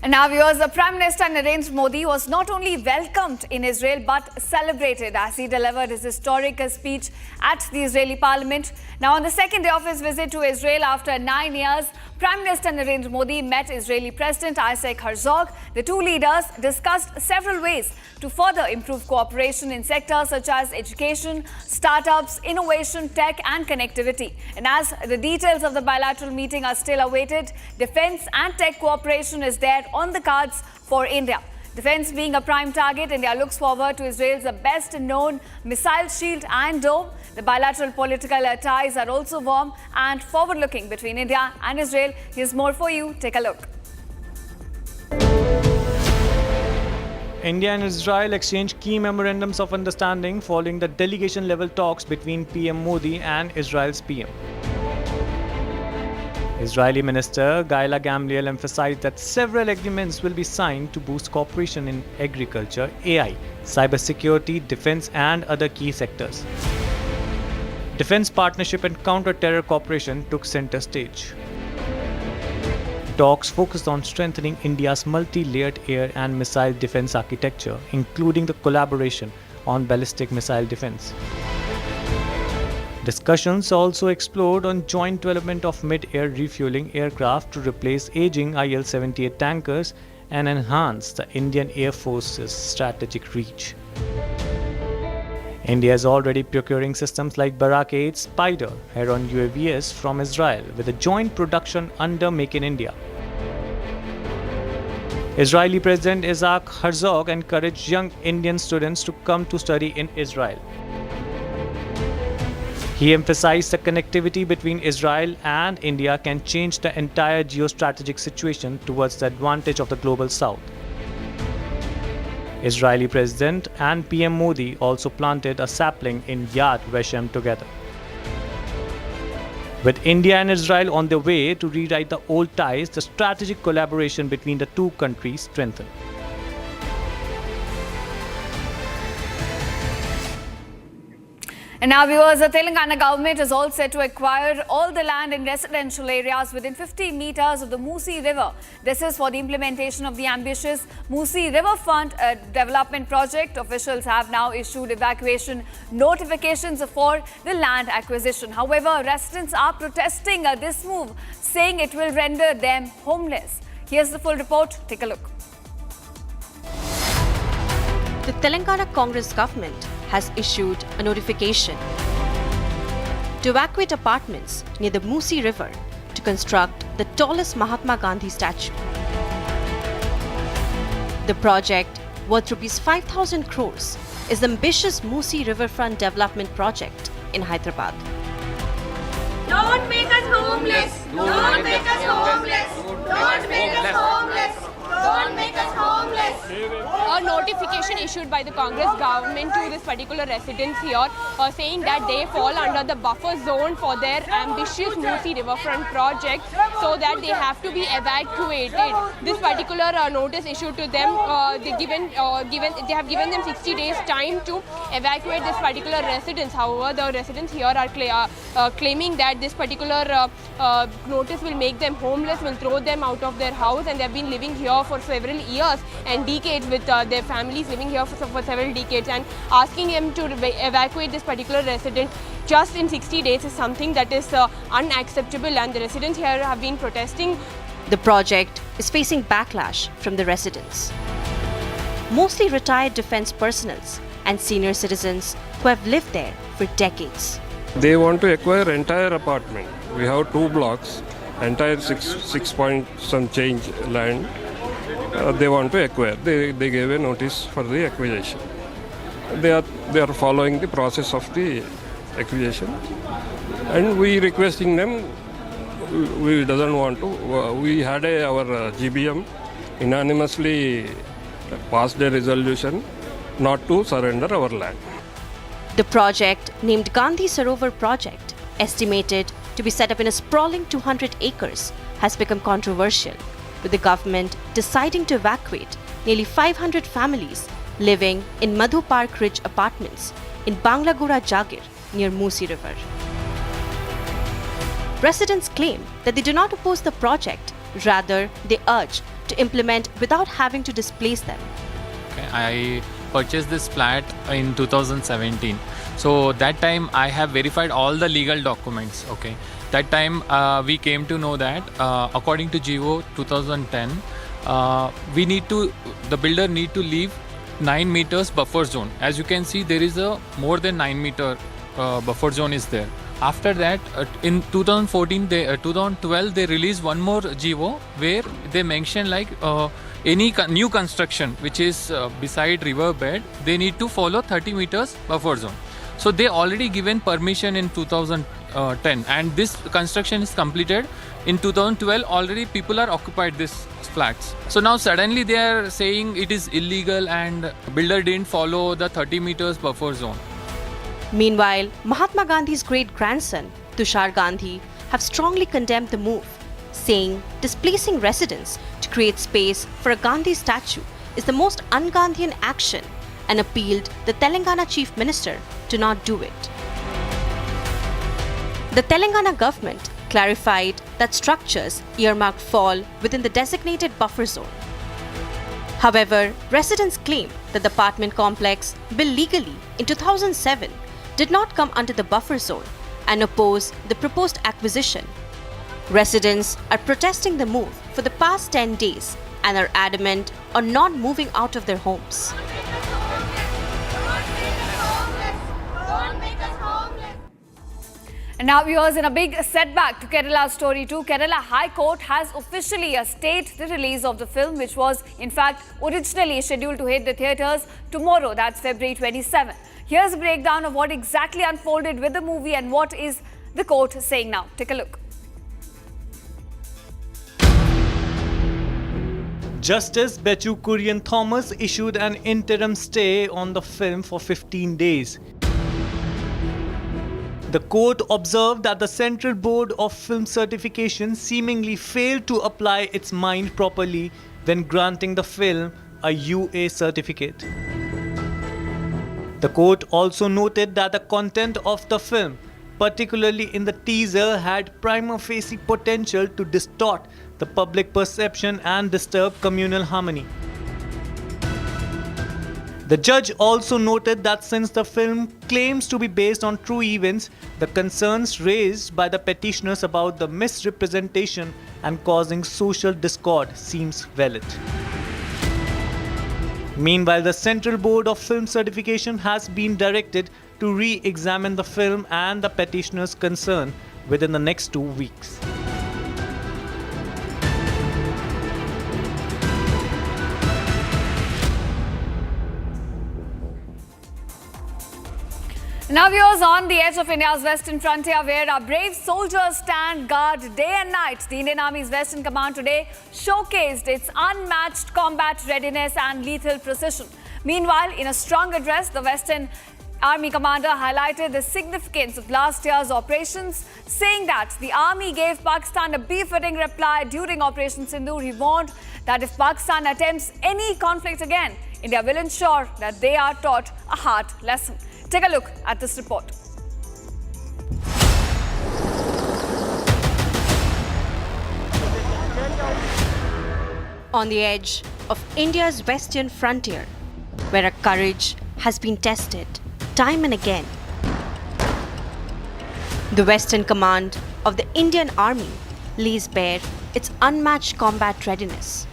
And now, viewers, the Prime Minister Narendra Modi was not only welcomed in Israel but celebrated as he delivered his historic speech at the Israeli Parliament. Now, on the second day of his visit to Israel after 9 years, Prime Minister Narendra Modi met Israeli President Isaac Herzog. The two leaders discussed several ways to further improve cooperation in sectors such as education, startups, innovation, tech and connectivity. And as the details of the bilateral meeting are still awaited, defense and tech cooperation is there on the cards for India. Defense being a prime target, India looks forward to Israel's best-known missile shield and dome. The bilateral political ties are also warm and forward-looking between India and Israel. Here's more for you. Take a look. India and Israel exchanged key memorandums of understanding following the delegation-level talks between PM Modi and Israel's PM. Israeli Minister Gila Gamliel emphasized that several agreements will be signed to boost cooperation in agriculture, AI, cybersecurity, defense and other key sectors. Defense partnership and counter-terror cooperation took center stage. Talks focused on strengthening India's multi-layered air and missile defense architecture, including the collaboration on ballistic missile defense. Discussions also explored on joint development of mid-air refueling aircraft to replace aging IL-78 tankers and enhance the Indian Air Force's strategic reach. India is already procuring systems like Barak 8, Spider, Heron UAVs from Israel with a joint production under Make in India. Israeli President Isaac Herzog encouraged young Indian students to come to study in Israel. He emphasized the connectivity between Israel and India can change the entire geostrategic situation towards the advantage of the global south. Israeli President and PM Modi also planted a sapling in Yad Vashem together. With India and Israel on their way to rewrite the old ties, the strategic collaboration between the two countries strengthened. And now, viewers, the Telangana government is all set to acquire all the land in residential areas within 50 meters of the Musi River. This is for the implementation of the ambitious Musi Riverfront development project. Officials have now issued evacuation notifications for the land acquisition. However, residents are protesting this move, saying it will render them homeless. Here's the full report. Take a look. The Telangana Congress government has issued a notification to evacuate apartments near the Musi River to construct the tallest Mahatma Gandhi statue. The project, worth Rs 5,000 crores, is the ambitious Musi Riverfront development project in Hyderabad. Don't make us homeless! Don't make us homeless! Don't make us homeless! Don't make us homeless! A notification issued by the Congress government to this particular residents here saying that they fall under the buffer zone for their ambitious Musi Riverfront project, so that they have to be evacuated. This particular notice issued to them, they have given them 60 days time to evacuate this particular residents. However, the residents here are claiming that this particular notice will make them homeless, will throw them out of their house, and they have been living here for several years and decades with their families living here for several decades, and asking them to evacuate this particular resident just in 60 days is something that is unacceptable, and the residents here have been protesting. The project is facing backlash from the residents, mostly retired defense personnel and senior citizens who have lived there for decades. They want to acquire entire apartment. We have 2 blocks, entire 6 point some change land. They want to acquire. They gave a notice for the acquisition. They are following the process of the acquisition, and we requesting them we doesn't want to. We had our GBM unanimously passed a resolution not to surrender our land. The project, named Gandhi Sarovar Project, estimated to be set up in a sprawling 200 acres, has become controversial, with the government deciding to evacuate nearly 500 families living in Madhu Park Ridge apartments in Banglagura Jagir near Musi River. Residents claim that they do not oppose the project, rather they urge to implement without having to displace them. I purchased this flat in 2017. So that time I have verified all the legal documents. Okay. That time we came to know that according to GO 2010, the builder need to leave 9 meters buffer zone. As you can see, there is a more than 9 meter buffer zone is there. After that, in 2012, they released one more GO where they mention like any new construction which is beside river bed, they need to follow 30 meters buffer zone. So they already given permission in 2010, and this construction is completed in 2012. Already people are occupied these flats. So now suddenly they are saying it is illegal and builder didn't follow the 30 meters buffer zone. Meanwhile, Mahatma Gandhi's great-grandson, Tushar Gandhi, have strongly condemned the move, saying displacing residents to create space for a Gandhi statue is the most un-Gandhian action, and appealed the Telangana Chief Minister to not do it. The Telangana government clarified that structures earmarked fall within the designated buffer zone. However, residents claim that the apartment complex, built legally in 2007, did not come under the buffer zone and oppose the proposed acquisition. Residents are protesting the move for the past 10 days and are adamant on not moving out of their homes. And now viewers, in a big setback to Kerala's story too, Kerala High Court has officially stayed the release of the film, which was in fact originally scheduled to hit the theatres tomorrow, that's February 27. Here's a breakdown of what exactly unfolded with the movie and what is the court saying now. Take a look. Justice Bechu Kurian Thomas issued an interim stay on the film for 15 days. The court observed that the Central Board of Film Certification seemingly failed to apply its mind properly when granting the film a UA certificate. The court also noted that the content of the film, particularly in the teaser, had prima facie potential to distort the public perception and disturb communal harmony. The judge also noted that since the film claims to be based on true events, the concerns raised by the petitioners about the misrepresentation and causing social discord seems valid. Meanwhile, the Central Board of Film Certification has been directed to re-examine the film and the petitioners' concern within the next 2 weeks. Now viewers, on the edge of India's western frontier, where our brave soldiers stand guard day and night, the Indian Army's Western Command today showcased its unmatched combat readiness and lethal precision. Meanwhile, in a strong address, the Western Army commander highlighted the significance of last year's operations, saying that the army gave Pakistan a befitting reply during Operation Sindoor. He warned that if Pakistan attempts any conflict again, India will ensure that they are taught a hard lesson. Take a look at this report. On the edge of India's western frontier, where our courage has been tested time and again, the Western Command of the Indian Army lays bare its unmatched combat readiness.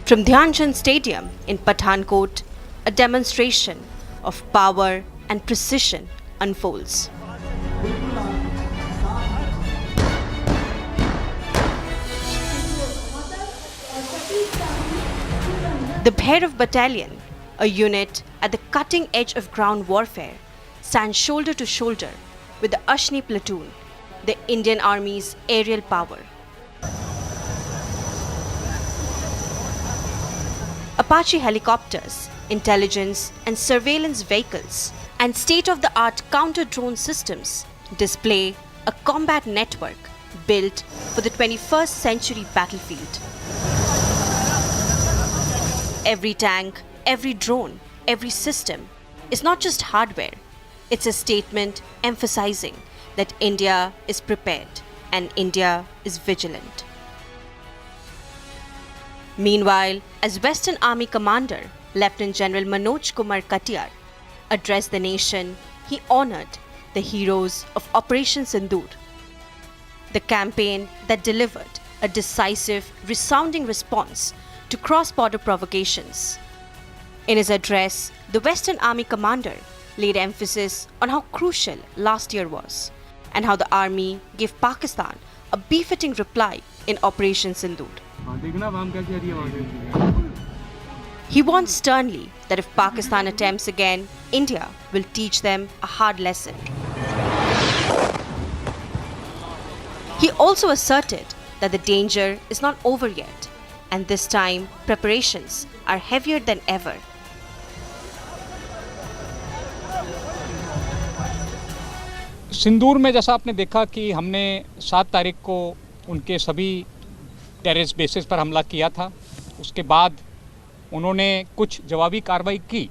From Dhyan Chand Stadium in Pathankot, a demonstration of power and precision unfolds. The Bhairav Battalion, a unit at the cutting edge of ground warfare, stands shoulder to shoulder with the Ashni platoon, the Indian Army's aerial power. Apache helicopters, intelligence and surveillance vehicles, and state-of-the-art counter-drone systems display a combat network built for the 21st century battlefield. Every tank, every drone, every system is not just hardware, it's a statement emphasizing that India is prepared and India is vigilant. Meanwhile, as Western Army Commander, Lieutenant General Manoj Kumar Katiyar addressed the nation, he honored the heroes of Operation Sindoor, the campaign that delivered a decisive, resounding response to cross-border provocations. In his address, the Western Army Commander laid emphasis on how crucial last year was and how the army gave Pakistan a befitting reply in Operation Sindoor. He warned sternly that if Pakistan attempts again, India will teach them a hard lesson. He also asserted that the danger is not over yet, and this time preparations are heavier than ever. सिंदूर में जैसा आपने देखा कि हमने 7 तारीख को उनके सभी टेररिस्ट बेसिस पर हमला किया था, उसके बाद उन्होंने कुछ जवाबी कार्रवाई की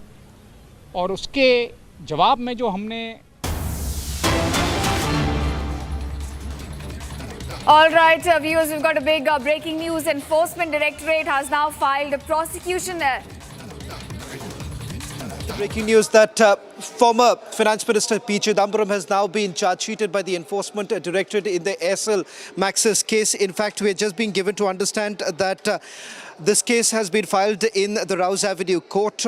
और उसके जवाब में जो हमने All right, viewers, we've got a big breaking news. Enforcement Directorate has now filed a prosecution. Breaking news that former Finance Minister P. Chidambaram has now been charge sheeted by the Enforcement Directorate in the Aircel Maxis case. In fact, we are just being given to understand that this case has been filed in the Rouse Avenue court.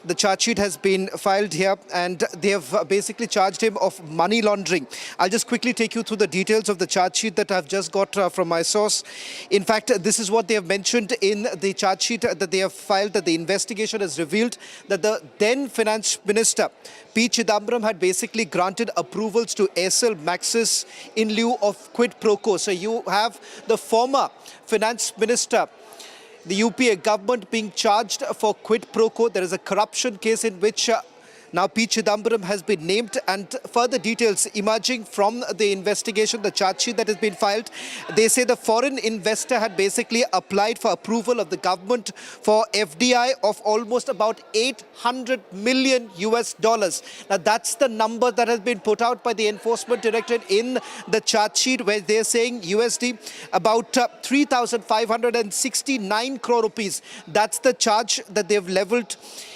The charge sheet has been filed here and they have basically charged him of money laundering. I'll just quickly take you through the details of the charge sheet that I've just got from my source. In fact, this is what they have mentioned in the charge sheet that they have filed, that the investigation has revealed that the then Finance Minister P. Chidambaram had basically granted approvals to Aircel Maxis in lieu of quid pro quo. So you have the former Finance Minister, the UPA government, being charged for quid pro quo. There is a corruption case in which now P. Chidambaram has been named, and further details emerging from the investigation, the charge sheet that has been filed. They say the foreign investor had basically applied for approval of the government for FDI of almost about $800 million US. Now that's the number that has been put out by the Enforcement Directorate in the charge sheet, where they're saying USD about 3,569 crore rupees. That's the charge that they've leveled.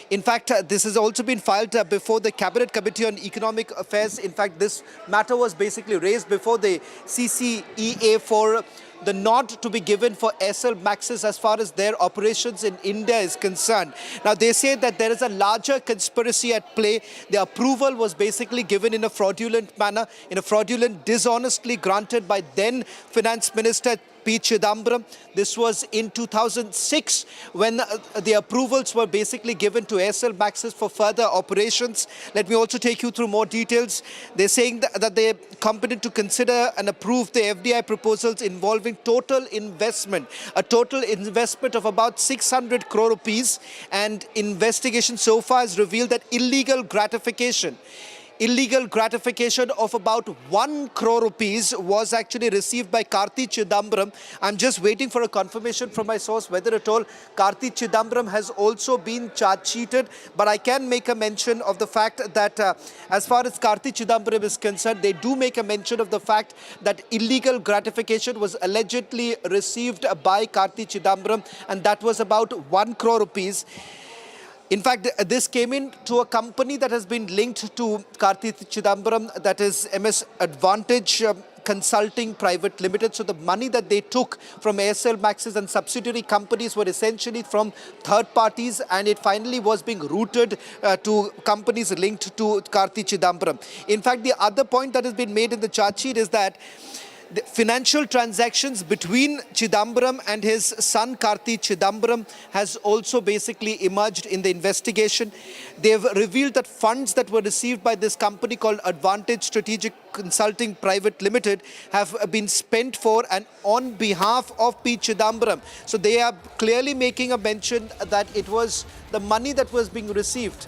In fact, this has also been filed before the Cabinet Committee on Economic Affairs. In fact, this matter was basically raised before the CCEA for the nod to be given for Aircel Maxis as far as their operations in India is concerned. Now, they say that there is a larger conspiracy at play. The approval was basically given in a fraudulent manner, in a fraudulent, dishonestly granted by then Finance Minister P. Chidambaram. This was in 2006 when the approvals were basically given to Aircel Maxis for further operations. Let me also take you through more details. They're saying that they're competent to consider and approve the FDI proposals involving total investment, a total investment of about 600 crore rupees, and investigation so far has revealed that illegal gratification of about 1 crore rupees was actually received by Karti Chidambaram. I'm just waiting for a confirmation from my source whether at all Karti Chidambaram has also been charge sheeted. But I can make a mention of the fact that as far as Karti Chidambaram is concerned, they do make a mention of the fact that illegal gratification was allegedly received by Karti Chidambaram, and that was about 1 crore rupees. In fact, this came in to a company that has been linked to Karti Chidambaram, that is MS Advantage Consulting Private Limited. So the money that they took from Aircel Maxis and subsidiary companies were essentially from third parties, and it finally was being routed to companies linked to Karti Chidambaram. In fact, the other point that has been made in the charge sheet is that The financial transactions between Chidambaram and his son Karti Chidambaram has also basically emerged in the investigation. They've revealed that funds that were received by this company called Advantage Strategic Consulting Private Limited have been spent for and on behalf of P. Chidambaram. So they are clearly making a mention that it was the money that was being received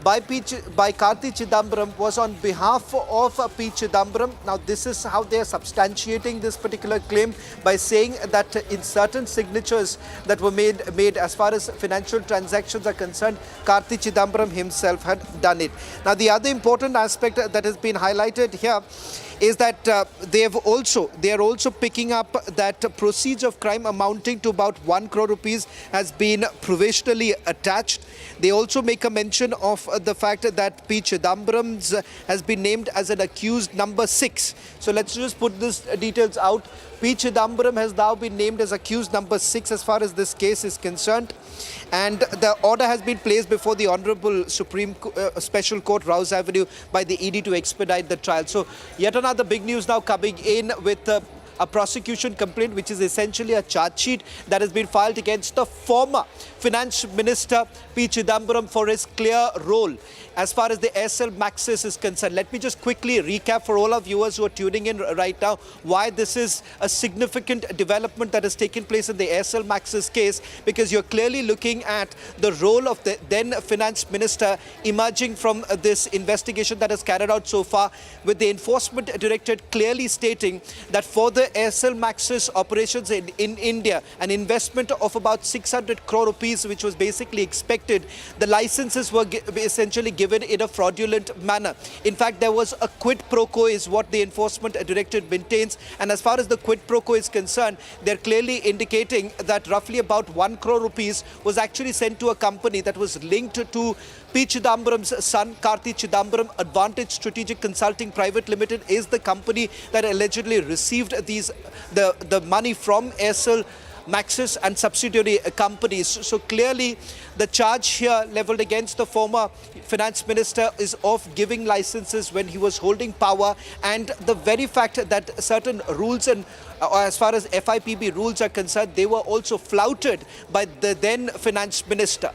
by Karti Chidambaram was on behalf of P. Chidambaram. Now this is how they are substantiating this particular claim by saying that in certain signatures that were made as far as financial transactions are concerned, Karti Chidambaram himself had done it. Now the other important aspect that has been highlighted here is that they are also picking up that proceeds of crime amounting to about 1 crore rupees has been provisionally attached. They also make a mention of the fact that P. Chidambaram has been named as an accused number 6. So let's just put these details out. P. Chidambaram has now been named as accused number 6 as far as this case is concerned. And the order has been placed before the Honorable Supreme Special Court, Rouse Avenue, by the ED to expedite the trial. So yet another big news now coming in with a prosecution complaint, which is essentially a charge sheet that has been filed against the former Finance Minister P. Chidambaram for his clear role as far as the Aircel Maxis is concerned. Let me just quickly recap for all our viewers who are tuning in right now why this is a significant development that has taken place in the Aircel Maxis case, because you're clearly looking at the role of the then Finance Minister emerging from this investigation that has carried out so far, with the Enforcement Directorate clearly stating that for the Aircel Maxis operations in India, an investment of about 600 crore rupees, which was basically expected, the licenses were essentially given in a fraudulent manner. In fact, there was a quid pro quo is what the Enforcement Directorate maintains. And as far as the quid pro quo is concerned, they're clearly indicating that roughly about 1 crore rupees was actually sent to a company that was linked to P. Chidambaram's son, Karti Chidambaram. Advantage Strategic Consulting Private Limited is the company that allegedly received the money from Aircel Maxis and subsidiary companies. So clearly the charge here leveled against the former finance minister is of giving licenses when he was holding power, and the very fact that certain rules and as far as FIPB rules are concerned, they were also flouted by the then finance minister.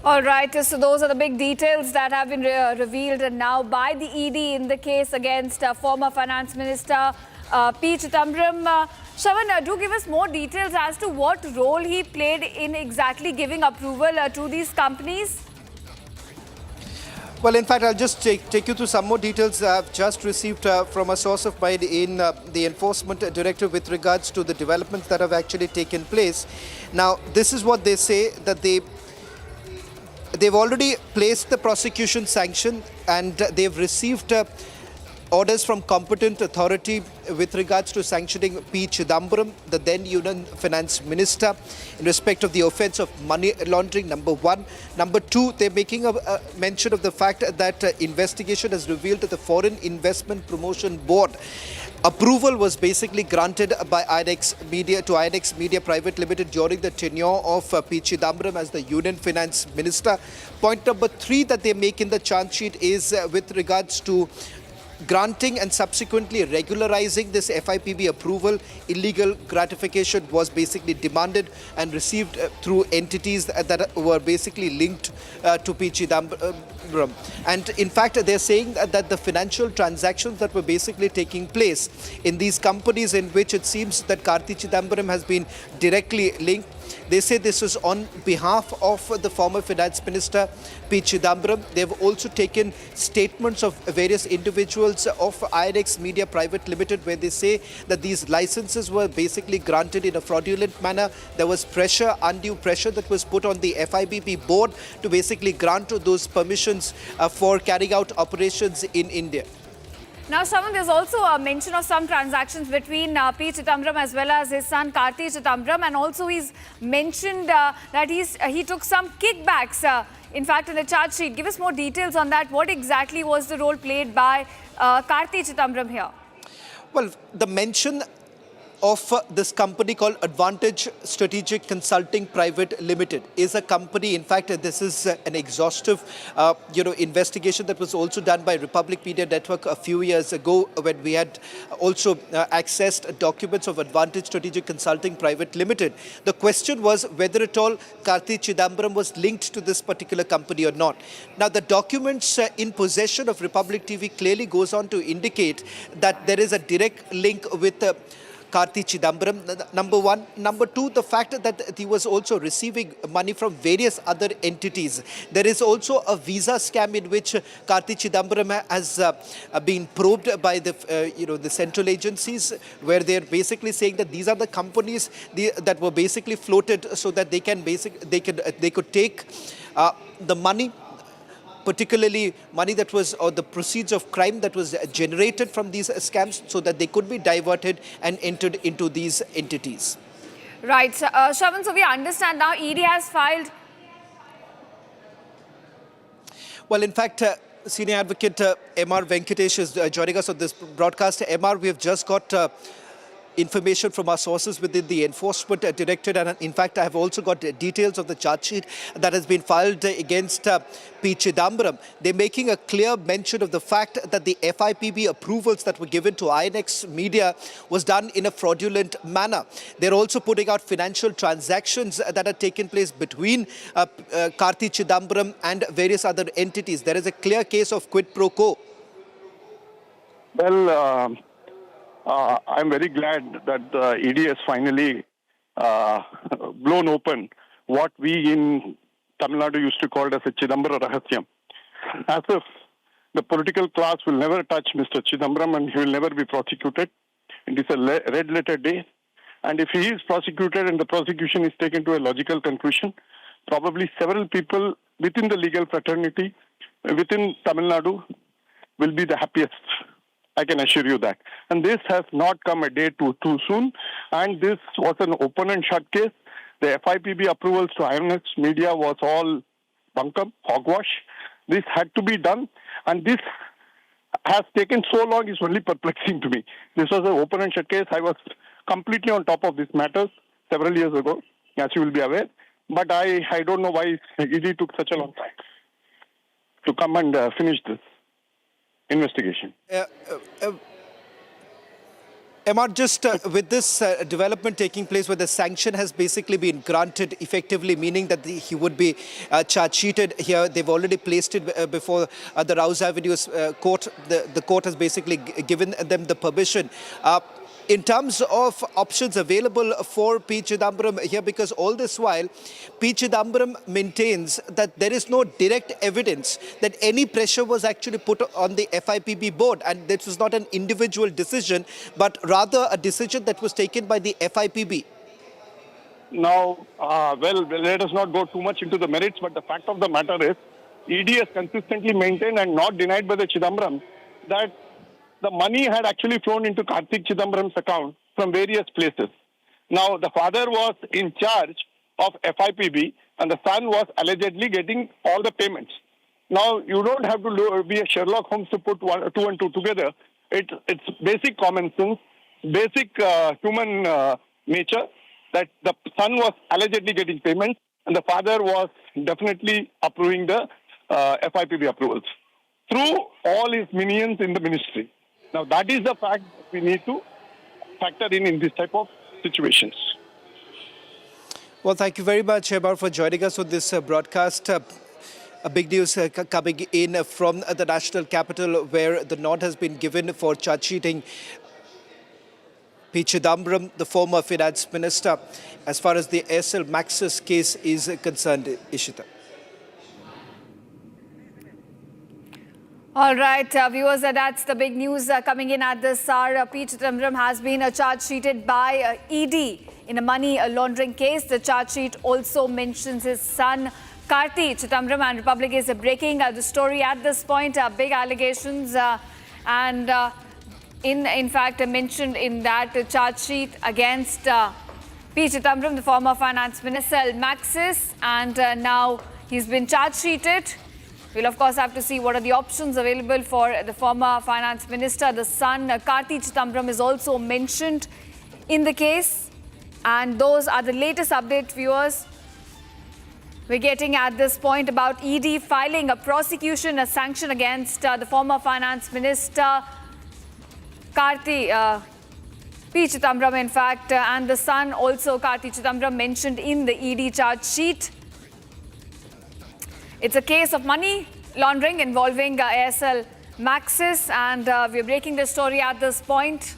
All right, so those are the big details that have been revealed now by the ED in the case against former Finance Minister P. Chidambaram. Shravan, do give us more details as to what role he played in exactly giving approval to these companies. Well, in fact, I'll just take you through some more details I've just received from a source of mine in the Enforcement Directorate with regards to the developments that have actually taken place. Now, this is what they say, that they've already placed the prosecution sanction and they've received orders from competent authority with regards to sanctioning P. Chidambaram, the then Union Finance Minister, in respect of the offence of money laundering, number one. Number two, they're making a mention of the fact that investigation has revealed that the Foreign Investment Promotion Board approval was basically granted by INEX Media Private Limited during the tenure of P. Chidambaram as the Union Finance Minister. Point number three that they make in the charge sheet is with regards to granting and subsequently regularizing this FIPB approval. Illegal gratification was basically demanded and received through entities that were basically linked to P. Chidambaram. And in fact, they're saying that the financial transactions that were basically taking place in these companies, in which it seems that Karti Chidambaram has been directly linked, they say this was on behalf of the former finance minister P. Chidambaram. They've also taken statements of various individuals of INEX Media Private Limited, where they say that these licenses were basically granted in a fraudulent manner. There was pressure, undue pressure that was put on the FIBP board to basically grant those permissions for carrying out operations in India. Now, Shravan, there's also a mention of some transactions between P. Chidambaram as well as his son Karti Chidambaram, and also he's mentioned that he took some kickbacks. In fact, in the charge sheet, give us more details on that. What exactly was the role played by Karti Chidambaram here? Well, the mention of this company called Advantage Strategic Consulting Private Limited is a company. In fact, this is an exhaustive, investigation that was also done by Republic Media Network a few years ago when we had also accessed documents of Advantage Strategic Consulting Private Limited. The question was whether at all Karti Chidambaram was linked to this particular company or not. Now, the documents in possession of Republic TV clearly goes on to indicate that there is a direct link with Karti Chidambaram, number one. Number two, the fact that he was also receiving money from various other entities. There is also a visa scam in which Karti Chidambaram has been probed by the central agencies, where they're basically saying that these are the companies that were basically floated so that they could take the money, particularly money that was, or the proceeds of crime that was generated from these scams, so that they could be diverted and entered into these entities. Right. Shravan, so we understand now ED has filed. Well, in fact, Senior Advocate M.R. Venkatesh is joining us on this broadcast. M.R., we have just got information from our sources within the Enforcement Directorate, and in fact I have also got details of the charge sheet that has been filed against P. Chidambaram. They're making a clear mention of the fact that the FIPB approvals that were given to INX Media was done in a fraudulent manner. They're also putting out financial transactions that had taken place between Karti Chidambaram and various other entities. There is a clear case of quid pro quo. Well, I'm very glad that the ED has finally blown open what we in Tamil Nadu used to call as a Chidambara Rahasyam. As if the political class will never touch Mr. Chidambaram and he will never be prosecuted. It is a red letter day. And if he is prosecuted and the prosecution is taken to a logical conclusion, probably several people within the legal fraternity, within Tamil Nadu, will be the happiest. I can assure you that. And this has not come a day too soon. And this was an open and shut case. The FIPB approvals to INX Media was all bunkum, hogwash. This had to be done. And this has taken so long is only perplexing to me. This was an open and shut case. I was completely on top of these matters several years ago, as you will be aware. But I don't know why ED took such a long time to come and finish this investigation. Amit, just with this development taking place where the sanction has basically been granted effectively, meaning that he would be charge sheeted here. They've already placed it before the Rouse Avenue court. The court has basically given them the permission. In terms of options available for P. Chidambaram here, because all this while, P. Chidambaram maintains that there is no direct evidence that any pressure was actually put on the FIPB board, and this was not an individual decision, but rather a decision that was taken by the FIPB. Now, well, let us not go too much into the merits, but the fact of the matter is, ED has consistently maintained and not denied by the Chidambaram that the money had actually flown into Kartik Chidambaram's account from various places. Now, the father was in charge of FIPB and the son was allegedly getting all the payments. Now, you don't have to be a Sherlock Holmes to put two and two together. It's basic common sense, basic human nature that the son was allegedly getting payments and the father was definitely approving the FIPB approvals through all his minions in the ministry. Now, that is the fact we need to factor in this type of situations. Well, thank you very much, Hebar, for joining us on this broadcast. A big news coming in from the national capital, where the nod has been given for charge sheeting P. Chidambaram, the former finance minister, as far as the Aircel Maxis case is concerned. Ishita. All right, viewers, that's the big news coming in at this hour. P. Chidambaram has been charge sheeted by ED in a money laundering case. The charge sheet also mentions his son, Karti Chidambaram, and Republic is breaking the story at this point. Big allegations and in fact mentioned in that charge sheet against P. Chidambaram, the former finance minister, Maxis, and now he's been charge sheeted. We'll of course have to see what are the options available for the former finance minister. The son, Karti Chidambaram, is also mentioned in the case. And those are the latest updates, viewers. We're getting at this point about ED filing a prosecution, a sanction against the former finance minister, P. Chidambaram, in fact, and the son also, Karti Chidambaram, mentioned in the ED charge sheet. It's a case of money laundering involving ASL Maxis, and we're breaking the story at this point.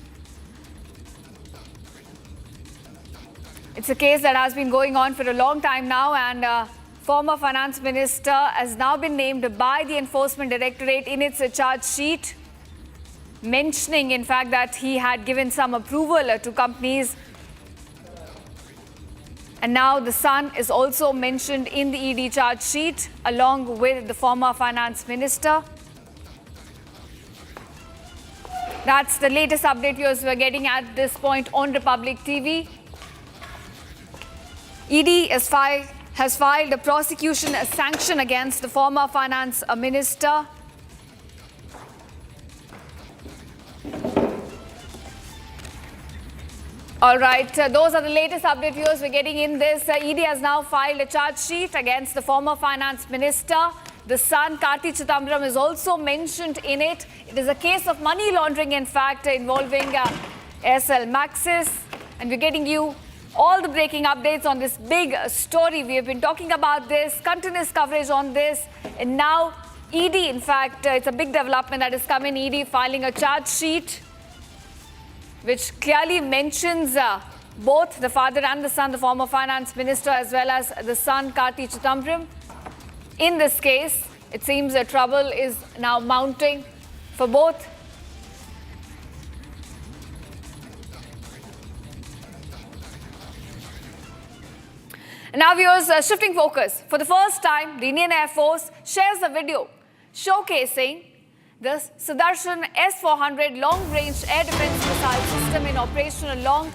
It's a case that has been going on for a long time now, and former finance minister has now been named by the Enforcement Directorate in its charge sheet, mentioning, in fact, that he had given some approval to companies. And now the son is also mentioned in the ED charge sheet, along with the former finance minister. That's the latest update, viewers, we're getting at this point on Republic TV. ED has filed a prosecution sanction against the former finance minister. All right, those are the latest update, viewers. We're getting in this. ED has now filed a charge sheet against the former finance minister. The son, Karti Chidambaram, is also mentioned in it. It is a case of money laundering, in fact, involving ASL Maxis. And we're getting you all the breaking updates on this big story. We have been talking about this, continuous coverage on this. And now ED, in fact, it's a big development that has come in. ED filing a charge sheet which clearly mentions both the father and the son, the former finance minister, as well as the son, Karti Chidambaram. In this case, it seems that trouble is now mounting for both. And now, viewers, shifting focus. For the first time, the Indian Air Force shares a video showcasing the Sudarshan S-400 long-range air defense missile system in operation, along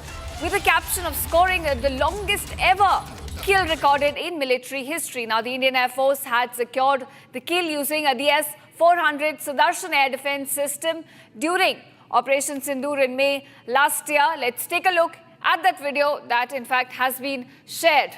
with the caption of scoring the longest ever kill recorded in military history. Now, the Indian Air Force had secured the kill using the S-400 Sudarshan air defense system during Operation Sindoor in May last year. Let's take a look at that video that, in fact, has been shared.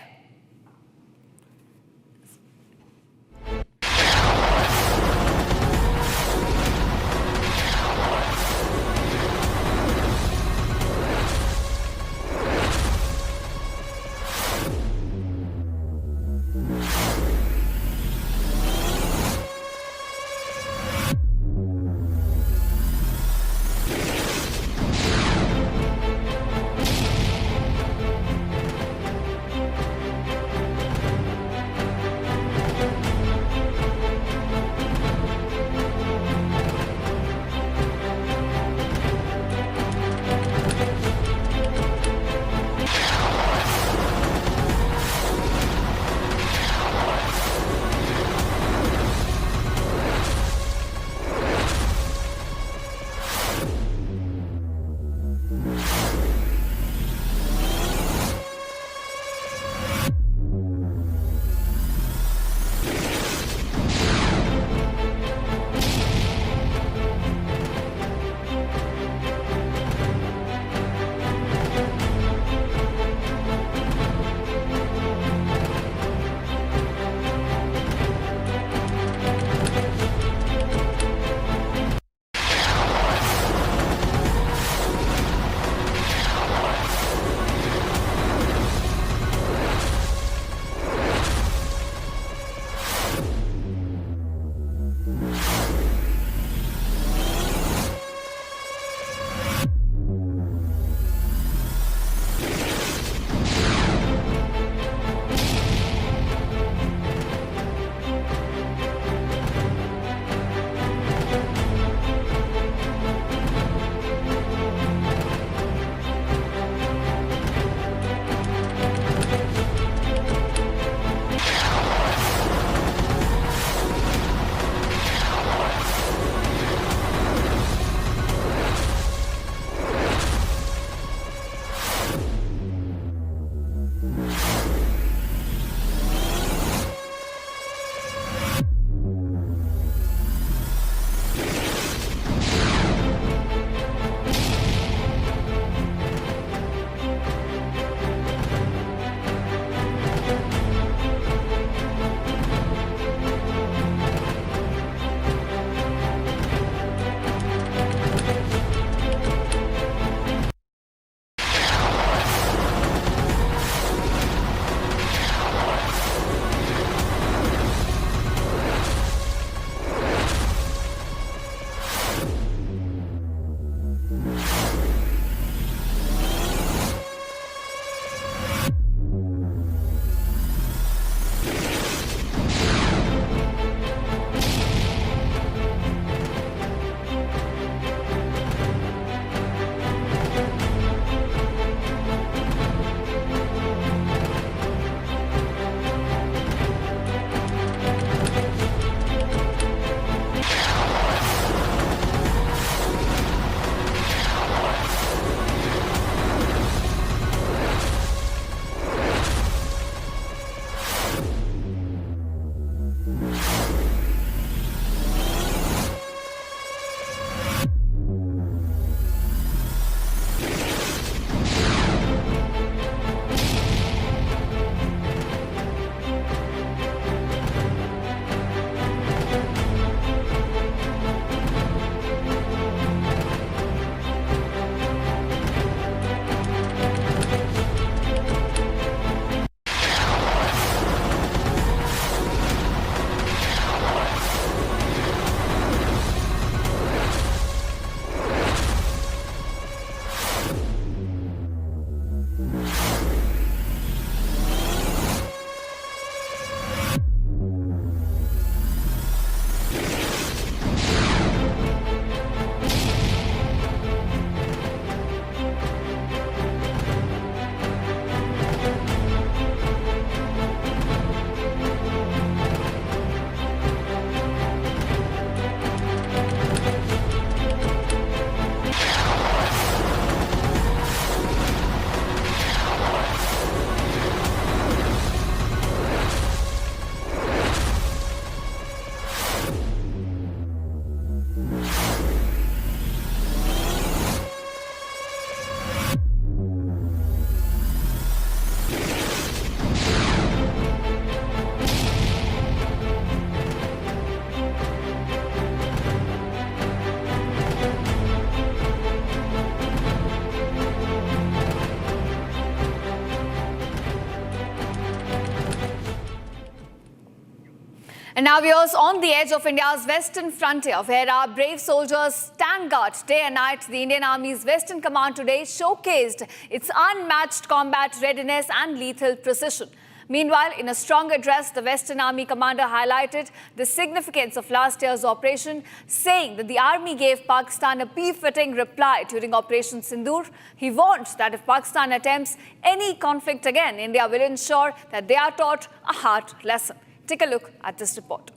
And now we are on the edge of India's western frontier, where our brave soldiers stand guard day and night. The Indian Army's Western Command today showcased its unmatched combat readiness and lethal precision. Meanwhile, in a strong address, the Western Army commander highlighted the significance of last year's operation, saying that the army gave Pakistan a befitting reply during Operation Sindoor. He warned that if Pakistan attempts any conflict again, India will ensure that they are taught a hard lesson. Take a look at this report.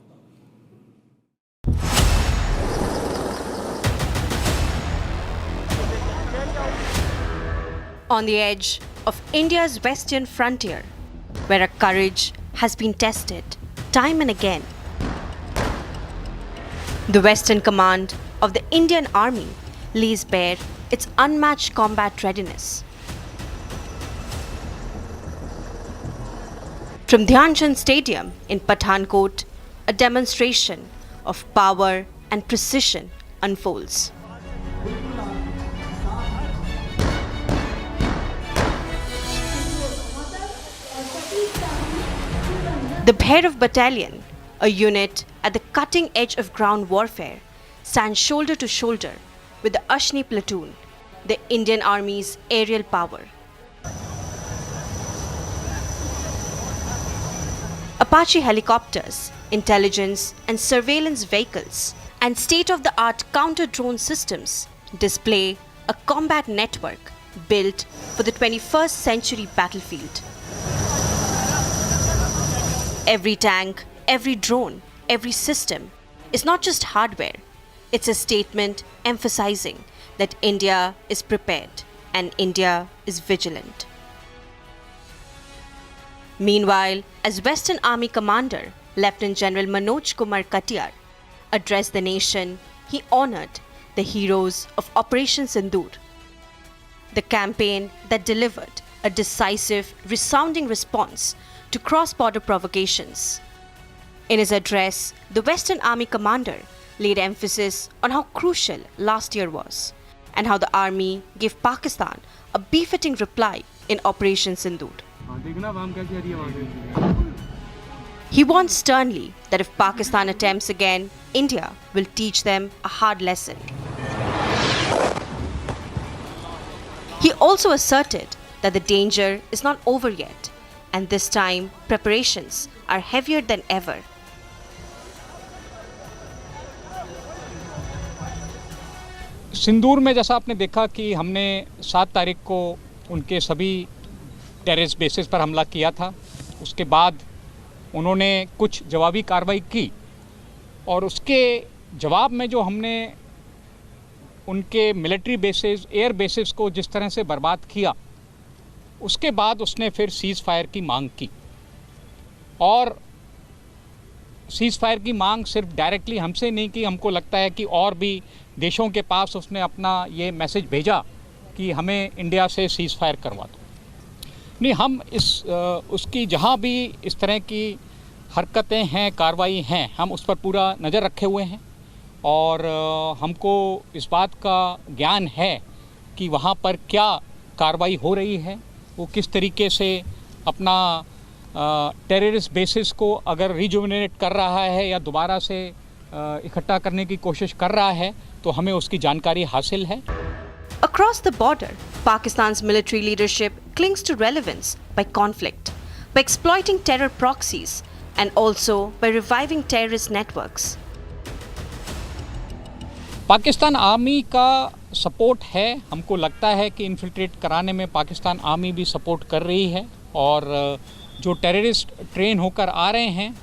On the edge of India's western frontier, where our courage has been tested time and again, the Western Command of the Indian Army lays bare its unmatched combat readiness. From Dhyanchand Stadium in Pathankot, a demonstration of power and precision unfolds. The Bhairav Battalion, a unit at the cutting edge of ground warfare, stands shoulder to shoulder with the Ashni platoon, the Indian Army's aerial power. Apache helicopters, intelligence and surveillance vehicles, and state-of-the-art counter-drone systems display a combat network built for the 21st century battlefield. Every tank, every drone, every system is not just hardware, it's a statement emphasizing that India is prepared and India is vigilant. Meanwhile, as Western Army Commander Lieutenant General Manoj Kumar Katiyar addressed the nation, he honored the heroes of Operation Sindoor, the campaign that delivered a decisive, resounding response to cross-border provocations. In his address, the Western Army Commander laid emphasis on how crucial last year was and how the Army gave Pakistan a befitting reply in Operation Sindoor. He warned sternly that if Pakistan attempts again, India will teach them a hard lesson. He also asserted that the danger is not over yet, and this time preparations are heavier than ever. सिंदूर में जैसा आपने देखा कि हमने 7 तारीख को उनके सभी टेररिस्ट बेसिस पर हमला किया था, उसके बाद उन्होंने कुछ जवाबी कार्रवाई की और उसके जवाब में जो हमने उनके मिलिट्री बेसिस, एयर बेसिस को जिस तरह से बर्बाद किया, उसके बाद उसने फिर सीज़ फायर की मांग की। और सीज़ फायर की मांग सिर्फ डायरेक्टली हमसे नहीं की, हमको लगता है कि और भी देशों के पास उसने अपना ये मैसेज भेजा कि हमें इंडिया से सीज़ फायर करवा दो। नहीं, हम उसकी जहाँ भी इस तरह की हरकतें हैं, कार्रवाई हैं, हम उस पर पूरा नज़र रखे हुए हैं और हमको इस बात का ज्ञान है कि वहाँ पर क्या कार्रवाई हो रही है, वो किस तरीके से अपना टेररिस्ट बेसिस को अगर रिजुविनेट कर रहा है या दोबारा से इकट्ठा करने की कोशिश कर रहा है, तो हमें उसकी जानकारी हासिल है। Across the border, Pakistan's military leadership clings to relevance by conflict, by exploiting terror proxies, and also by reviving terrorist networks. Pakistan army का सपोर्ट है, हमको लगता है कि इन्फिल्ट्रेट कराने में पाकिस्तान आर्मी भी सपोर्ट कर रही है और जो टेररिस्ट ट्रेन होकर आ रहे हैं,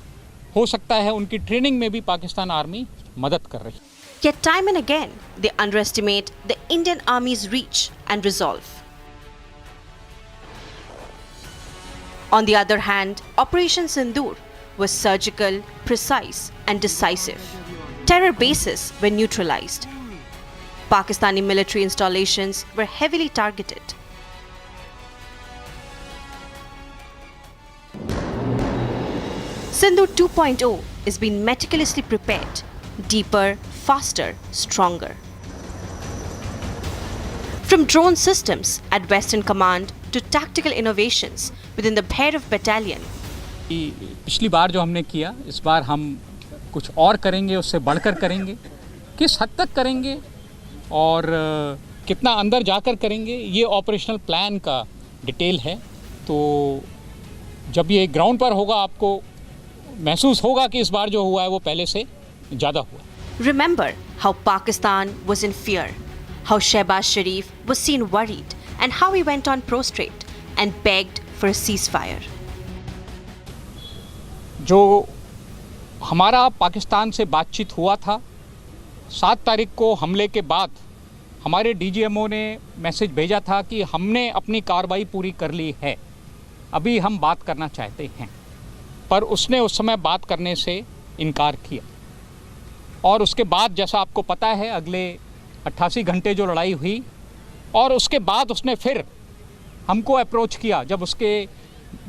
हो सकता है उनकी ट्रेनिंग में भी पाकिस्तान आर्मी मदद कर रही है। Yet time and again, they underestimate the Indian Army's reach and resolve. On the other hand, Operation Sindoor was surgical, precise and decisive. Terror bases were neutralized. Pakistani military installations were heavily targeted. Sindoor 2.0 is being meticulously prepared, deeper, faster, stronger. From drone systems at Western Command to tactical innovations within the Bhairav Battalion. पिछली बार जो हमने किया, इस बार हम कुछ और करेंगे, उससे बढ़कर करेंगे, किस हद तक करेंगे और कितना अंदर जाकर करेंगे, ये ऑपरेशनल प्लान का डिटेल है। तो जब ये ग्राउंड पर होगा आपको महसूस होगा कि इस बार जो हुआ है वो पहले से ज़्यादा हुआ। Remember how Pakistan was in fear, how Shehbaz Sharif was seen worried, and how he went on prostrate and begged for a ceasefire. जो हमारा पाकिस्तान से बातचीत हुआ था 7 तारीख को हमले के बाद, हमारे DGMO ने मैसेज भेजा था कि हमने अपनी कार्रवाई पूरी कर ली है, अभी हम बात करना चाहते हैं, पर उसने उस समय बात करने से इनकार किया। और उसके बाद जैसा आपको पता है अगले 88 घंटे जो लड़ाई हुई और उसके बाद उसने फिर हमको अप्रोच किया। जब उसके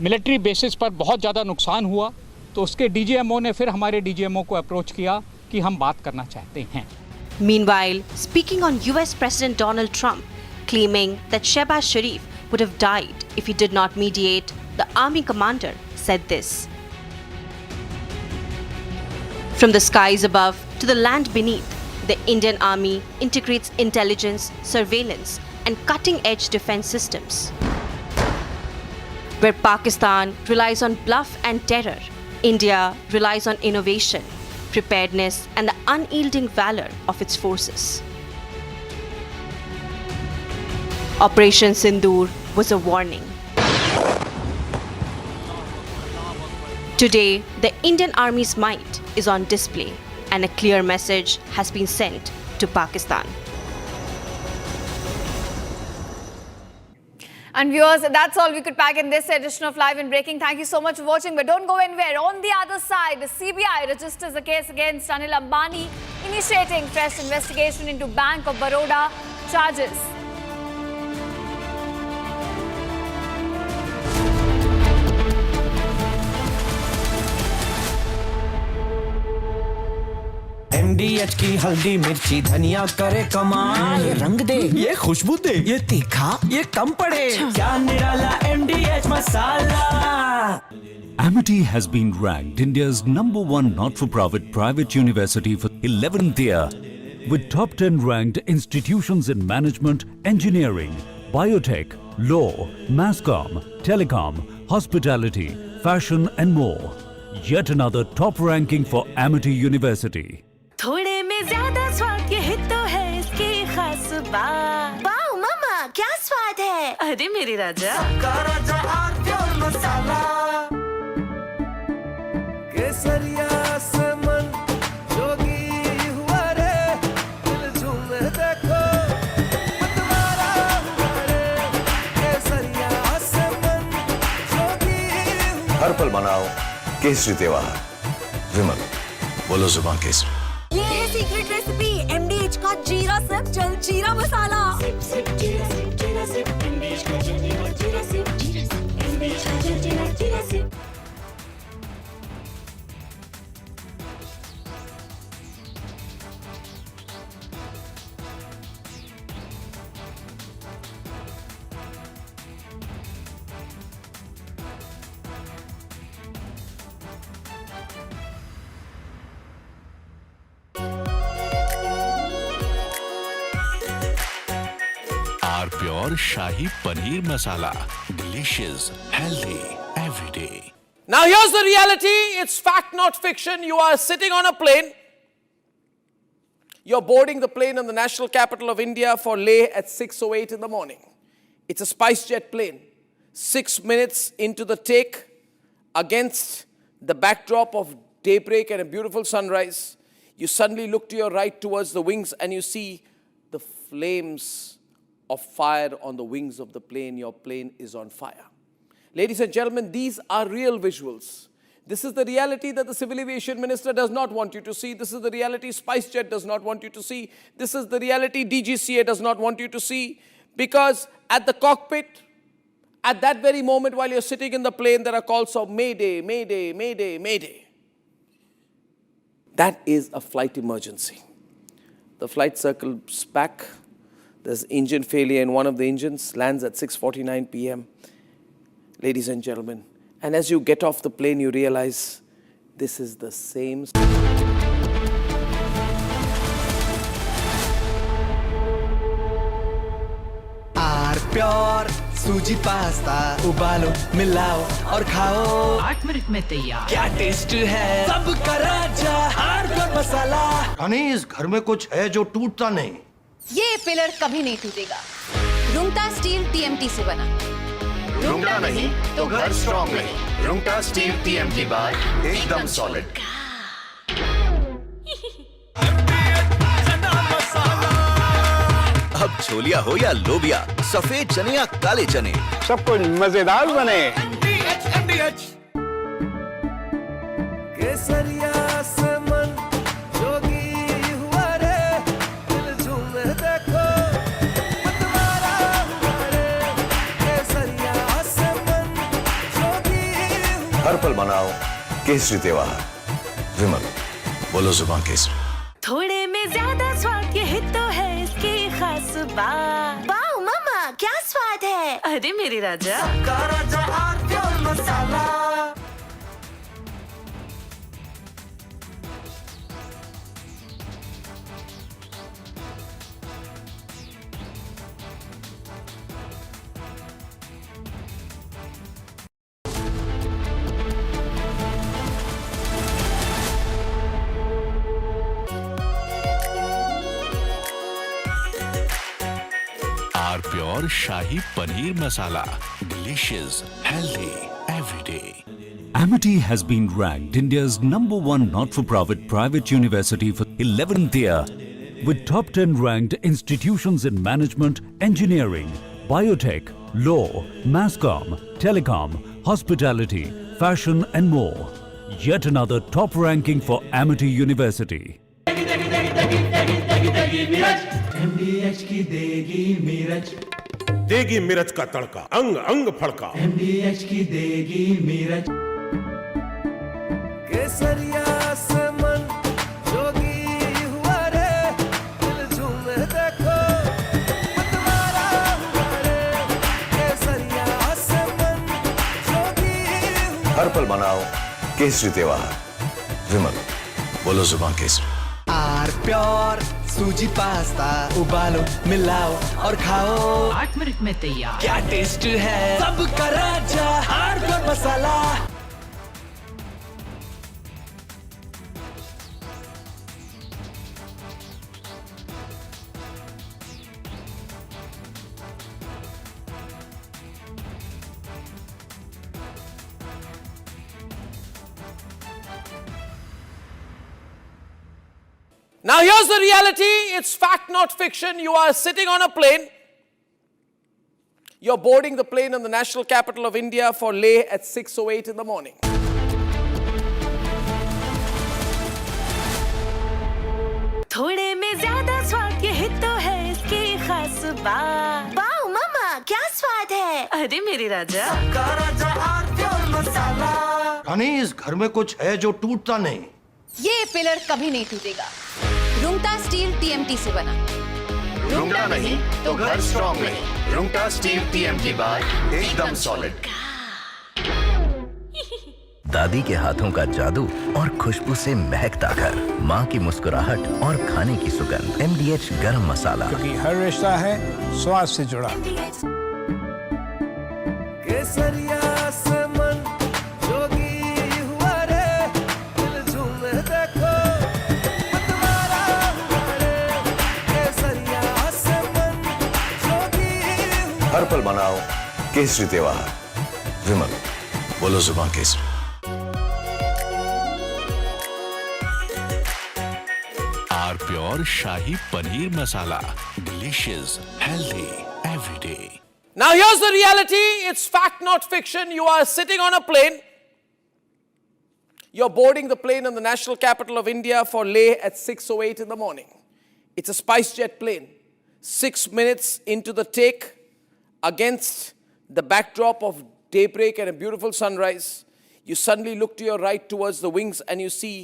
मिलिट्री बेसिस पर बहुत ज़्यादा नुकसान हुआ तो उसके DGMO ने फिर हमारे DGMO को अप्रोच किया कि हम बात करना चाहते हैं। Meanwhile, speaking on US President Donald Trump, claiming that Shehbaz Sharif would have died if he did not mediate, the army commander said this. From the skies above to the land beneath, the Indian Army integrates intelligence, surveillance, and cutting-edge defense systems. Where Pakistan relies on bluff and terror, India relies on innovation, preparedness, and the unyielding valor of its forces. Operation Sindoor was a warning. Today, the Indian Army's might is on display, and a clear message has been sent to Pakistan. And viewers, that's all we could pack in this edition of Live and Breaking. Thank you so much for watching, but don't go anywhere. On the other side, the CBI registers a case against Anil Ambani, initiating fresh investigation into Bank of Baroda charges. MDH की हल्दी मिर्ची धनिया करे कमाल, ये रंग दे, ये खुशबू दे, ये तीखा, ये कम पड़े, क्या निराला MDH masala. Amity has been ranked India's #1 not-for-profit private university for 11th year, with top 10 ranked institutions in management, engineering, biotech, law, mass comm, telecom, hospitality, fashion and more. Yet another top ranking for Amity University. थोड़े में ज्यादा स्वाद, यही तो है इसकी खास बात। वाओ मामा, क्या स्वाद है? अरे मेरी राजा, राजा और प्योर मसाला, केसरिया से मन जोगी हुआ रे, दिल झूमे देखो मतवारा हुआ रे, केसरिया से मन जोगी हुआ। हर पल मनाओ केसरी त्योहार। विमल, बोलो जुबान केसरी। ये है सीक्रेट रेसिपी MDH का जीरा sip jal jeera masala. Sip sip jeera sip MDH का जल जीरा सिप MDH का jal jeera SIP. Pure Shahi Paneer Masala. Delicious, healthy, every day. Now here's the reality. It's fact, not fiction. You are sitting on a plane. You're boarding the plane in the national capital of India for Leh at 6:08 in the morning. It's a SpiceJet plane. 6 minutes into the take, against the backdrop of daybreak and a beautiful sunrise, you suddenly look to your right towards the wings and you see the flames of fire on the wings of the plane. Your plane is on fire. Ladies and gentlemen, these are real visuals. This is the reality that the Civil Aviation Minister does not want you to see. This is the reality SpiceJet does not want you to see. This is the reality DGCA does not want you to see. Because at the cockpit, at that very moment while you're sitting in the plane, there are calls of Mayday, Mayday, Mayday, Mayday. That is a flight emergency. The flight circles back. There's engine failure in one of the engines, lands at 6:49 p.m. Ladies and gentlemen, and as you get off the plane, you realize this is the same pure सूजी pasta उबालो मिलाओ और खाओ 8 minute में तैयार। क्या taste है सबका राजा आर्नब मसाला। यानी इस घर में कुछ है जो टूटता नहीं। ये पिलर कभी नहीं टूटेगा। रुंगटा स्टील टीएमटी से बना। रुंगटा नहीं तो घर स्ट्रॉन्ग नहीं। रुंगटा स्टील टीएमटी बार एकदम सॉलिड। अब छोलिया हो या लोबिया, सफेद चने या काले चने, सब कुछ मजेदार बने। केसरिया से मन जोगी हुआ रे, दिल झूमे देखो मतवारा हुआ रे। केसरिया से मन जोगी हुआ। हर पल मनाओ केसरी त्योहार। विमल बोलो जुबान केसरी। थोड़े में ज्यादा स्वाद यही तो है इसकी खास बात। वाओ मामा क्या स्वाद है। अरे मेरे राजा सबका राजा आर्नब मसाला। Our pure Shahi Paneer Masala. Delicious, healthy, every day. Amity has been ranked India's #1 not-for-profit private university for 11th year, with top 10 ranked institutions in management, engineering, biotech, law, masscom, telecom, hospitality, fashion and more. Yet another top ranking for Amity University. MDH की देगी मिर्च, देगी मिर्च का तड़का, अंग अंग फड़का। MDH की देगी मिर्च। केसरिया से मन जोगी हुआ रे, दिल झूमे देखो मतवारा हुआ रे। केसरिया से मन जोगी हुआ। हर पल मनाओ केसरी त्योहार। विमल बोलो जुबान केसरी। आर प्योर सूजी पास्ता उबालो मिलाओ और खाओ 8 मिनट में तैयार। क्या टेस्ट है सबका राजा आर्नब मसाला। Now here's the reality, it's fact not fiction. You are sitting on a plane. You're boarding the plane in the national capital of India for Leh at 6:08 in the morning. थोड़े में ज्यादा स्वाद यही तो है इसकी खास बात। वाओ मामा क्या स्वाद है। अरे मेरे राजा सबका राजा आर्नब मसाला। यानी इस घर में कुछ है जो टूटता नहीं। ये पिलर कभी नहीं टूटेगा। रुंगटा स्टील टीएमटी से बना। रुंगटा नहीं तो घर स्ट्रॉन्ग नहीं। रुंगटा स्टील टीएमटी बार एकदम सॉलिड। दादी के हाथों का जादू और खुशबू से महकता घर, माँ की मुस्कुराहट और खाने की सुगंध। MDH गरम मसाला, क्योंकि हर रिश्ता है स्वाद से जुड़ा। केसरिया से मन जोगी हुआ रे, दिल झूमे देखो मतवारा हुआ रे। केसरिया से मन जोगी हुआ। हर पल मनाओ केसरी त्योहार। विमल बोलो जुबान Kesari. Our pure Shahi Paneer Masala. Delicious, healthy, every day. Now here's the reality, it's fact not fiction. You are sitting on a plane. You're boarding the plane in the national capital of India for Leh at 6:08 in the morning. It's a SpiceJet plane. 6 minutes into the take, against the backdrop of daybreak and a beautiful sunrise, you suddenly look to your right towards the wings and you see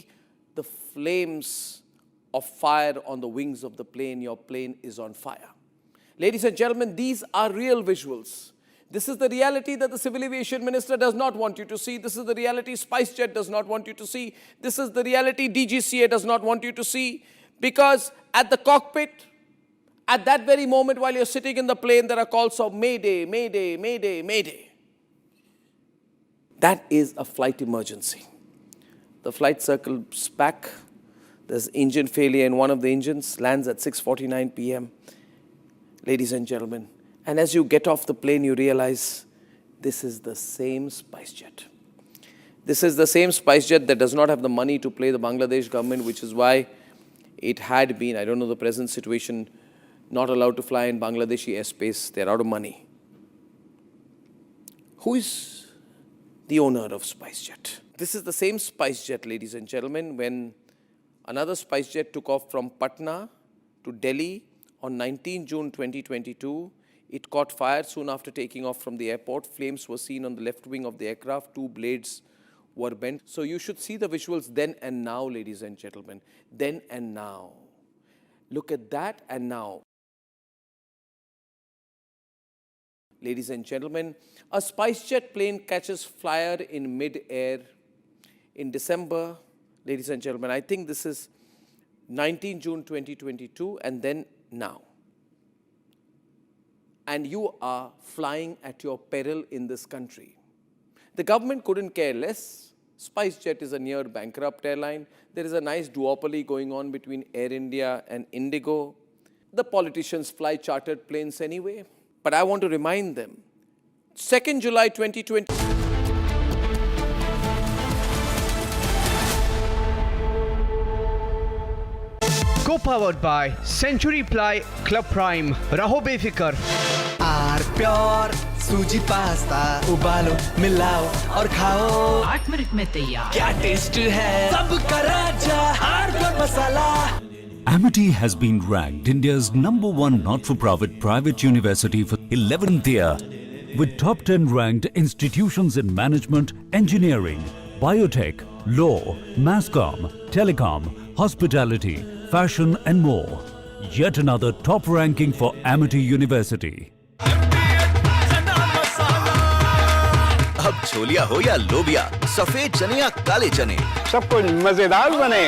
the flames of fire on the wings of the plane. Your plane is on fire. Ladies and gentlemen, these are real visuals. This is the reality that the Civil Aviation Minister does not want you to see. This is the reality SpiceJet does not want you to see. This is the reality DGCA does not want you to see. Because at the cockpit, At that very moment, while you're sitting in the plane, there are calls of Mayday, Mayday, Mayday, Mayday. That is a flight emergency. The flight circles back. There's engine failure in one of the engines, lands at 6:49 p.m. Ladies and gentlemen, and as you get off the plane, you realize this is the same SpiceJet. This is the same SpiceJet that does not have the money to pay the Bangladesh government, which is why it had been, I don't know the present situation, not allowed to fly in Bangladeshi airspace. They're out of money. Who is the owner of SpiceJet? This is the same SpiceJet, ladies and gentlemen, when another SpiceJet took off from Patna to Delhi on 19 June 2022. It caught fire soon after taking off from the airport. Flames were seen on the left wing of the aircraft. 2 blades were bent. So you should see the visuals then and now, ladies and gentlemen. Then and now. Look at that and now. Ladies and gentlemen, a SpiceJet plane catches fire in mid-air in December. Ladies and gentlemen, I think this is 19 June 2022 and then now. And you are flying at your peril in this country. The government couldn't care less. SpiceJet is a near bankrupt airline. There is a nice duopoly going on between Air India and Indigo. The politicians fly chartered planes anyway. But I want to remind them, 2nd July 2020. Co-powered by Century Ply Club Prime. Raho befikar. R pure सूजी pasta उबालो मिलाओ और खाओ 8 minute में तैयार क्या taste है सबका राजा R pure masala Amity has been ranked India's #1 not-for-profit private university for 11th year, with top 10 ranked institutions in management, engineering, biotech, law, masscom, telecom, hospitality, fashion and more. Yet another top ranking for Amity University. अब छोलिया हो या लोबिया, सफेद चने या काले चने, सब कुछ मजेदार बने।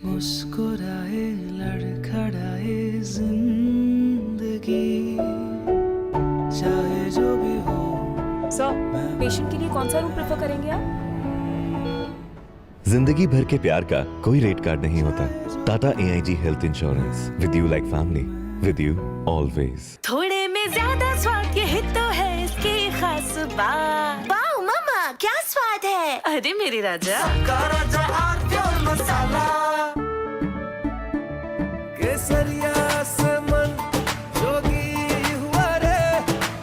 मुस्कुराए लड़खड़ाए जिंदगी चाहे जो भी हो। सर, पेशेंट के लिए कौन सा रूम प्रेफर करेंगे आप? जिंदगी भर के प्यार का कोई रेट कार्ड नहीं होता। Tata AIG health insurance, with you like family, with you always. थोड़े में ज्यादा स्वाद, यही तो है इसकी खास बात। वाओ मामा, क्या स्वाद है? अरे मेरे राजा, राजा आर प्योर मसाला, केसरिया से मन जोगी हुआ रे,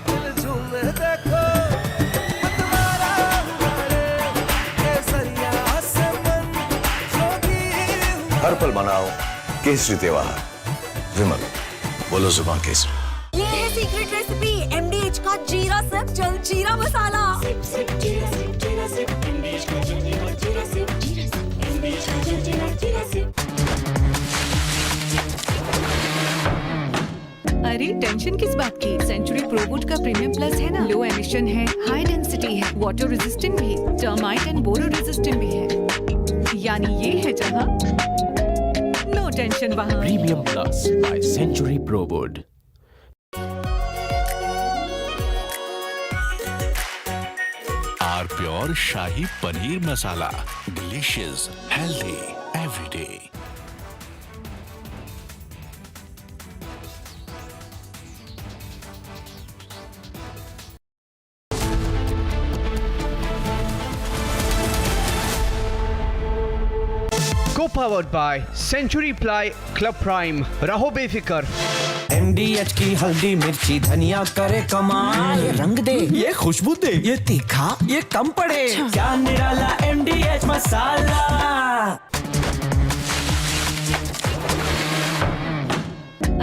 दिल झूमे देखो मतवारा हुआ रे, केसरिया से मन जोगी हुआ। हर पल मनाओ केसरी त्योहार। विमल, बोलो जुबान केसरी। ये है सीक्रेट रेसिपी MDH का जीरा sip jal jeera masala. Sip sip jeera SIP jeera sip MDH का jal jeera SIP jeera sip MDH का जल जीरा सिप। अरे टेंशन किस बात की? सेंचुरी प्रोवुड का प्रीमियम प्लस है ना, लो एमिशन है, हाई डेंसिटी है, वाटर रेजिस्टेंट भी, टर्माइट एंड बोरो रेजिस्टेंट भी है। यानी ये है जहां नो टेंशन वहां। Premium plus by Century Prowood. R pure shahi paneer masala, delicious, healthy everyday. Co-powered by Century Ply Club Prime. रहो बेफिकर। MDH की हल्दी मिर्ची धनिया करे कमाल, ये रंग दे, ये खुशबू दे, ये तीखा, ये कम पड़े, क्या निराला MDH मसाला।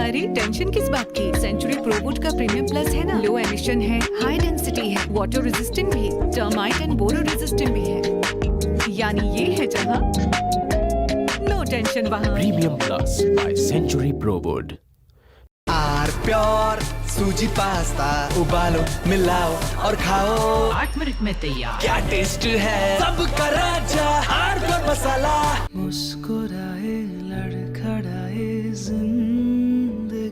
अरे टेंशन किस बात की? सेंचुरी प्रोवुड का प्रीमियम प्लस है ना, लो एमिशन है, हाई डेंसिटी है, वाटर रेजिस्टेंट भी, टर्माइट एंड बोरो रेजिस्टेंट भी है। यानी ये है जहां नो टेंशन वहां। Premium plus by Century Prowood. R pure सूजी पास्ता उबालो मिलाओ और खाओ 8 मिनट में तैयार। क्या टेस्ट है सबका राजा आर प्योर मसाला। मुस्कुराए लड़खड़ाए जिंदगी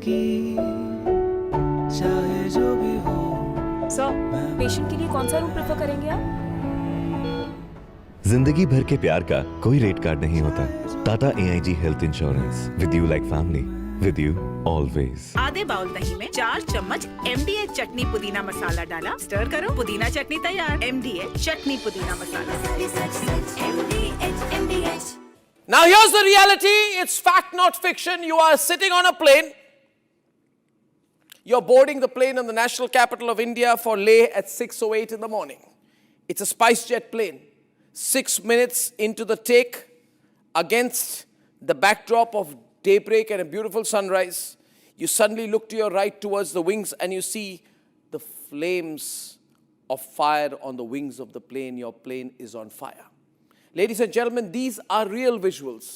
जिंदगी चाहे जो भी हो। सर, पेशेंट के लिए कौन सा रूम प्रेफर करेंगे आप? जिंदगी भर के प्यार का कोई रेट कार्ड नहीं होता। Tata AIG health insurance, with you like family, with you always. आधे बाउल दही में 4 चम्मच MDH चटनी पुदीना मसाला डाला, स्टर करो, पुदीना चटनी तैयार। MDH चटनी पुदीना मसाला। Now here's the reality. It's fact, not fiction. You are sitting on a plane. You're boarding the plane in the national capital of India for Leh at 6:08 in the morning. It's a SpiceJet plane. 6 minutes into the take, against the backdrop of daybreak and a beautiful sunrise, you suddenly look to your right towards the wings and you see the flames of fire on the wings of the plane. Your plane is on fire. Ladies and gentlemen, these are real visuals.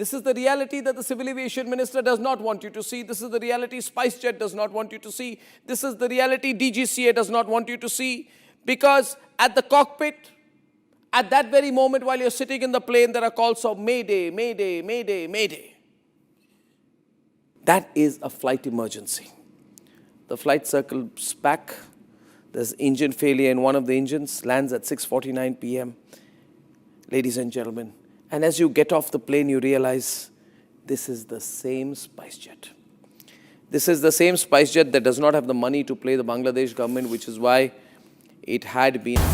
This is the reality that the Civil Aviation Minister does not want you to see. This is the reality SpiceJet does not want you to see. This is the reality DGCA does not want you to see. Because at the cockpit, at that very moment while you're sitting in the plane, there are calls of Mayday, Mayday, Mayday, Mayday. That is a flight emergency. The flight circles back. There's engine failure in one of the engines, lands at 6:49 p.m. Ladies and gentlemen, and as you get off the plane, you realize this is the same SpiceJet. This is the same SpiceJet that does not have the money to pay the Bangladesh government, which is why it had been.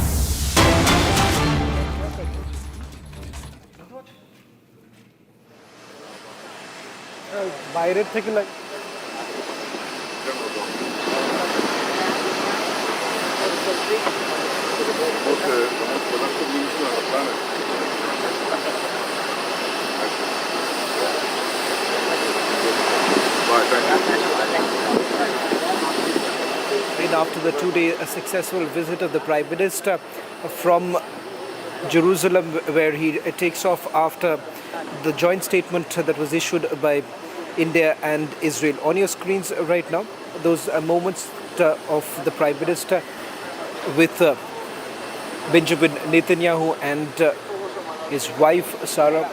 বাইরের থেকে After the 2-day successful visit of the Prime Minister from Jerusalem, where he takes off after the joint statement that was issued by India and Israel. On your screens right now, those moments of the Prime Minister with Benjamin Netanyahu and his wife Sarah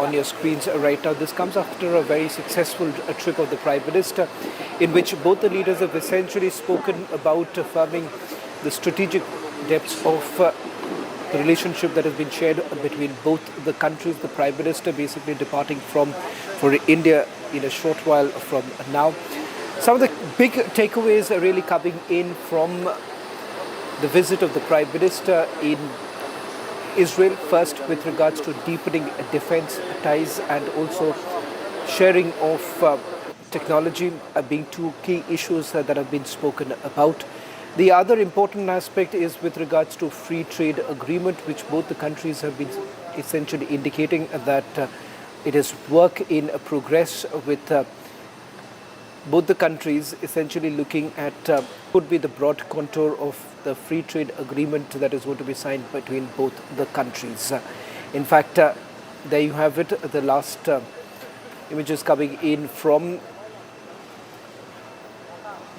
on your screens right now. This comes after a very successful trip of the Prime Minister, in which both the leaders have essentially spoken about affirming the strategic depths of the relationship that has been shared between both the countries. The Prime Minister basically departing for India in a short while from now. Some of the big takeaways are really coming in from the visit of the Prime Minister in Israel. First, with regards to deepening defense ties and also sharing of technology being two key issues that have been spoken about. The other important aspect is with regards to free trade agreement, which both the countries have been essentially indicating that it is work in progress, with both the countries essentially looking at could be the broad contour of the free trade agreement that is going to be signed between both the countries. In fact, there you have it, the last images coming in from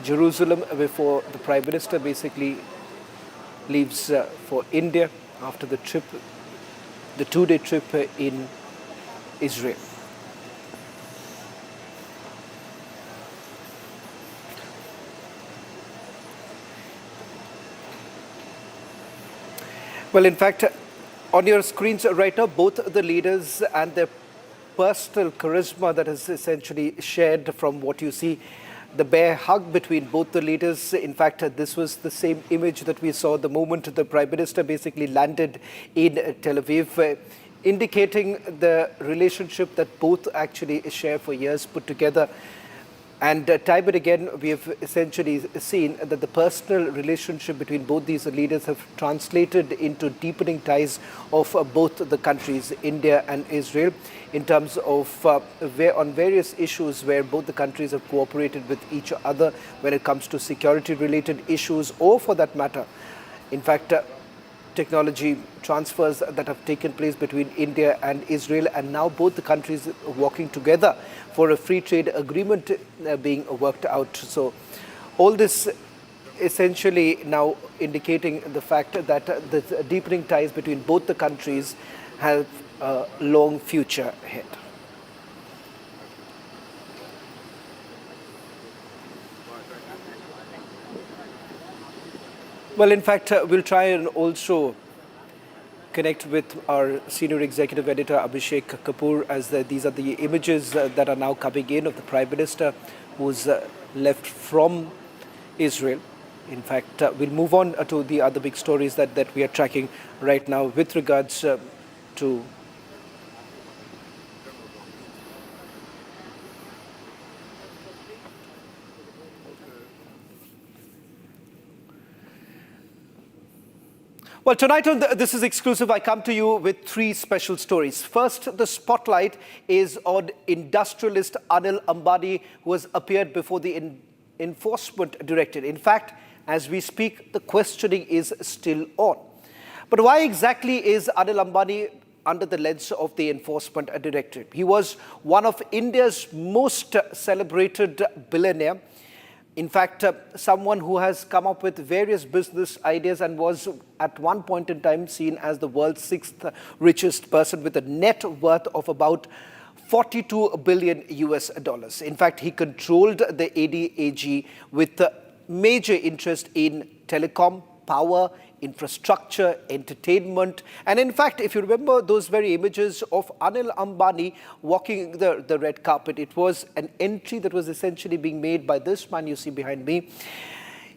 Jerusalem, before the Prime Minister basically leaves for India after the trip, the 2-day trip in Israel. Well, in fact, on your screens right now, both the leaders and their personal charisma that is essentially shared from what you see, the bare hug between both the leaders. In fact, this was the same image that we saw the moment the Prime Minister basically landed in Tel Aviv, indicating the relationship that both actually share for years put together. And time and again, we have essentially seen that the personal relationship between both these leaders have translated into deepening ties of both the countries, India and Israel, in terms of on various issues where both the countries have cooperated with each other when it comes to security-related issues, or for that matter, in fact, technology transfers that have taken place between India and Israel, and now both the countries working together for a free trade agreement being worked out. So all this essentially now indicating the fact that the deepening ties between both the countries have a long future ahead. Well, in fact, we'll try and also connect with our senior executive editor Abhishek Kapoor, as these are the images that are now coming in of the Prime Minister who's left from Israel. In fact, we'll move on to the other big stories that we are tracking right now with regards to Well, tonight on This Is Exclusive, I come to you with three special stories. First, the spotlight is on industrialist Anil Ambani, who has appeared before the Enforcement Directorate. In fact, as we speak, the questioning is still on. But why exactly is Anil Ambani under the lens of the Enforcement Directorate? He was one of India's most celebrated billionaire. In fact, someone who has come up with various business ideas and was at one point in time seen as the world's sixth richest person with a net worth of about $42 billion US. In fact, he controlled the ADAG with major interest in telecom, power, infrastructure, entertainment. And in fact, if you remember those very images of Anil Ambani walking the red carpet, it was an entry that was essentially being made by this man you see behind me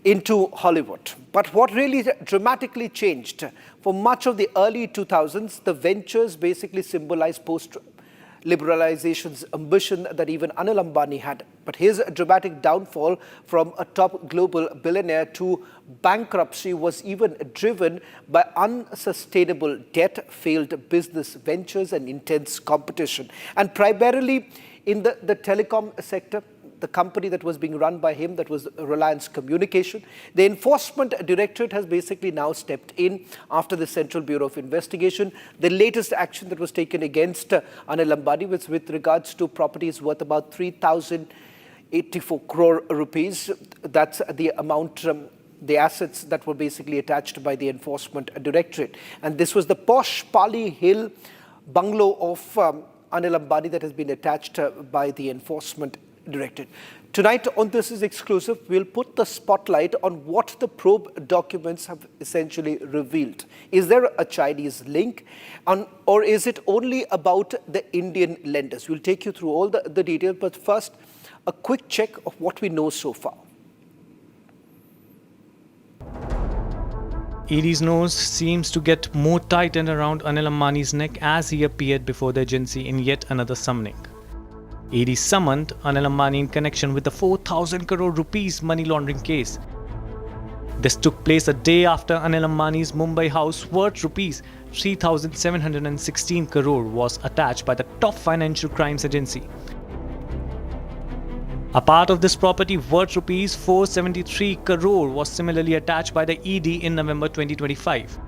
into Hollywood. But what really dramatically changed, for much of the early 2000s, the ventures basically symbolized post-liberalization's ambition that even Anil Ambani had. But his dramatic downfall from a top global billionaire to bankruptcy was even driven by unsustainable debt, failed business ventures and intense competition. And primarily in the telecom sector, the company that was being run by him, that was Reliance Communication. The Enforcement Directorate has basically now stepped in after the Central Bureau of Investigation. The latest action that was taken against Anil Ambani was with regards to properties worth about 3,084 crore rupees. That's the amount, the assets that were basically attached by the Enforcement Directorate. And this was the posh Pali Hill bungalow of Anil Ambani that has been attached by the Enforcement Directorate. Tonight on This Is Exclusive, we'll put the spotlight on what the probe documents have essentially revealed. Is there a Chinese link, or is it only about the Indian lenders? We'll take you through all the details, but first, a quick check of what we know so far. ED's nose seems to get more tightened around Anil Ambani's neck as he appeared before the agency in yet another summoning. ED summoned Anil Ambani in connection with the 4,000 crore rupees money laundering case. This took place a day after Anil Ambani's Mumbai house worth rupees 3,716 crore was attached by the top financial crimes agency. A part of this property worth rupees 473 crore was similarly attached by the ED in November 2025.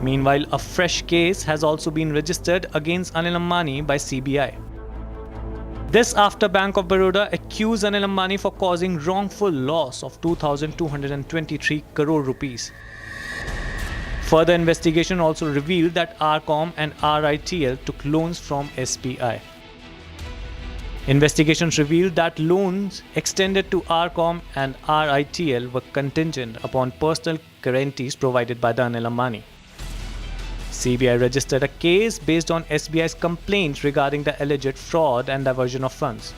Meanwhile, a fresh case has also been registered against Anil Ambani by CBI. This after Bank of Baroda accused Anil Ambani for causing wrongful loss of 2,223 crore rupees. Further investigation also revealed that RCom and RITL took loans from SBI. Investigations revealed that loans extended to RCom and RITL were contingent upon personal guarantees provided by the Anil Ambani. CBI registered a case based on SBI's complaint regarding the alleged fraud and diversion of funds.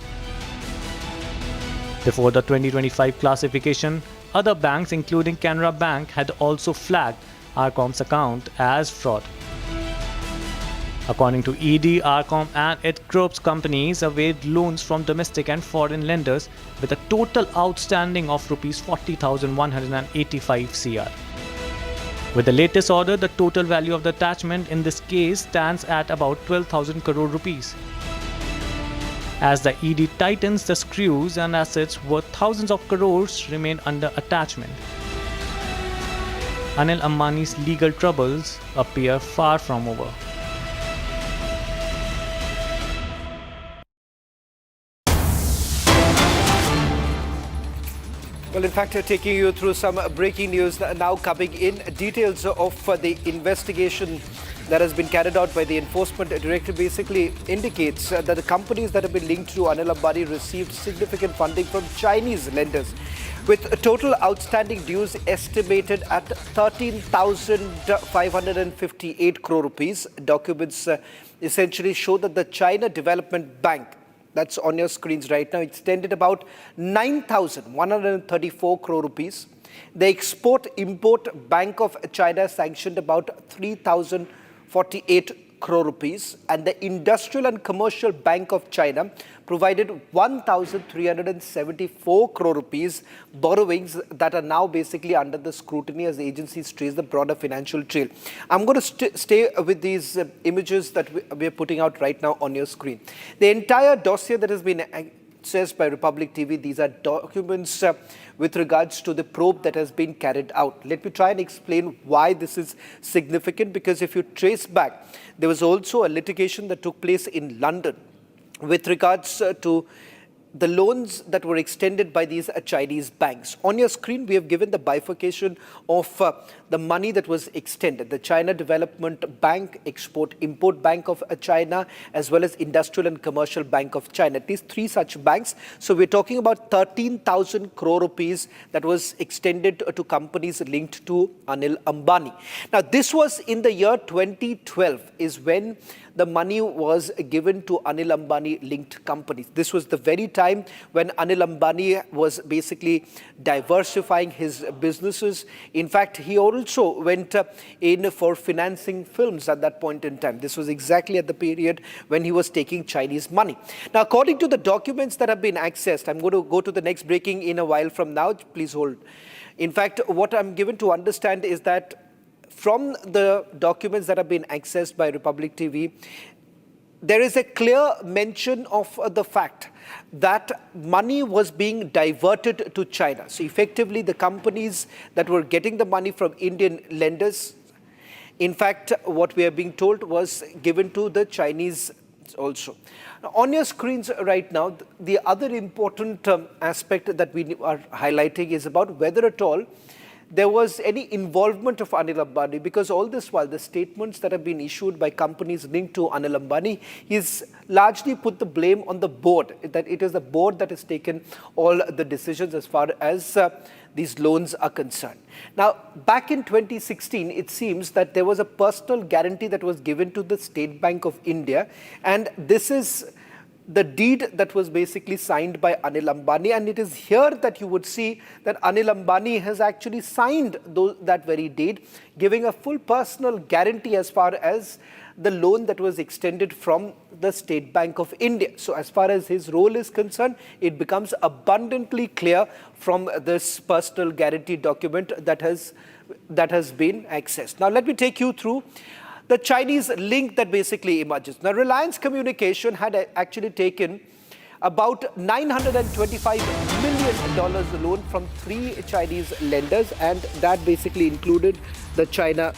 Before the 2025 classification, other banks including Canara Bank had also flagged RCom's account as fraud. According to ED, RCom and its group's companies availed loans from domestic and foreign lenders with a total outstanding of rupees 40,185 crore. With the latest order, the total value of the attachment in this case stands at about 12,000 crore rupees. As the ED tightens the screws and assets worth thousands of crores remain under attachment, Anil Ambani's legal troubles appear far from over. Well, in fact, taking you through some breaking news now coming in. Details of the investigation that has been carried out by the Enforcement Directorate basically indicates that the companies that have been linked to Anil Ambani received significant funding from Chinese lenders. with total outstanding dues estimated at 13,558 crore rupees. Documents essentially show that the China Development Bank, that's on your screens right now, extended about 9,134 crore rupees. The Export-Import Bank of China sanctioned about 3,048 crore rupees, and the Industrial and Commercial Bank of China provided 1,374 crore rupees borrowings that are now basically under the scrutiny as the agencies trace the broader financial trail. I'm going to stay with these images that we are putting out right now on your screen. The entire dossier that has been accessed by Republic TV, these are documents with regards to the probe that has been carried out. Let me try and explain why this is significant, because if you trace back, there was also a litigation that took place in London with regards to the loans that were extended by these Chinese banks. On your screen, we have given the bifurcation of the money that was extended. The China Development Bank, Export-Import Bank of China, as well as Industrial and Commercial Bank of China. At least 3 such banks. So we're talking about 13,000 crore rupees that was extended to companies linked to Anil Ambani. Now, this was in the year 2012 is when the money was given to Anil Ambani linked companies. This was the very time when Anil Ambani was basically diversifying his businesses. In fact, he also went in for financing films at that point in time. This was exactly at the period when he was taking Chinese money. Now, according to the documents that have been accessed, I'm going to go to the next breaking in a while from now. Please hold. In fact, what I'm given to understand is that from the documents that have been accessed by Republic TV, there is a clear mention of the fact that money was being diverted to China. So effectively, the companies that were getting the money from Indian lenders, in fact, what we are being told was given to the Chinese also. Now, on your screens right now, the other important aspect that we are highlighting is about whether at all there was any involvement of Anil Ambani, because all this while the statements that have been issued by companies linked to Anil Ambani, he's largely put the blame on the board, that it is the board that has taken all the decisions as far as these loans are concerned. Now, back in 2016, it seems that there was a personal guarantee that was given to the State Bank of India, and this is the deed that was basically signed by Anil Ambani, and it is here that you would see that Anil Ambani has actually signed that very deed, giving a full personal guarantee as far as the loan that was extended from the State Bank of India. So as far as his role is concerned, it becomes abundantly clear from this personal guarantee document that has been accessed. Now let me take you through the Chinese link that basically emerges. Now, Reliance Communication had actually taken about $925 million loan from 3 Chinese lenders, and that basically included the China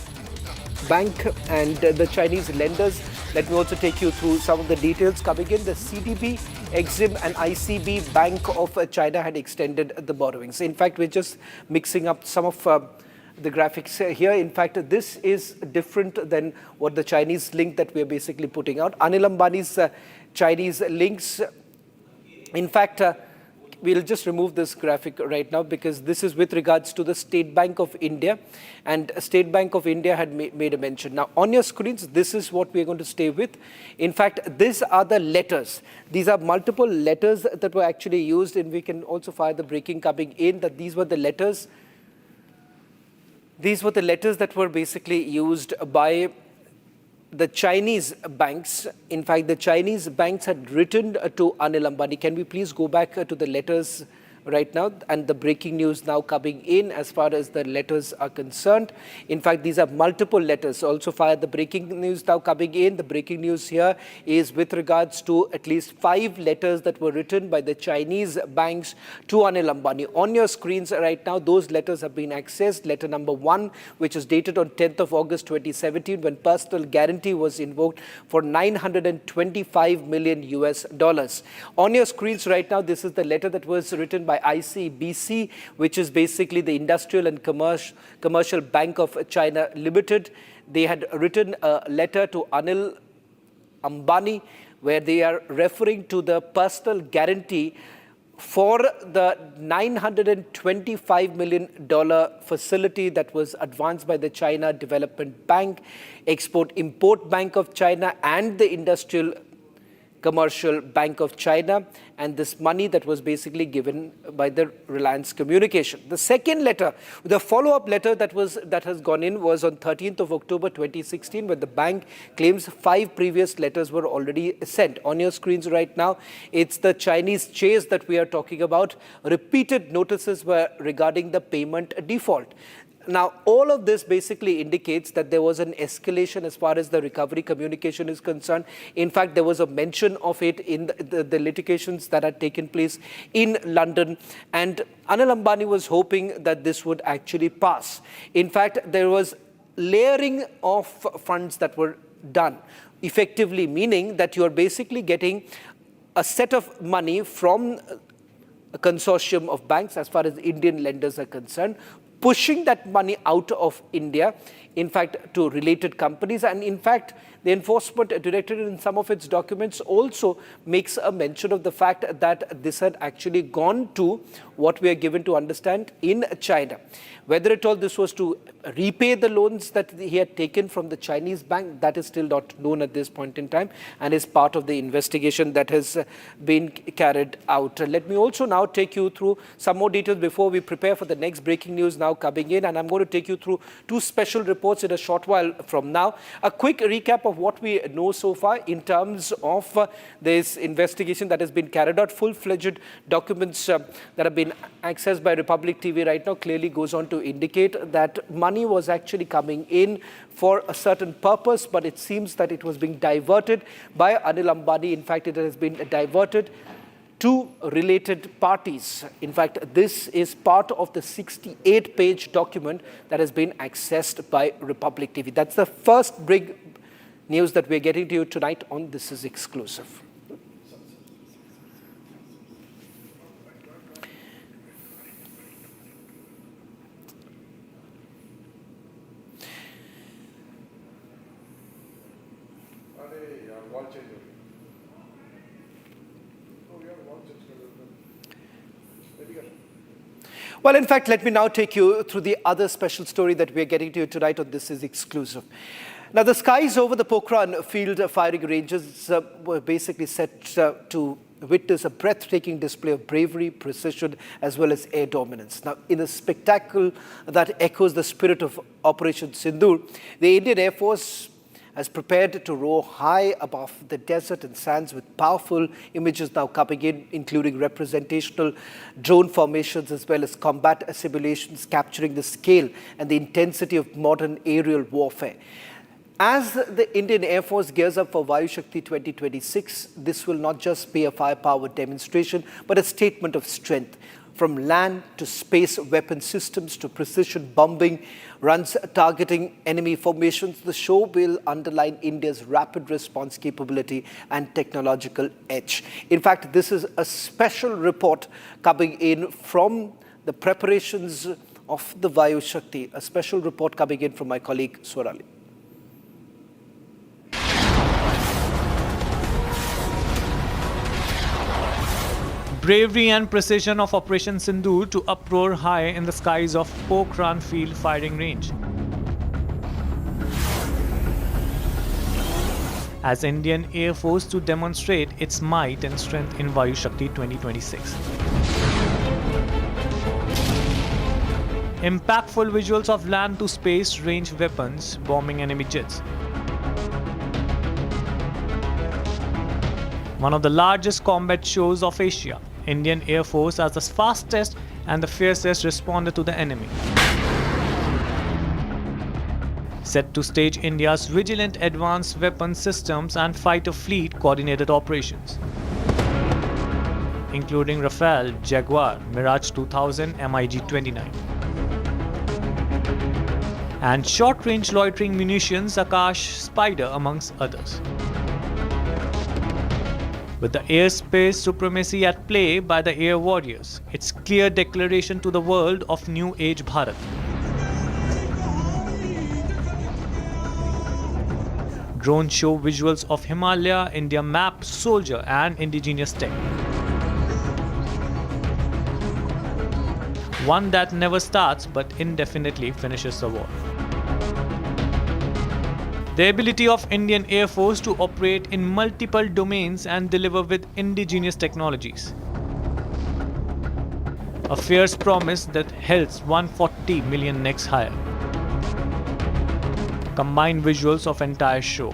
Bank and the Chinese lenders. Let me also take you through some of the details coming in. The CDB, Exim and ICB Bank of China had extended the borrowings. In fact, we're just mixing up some of the graphics here. In fact, this is different than what the Chinese link that we're basically putting out. Anil Ambani's Chinese links, in fact, we'll just remove this graphic right now because this is with regards to the State Bank of India, and State Bank of India had made a mention. Now, on your screens, this is what we're going to stay with. In fact, these are the letters. These are multiple letters that were actually used, and we can also fire the breaking coming in that these were the letters. These were the letters that were basically used by the Chinese banks. In fact, the Chinese banks had written to Anil Ambani. Can we please go back to the letters right now, and the breaking news now coming in as far as the letters are concerned. In fact, these are multiple letters. Also fire the breaking news now coming in. The breaking news here is with regards to at least 5 letters that were written by the Chinese banks to Anil Ambani. On your screens right now, those letters have been accessed. Letter number 1, which is dated on 10th of August 2017, when personal guarantee was invoked for $925 million US. On your screens right now, this is the letter that was written by ICBC, which is basically the Industrial and Commercial Bank of China Limited. They had written a letter to Anil Ambani where they are referring to the personal guarantee for the $925 million facility that was advanced by the China Development Bank, Export-Import Bank of China, and the Industrial Commercial Bank of China, and this money that was basically given by the Reliance Communication. The second letter, the follow-up letter that has gone in was on 13th of October 2016, where the bank claims 5 previous letters were already sent. On your screens right now, it's the Chinese chase that we are talking about. Repeated notices were regarding the payment default. Now, all of this basically indicates that there was an escalation as far as the recovery communication is concerned. In fact, there was a mention of it in the litigations that had taken place in London. And Anil Ambani was hoping that this would actually pass. In fact, there was layering of funds that were done, effectively meaning that you are basically getting a set of money from a consortium of banks as far as Indian lenders are concerned, pushing that money out of India, in fact, to related companies. And in fact, the Enforcement Directorate in some of its documents also makes a mention of the fact that this had actually gone to what we are given to understand in China. Whether at all this was to repay the loans that he had taken from the Chinese bank, that is still not known at this point in time and is part of the investigation that has been carried out. Let me also now take you through some more details before we prepare for the next breaking news now coming in. And I'm going to take you through 2 special reports in a short while from now. A quick recap of what we know so far in terms of this investigation that has been carried out. Full-fledged documents that have been accessed by Republic TV right now clearly goes on to indicate that money was actually coming in for a certain purpose, but it seems that it was being diverted by Anil Ambani. In fact, it has been diverted to related parties. In fact, this is part of the 68-page document that has been accessed by Republic TV. That's the first big news that we're getting to you tonight on This Is Exclusive. Well, in fact, let me now take you through the other special story that we're getting to you tonight on This Is Exclusive. Now, the skies over the Pokhran field firing ranges were basically set to witness a breathtaking display of bravery, precision, as well as air dominance. Now, in a spectacle that echoes the spirit of Operation Sindoor, the Indian Air Force has prepared to roar high above the desert and sands with powerful images now coming in, including representational drone formations as well as combat simulations capturing the scale and the intensity of modern aerial warfare. As the Indian Air Force gears up for Vayu Shakti 2026, this will not just be a firepower demonstration, but a statement of strength. From land to space weapon systems to precision bombing runs targeting enemy formations, the show will underline India's rapid response capability and technological edge. In fact, this is a special report coming in from the preparations of the Vayu Shakti, a special report coming in from my colleague Swarali. Bravery and precision of Operation Sindoor to uproar high in the skies of Pokhran field firing range. As Indian Air Force to demonstrate its might and strength in Vayu Shakti 2026. Impactful visuals of land to space range weapons bombing enemy jets. One of the largest combat shows of Asia. Indian Air Force as the fastest and the fiercest responder to the enemy. Set to stage India's vigilant advanced weapon systems and fighter fleet coordinated operations, including Rafale, Jaguar, Mirage 2000, MiG-29, and short-range loitering munitions Akash Spider amongst others. With the airspace supremacy at play by the air warriors, its clear declaration to the world of New Age Bharat. Drones show visuals of Himalaya, India map, soldier and indigenous tech. one that never starts but indefinitely finishes the war. The ability of Indian Air Force to operate in multiple domains and deliver with indigenous technologies. A fierce promise that helps 140 million necks higher. Combined visuals of entire show.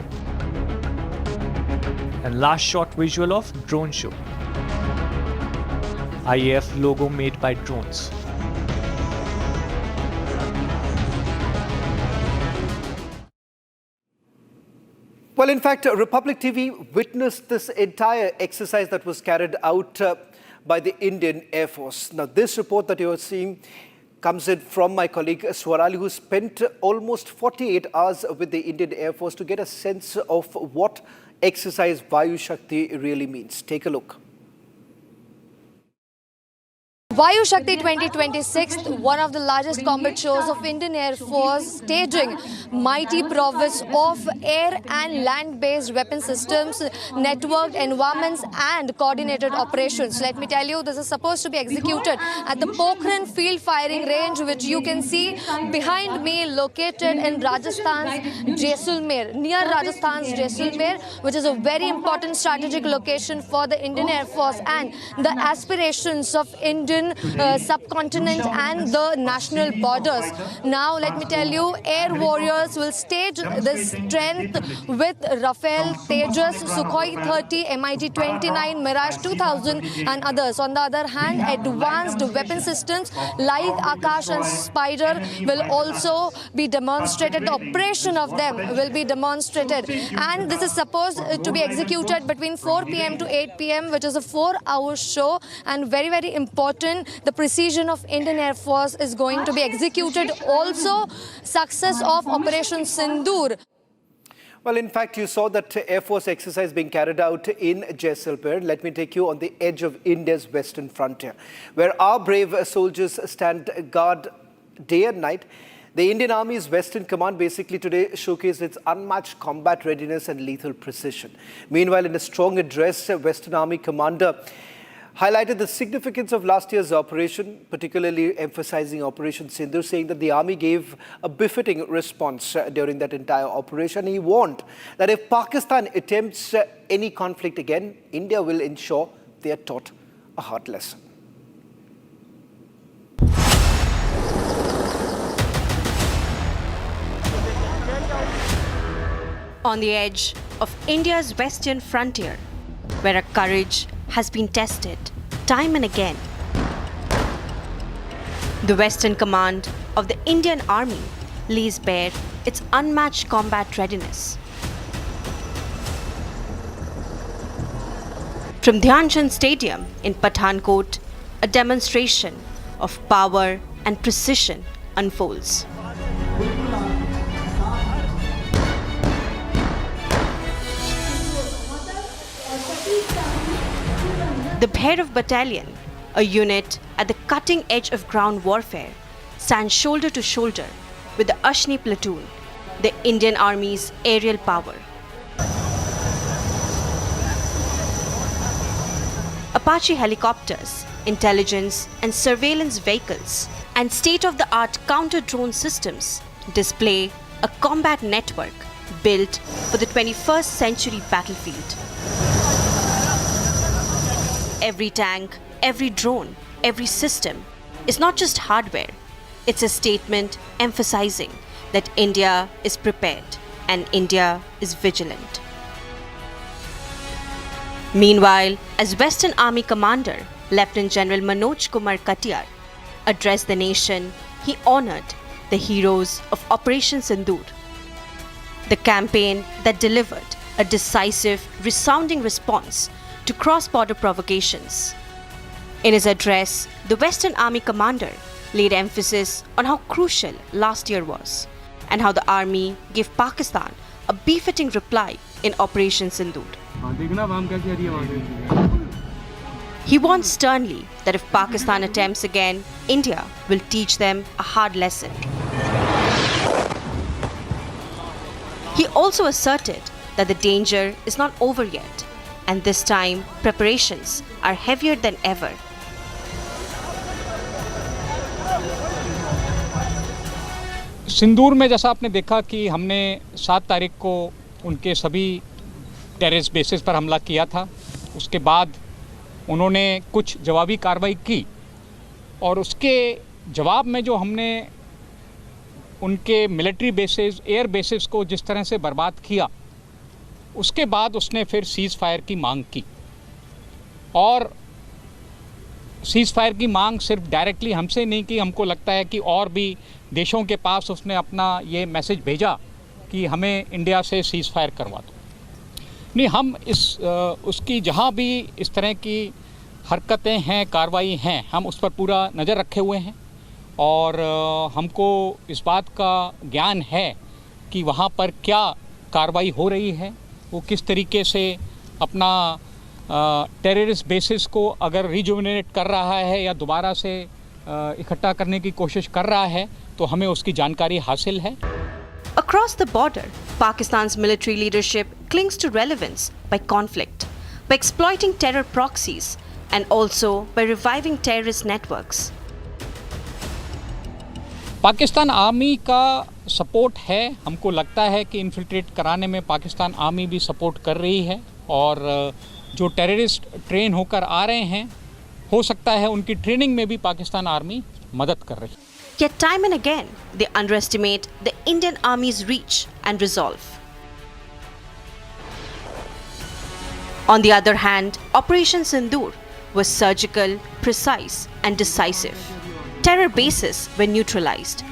And last shot visual of drone show. IAF logo made by drones. Well, in fact, Republic TV witnessed this entire exercise that was carried out by the Indian Air Force. Now, this report that you are seeing comes in from my colleague Swarali, who spent almost 48 hours with the Indian Air Force to get a sense of what exercise Vayu Shakti really means. Take a look. Vayu Shakti 2026, one of the largest combat shows of Indian Air Force, staging mighty prowess of air and land-based weapon systems, networked environments and coordinated operations. Let me tell you, this is supposed to be executed at the Pokhran field firing range, which you can see behind me, located in Rajasthan's Jaisalmer, near Rajasthan's Jaisalmer, which is a very important strategic location for the Indian Air Force and the aspirations of Indian subcontinent and the national borders. Now, let me tell you, air warriors will stage this strength with Rafale, Tejas, Sukhoi 30, MiG-29, Mirage 2000 and others. On the other hand, advanced weapon systems like Akash and Spider will also be demonstrated. The operation of them will be demonstrated. And this is supposed to be executed between 4 p.m. to 8 p.m., which is a 4-hour show. And very, very important, the precision of Indian Air Force is going to be executed. Also, success of Operation Sindoor. Well, in fact, you saw that Air Force exercise being carried out in Jaisalmer. Let me take you on the edge of India's western frontier, where our brave soldiers stand guard day and night. The Indian Army's Western Command basically today showcased its unmatched combat readiness and lethal precision. Meanwhile, in a strong address, Western Army Commander highlighted the significance of last year's operation, particularly emphasizing Operation Sindoor, saying that the army gave a befitting response during that entire operation. He warned that if Pakistan attempts any conflict again, India will ensure they are taught a hard lesson. On the edge of India's western frontier, where our courage has been tested time and again, the Western Command of the Indian Army lays bare its unmatched combat readiness. From Dhyan Chand Stadium in Pathankot, a demonstration of power and precision unfolds. The Bhairav Battalion, a unit at the cutting edge of ground warfare, stands shoulder to shoulder with the Ashni platoon, the Indian Army's aerial power. Apache helicopters, intelligence and surveillance vehicles, and state-of-the-art counter-drone systems display a combat network built for the 21st century battlefield. Every tank, every drone, every system is not just hardware. It's a statement emphasizing that India is prepared and India is vigilant. Meanwhile, as Western Army Commander Lieutenant General Manoj Kumar Katiyar addressed the nation, he honored the heroes of Operation Sindoor, the campaign that delivered a decisive, resounding response to cross-border provocations. In his address, the Western Army Commander laid emphasis on how crucial last year was and how the Army gave Pakistan a befitting reply in Operation Sindoor. He warned sternly that if Pakistan attempts again, India will teach them a hard lesson. He also asserted that the danger is not over yet, and this time preparations are heavier than ever. सिंदूर में जैसा आपने देखा कि हमने 7 तारीख को उनके सभी टेररिस्ट बेसिस पर हमला किया था। उसके बाद उन्होंने कुछ जवाबी कार्रवाई की और उसके जवाब में जो हमने उनके मिलिट्री बेसिस, एयर बेसिस को जिस तरह से बर्बाद किया, उसके बाद उसने फिर सीज़ फायर की मांग की। और सीज़ फायर की मांग सिर्फ डायरेक्टली हमसे नहीं की, हमको लगता है कि और भी देशों के पास उसने अपना ये मैसेज भेजा कि हमें इंडिया से सीज़ फायर करवा दो। नहीं, हम उसकी जहाँ भी इस तरह की हरकतें हैं, कार्रवाई हैं, हम उस पर पूरा नज़र रखे हुए हैं और हमको इस बात का ज्ञान है कि वहाँ पर क्या कार्रवाई हो रही है, वो किस तरीके से अपना टेररिस्ट बेसिस को अगर रिजुविनेट कर रहा है या दोबारा से इकट्ठा करने की कोशिश कर रहा है, तो हमें उसकी जानकारी हासिल है। Across the border, Pakistan's military leadership clings to relevance by conflict, by exploiting terror proxies, and also by reviving terrorist networks. Pakistan army का सपोर्ट है, हमको लगता है कि इन्फिल्ट्रेट कराने में पाकिस्तान आर्मी भी सपोर्ट कर रही है और जो टेररिस्ट ट्रेन होकर आ रहे हैं, हो सकता है उनकी ट्रेनिंग में भी पाकिस्तान आर्मी मदद कर रही है। Yet time and again, they underestimate the Indian Army's reach and resolve. On the other hand, Operation Sindoor was surgical, precise, and decisive. Terror bases were neutralized.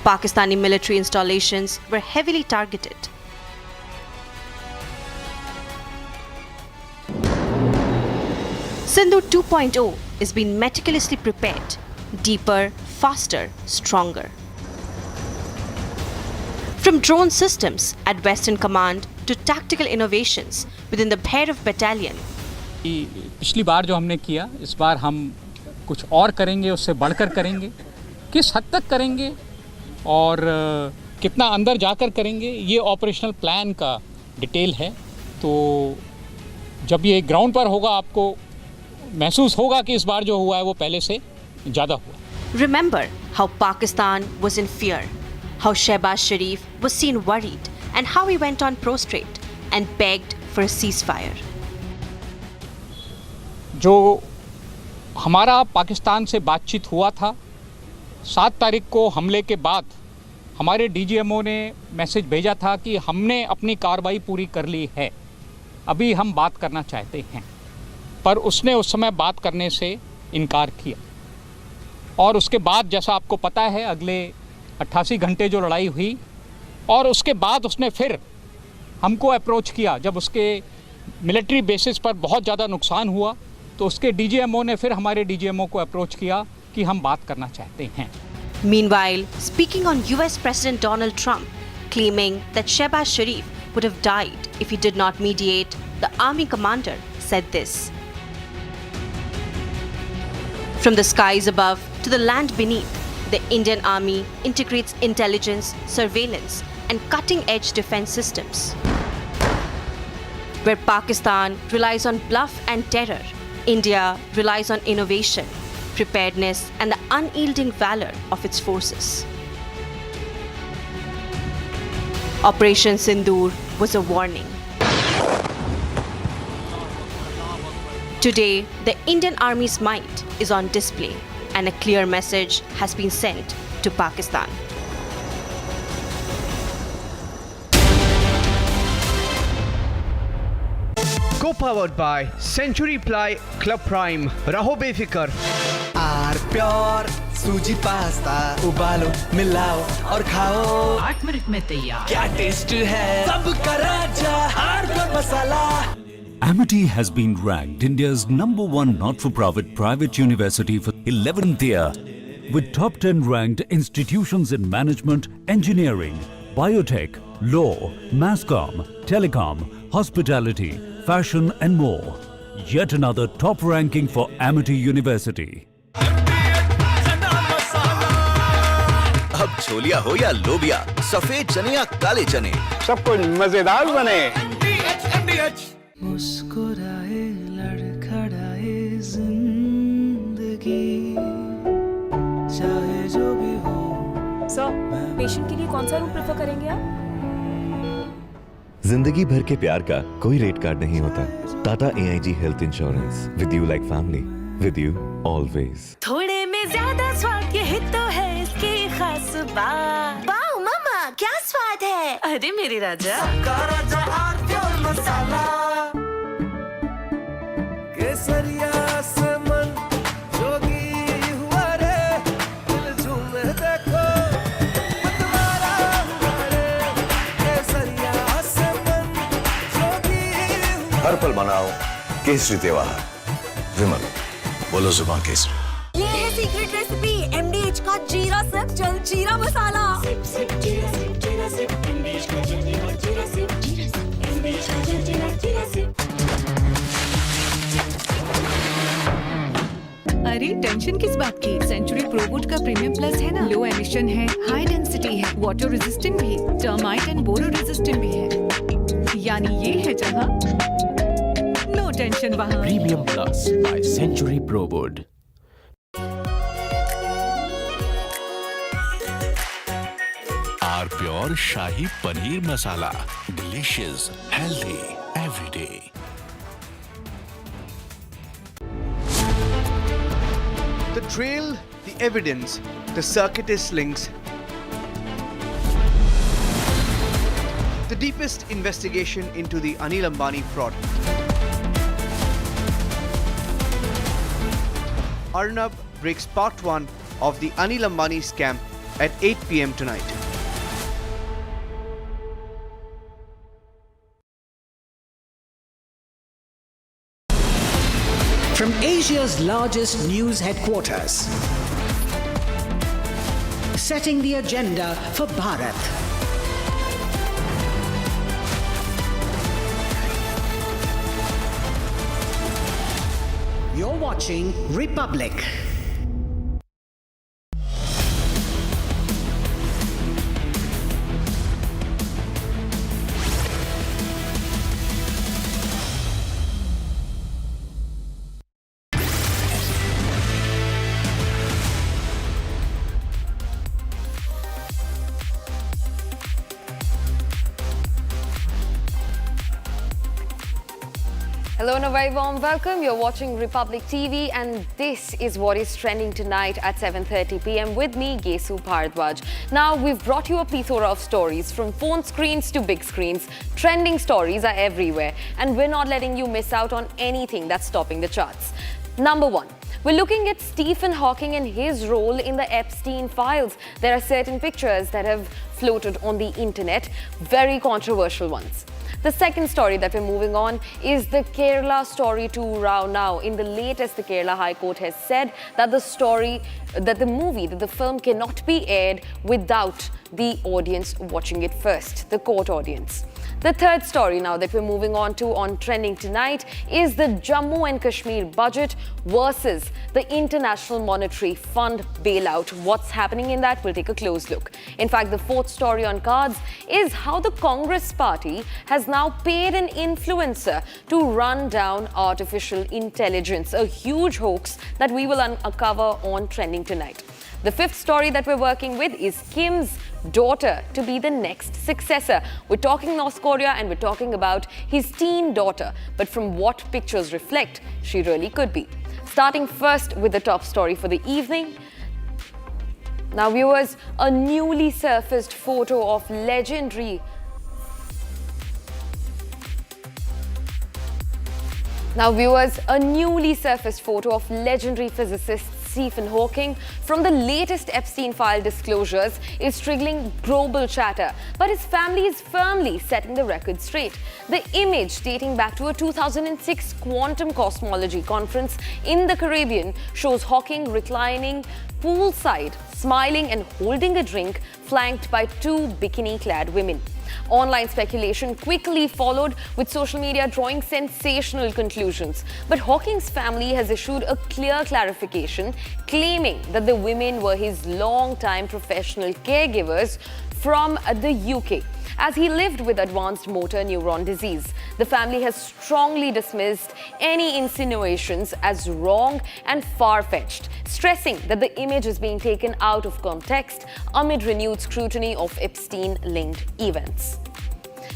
Pakistani military installations were heavily targeted. Sindoor 2.0 is being meticulously prepared, deeper, faster, stronger. From drone systems at Western Command to tactical innovations within the Bihar battalion. पिछली बार जो हमने किया, इस बार हम कुछ और करेंगे, उससे बढ़कर करेंगे। किस हद तक करेंगे और कितना अंदर जाकर करेंगे, ये ऑपरेशनल प्लान का डिटेल है। तो जब ये ग्राउंड पर होगा, आपको महसूस होगा कि इस बार जो हुआ है वो पहले से ज़्यादा हुआ। Remember how Pakistan was in fear, how Shehbaz Sharif was seen worried, and how he went on prostrate and begged for a ceasefire. जो हमारा पाकिस्तान से बातचीत हुआ था, 7 तारीख को हमले के बाद हमारे डीजीएमओ ने मैसेज भेजा था कि हमने अपनी कार्रवाई पूरी कर ली है, अभी हम बात करना चाहते हैं, पर उसने उस समय बात करने से इनकार किया। और उसके बाद जैसा आपको पता है, अगले 88 घंटे जो लड़ाई हुई और उसके बाद उसने फिर हमको अप्रोच किया। जब उसके मिलिट्री बेसिस पर बहुत ज़्यादा नुकसान हुआ, तो उसके डीजीएमओ ने फिर हमारे डीजीएमओ को अप्रोच किया कि हम बात करना चाहते हैं। Meanwhile, speaking on US President Donald Trump, claiming that Shehbaz Sharif would have died if he did not mediate, the army commander said this. From the skies above to the land beneath, the Indian Army integrates intelligence, surveillance, and cutting-edge defense systems. Where Pakistan relies on bluff and terror, India relies on innovation, preparedness, and the unyielding valor of its forces. Operation Sindoor was a warning. Today, the Indian Army's might is on display, and a clear message has been sent to Pakistan. Co-powered by Century Ply Club Prime. रहो बेफिक्र। Are pure सूजी pasta उबालो, मिलाओ और खाओ। 8 minute में तैयार। क्या टेस्ट है सबका राजा, R pure masala. Amity has been ranked India's #1 not-for-profit private university for 11th year, with top 10 ranked institutions in management, engineering, biotech, law, masscom, telecom, hospitality, fashion and more. Yet another top ranking for Amity University. अब छोलिया हो या लोबिया, सफेद चने या काले चने, सब कुछ मजेदार बने। मुस्कुराए लड़खड़ाए जिंदगी, चाहे जो भी हो। सर, पेशेंट के लिए कौन सा रूम प्रेफर करेंगे आप? जिंदगी भर के प्यार का कोई रेट कार्ड नहीं होता। Tata AIG health insurance, with you like family, with you always. थोड़े में ज्यादा स्वाद, यही तो है इसकी खास बात। वाओ मामा, क्या स्वाद है? अरे मेरे राजा, राजा और मसाला केसरिया से मन जोगी हुआ रे, दिल झूमे देखो मतवारा हुआ रे, केसरिया से मन जोगी हुआ। हर पल मनाओ केसरी त्योहार। विमल, बोलो जुबान केसरी। ये है सीक्रेट रेसिपी MDH का जीरा sip jal jeera masala. Sip sip jeera SIP jeera sip MDH का jal jeera SIP jeera sip MDH का जल जीरा सिप। अरे टेंशन किस बात की? सेंचुरी प्रोवुड का प्रीमियम प्लस है ना, लो एमिशन है, हाई डेंसिटी है, वाटर रेजिस्टेंट भी, टर्माइट एंड बोरो रेजिस्टेंट भी है। यानी ये है जहां नो टेंशन वहां। Premium Plus by Century ProWood. Our pure Shahi Paneer Masala. Delicious, healthy, every day. The trail, the evidence, the circuitous links. The deepest investigation into the Anil Ambani fraud. Arnab breaks part 1 of the Anil Ambani scam at 8 p.m. tonight. From Asia's largest news headquarters, setting the agenda for Bharat. You're watching Republic. Hello and a very warm welcome. You're watching Republic TV and this is what is trending tonight at 7:30 p.m. with me, Gesu Bharadwaj. Now, we've brought you a plethora of stories from phone screens to big screens. Trending stories are everywhere and we're not letting you miss out on anything that's topping the charts. Number one. We're looking at Stephen Hawking and his role in the Epstein files. There are certain pictures that have floated on the internet, very controversial ones. The second story that we're moving on is the Kerala story to row now. In the latest, the Kerala High Court has said that the film cannot be aired without the audience watching it first, the court audience. The third story now that we're moving on to on Trending Tonight is the Jammu and Kashmir budget versus the International Monetary Fund bailout. What's happening in that? We'll take a close look. In fact, the fourth story on cards is how the Congress party has now paid an influencer to run down artificial intelligence, a huge hoax that we will uncover on Trending Tonight. The fifth story that we're working with is Kim's daughter to be the next successor. We're talking North Korea and we're talking about his teen daughter. But from what pictures reflect, she really could be. Starting first with the top story for the evening. Now, viewers, a newly surfaced photo of legendary physicist Stephen Hawking from the latest Epstein file disclosures is triggering global chatter, but his family is firmly setting the record straight. The image, dating back to a 2006 quantum cosmology conference in the Caribbean, shows Hawking reclining poolside, smiling and holding a drink, flanked by two bikini-clad women. Online speculation quickly followed, with social media drawing sensational conclusions. But Hawking's family has issued a clear clarification, claiming that the women were his long-time professional caregivers from the UK, as he lived with advanced motor neuron disease. The family has strongly dismissed any insinuations as wrong and far-fetched, stressing that the image is being taken out of context amid renewed scrutiny of Epstein-linked events.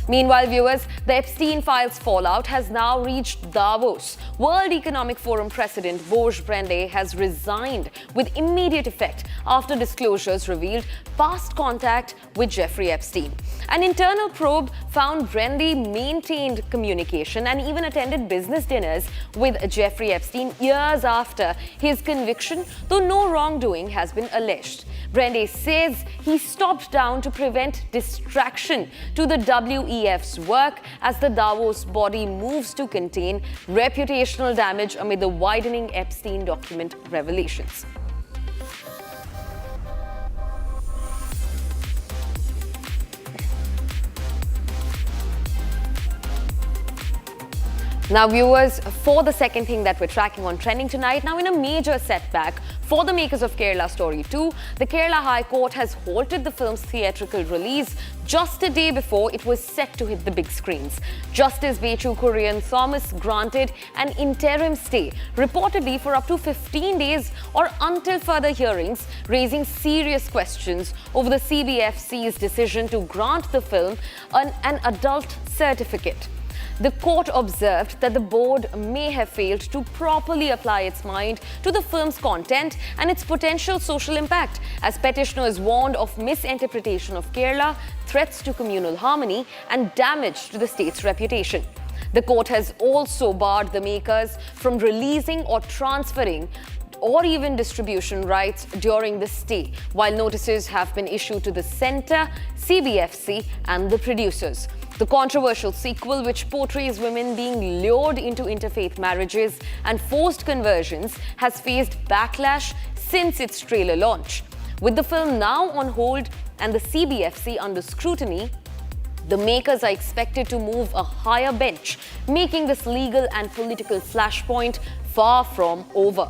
Meanwhile, viewers, the Epstein files fallout has now reached Davos. World Economic Forum President Borge Brende has resigned with immediate effect after disclosures revealed past contact with Jeffrey Epstein. An internal probe found Brende maintained communication and even attended business dinners with Jeffrey Epstein years after his conviction, though no wrongdoing has been alleged. Brende says he stopped down to prevent distraction to the WEF's work as the Davos body moves to contain reputational damage amid the widening Epstein document revelations. Now, viewers, for the second thing that we're tracking on Trending tonight, now in a major setback for the makers of Kerala Story 2, the Kerala High Court has halted the film's theatrical release just a day before it was set to hit the big screens. Justice Bechu Kurian Thomas granted an interim stay, reportedly for up to 15 days or until further hearings, raising serious questions over the CBFC's decision to grant the film an adult certificate. The court observed that the board may have failed to properly apply its mind to the film's content and its potential social impact, as petitioners warned of misinterpretation of Kerala, threats to communal harmony, and damage to the state's reputation. The court has also barred the makers from releasing or transferring or even distribution rights during the stay, while notices have been issued to the centre, CBFC, and the producers. The controversial sequel, which portrays women being lured into interfaith marriages and forced conversions, has faced backlash since its trailer launch. With the film now on hold and the CBFC under scrutiny, the makers are expected to move a higher bench, making this legal and political flashpoint far from over.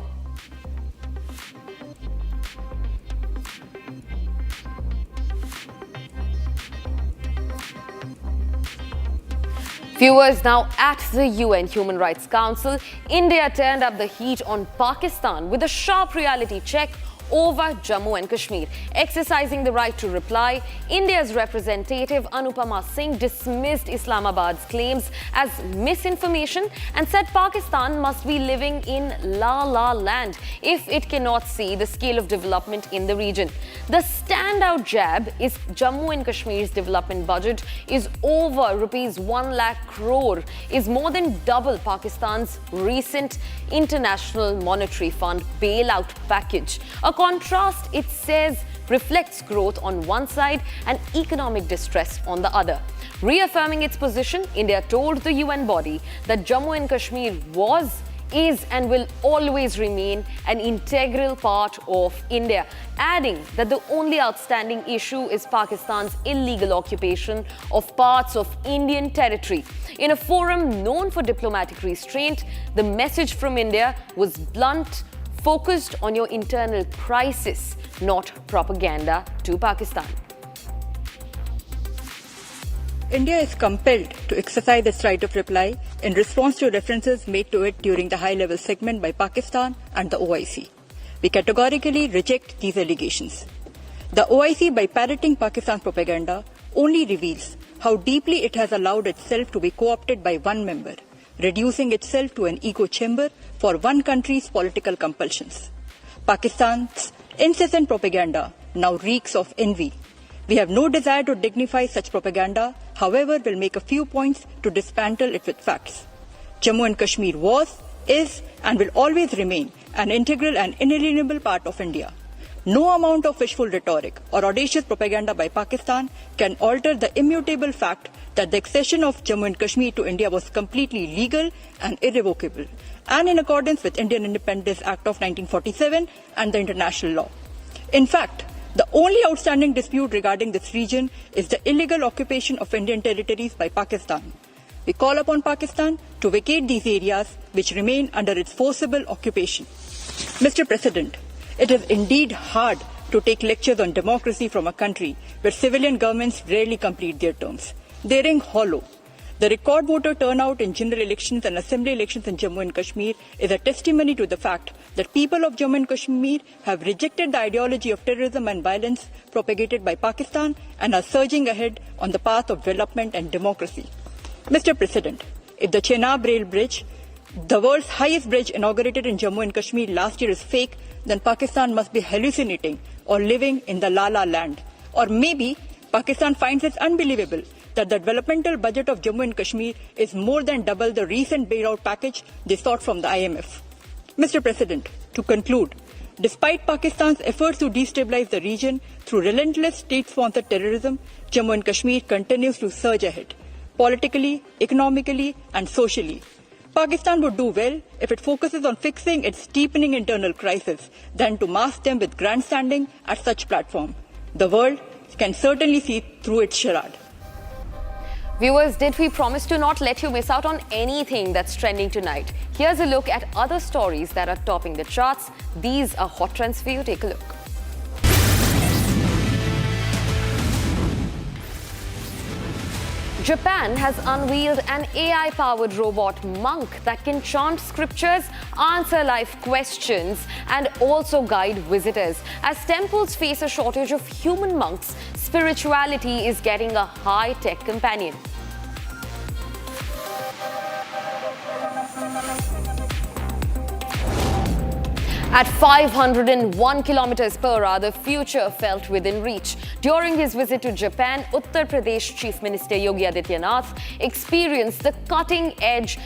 Viewers, now at the UN Human Rights Council, India turned up the heat on Pakistan with a sharp reality check over Jammu and Kashmir. Exercising the right to reply, India's representative Anupama Singh dismissed Islamabad's claims as misinformation and said Pakistan must be living in la-la land if it cannot see the scale of development in the region. The standout jab is Jammu and Kashmir's development budget is over rupees 1 lakh crore, is more than double Pakistan's recent International Monetary Fund bailout package. A contrast, it says, reflects growth on one side and economic distress on the other. Reaffirming its position, India told the UN body that Jammu and Kashmir was, is and will always remain an integral part of India, adding that the only outstanding issue is Pakistan's illegal occupation of parts of Indian territory. In a forum known for diplomatic restraint, the message from India was blunt, focused on your internal crisis, not propaganda to Pakistan. India is compelled to exercise its right of reply in response to references made to it during the high-level segment by Pakistan and the OIC. We categorically reject these allegations. The OIC, by parroting Pakistan's propaganda, only reveals how deeply it has allowed itself to be co-opted by one member, reducing itself to an echo chamber for one country's political compulsions. Pakistan's incessant propaganda now reeks of envy. We have no desire to dignify such propaganda, however, we'll make a few points to dismantle it with facts. Jammu and Kashmir was, is, and will always remain an integral and inalienable part of India. No amount of wishful rhetoric or audacious propaganda by Pakistan can alter the immutable fact that the accession of Jammu and Kashmir to India was completely legal and irrevocable, and in accordance with Indian Independence Act of 1947 and the international law. In fact, the only outstanding dispute regarding this region is the illegal occupation of Indian territories by Pakistan. We call upon Pakistan to vacate these areas which remain under its forcible occupation. Mr. President, it is indeed hard to take lectures on democracy from a country where civilian governments rarely complete their terms. They ring hollow. The record voter turnout in general elections and assembly elections in Jammu and Kashmir is a testimony to the fact that people of Jammu and Kashmir have rejected the ideology of terrorism and violence propagated by Pakistan and are surging ahead on the path of development and democracy. Mr. President, if the Chenab Rail Bridge, the world's highest bridge inaugurated in Jammu and Kashmir last year, is fake, then Pakistan must be hallucinating or living in the La La Land. Or maybe Pakistan finds it unbelievable that the developmental budget of Jammu and Kashmir is more than double the recent bailout package they sought from the IMF. Mr. President, to conclude, despite Pakistan's efforts to destabilize the region through relentless state-sponsored terrorism, Jammu and Kashmir continues to surge ahead, politically, economically, and socially. Pakistan would do well if it focuses on fixing its deepening internal crisis than to mask them with grandstanding at such platform. The world can certainly see through its charade. Viewers, did we promise to not let you miss out on anything that's trending tonight? Here's a look at other stories that are topping the charts. These are hot trends for you. Take a look. Japan has unveiled an AI-powered robot monk that can chant scriptures, answer life questions, and also guide visitors. As temples face a shortage of human monks, spirituality is getting a high-tech companion. At 501 kilometers per hour, the future felt within reach. During his visit to Japan, Uttar Pradesh Chief Minister Yogi Adityanath experienced the cutting-edge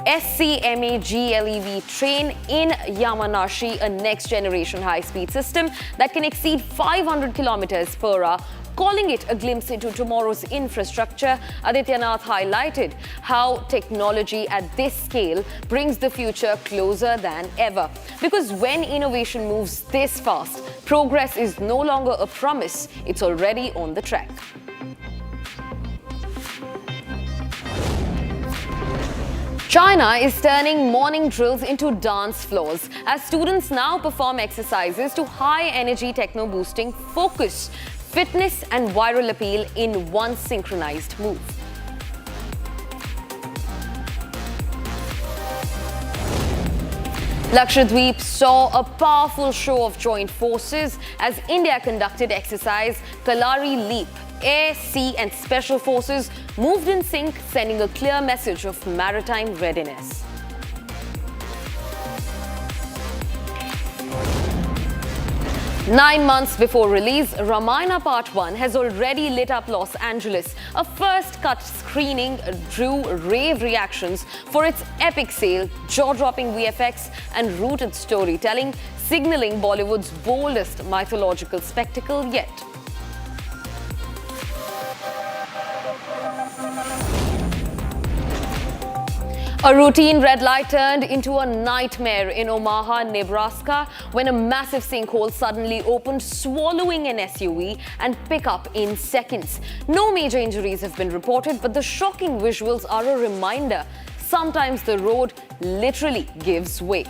SCMA GLEV train in Yamanashi, a next-generation high-speed system that can exceed 500 kilometers per hour. Calling it a glimpse into tomorrow's infrastructure, Adityanath highlighted how technology at this scale brings the future closer than ever. Because when innovation moves this fast, progress is no longer a promise, it's already on the track. China is turning morning drills into dance floors as students now perform exercises to high-energy techno-boosting focus, fitness and viral appeal in one synchronized move. Lakshadweep saw a powerful show of joint forces as India conducted exercise Kalari Leap. Air, sea and special forces moved in sync, sending a clear message of maritime readiness. Nine months before release, Ramayana Part 1 has already lit up Los Angeles. A first-cut screening drew rave reactions for its epic sale, jaw-dropping VFX and rooted storytelling, signaling Bollywood's boldest mythological spectacle yet. A routine red light turned into a nightmare in Omaha, Nebraska, when a massive sinkhole suddenly opened, swallowing an SUV and pickup in seconds. No major injuries have been reported, but the shocking visuals are a reminder. Sometimes the road literally gives way.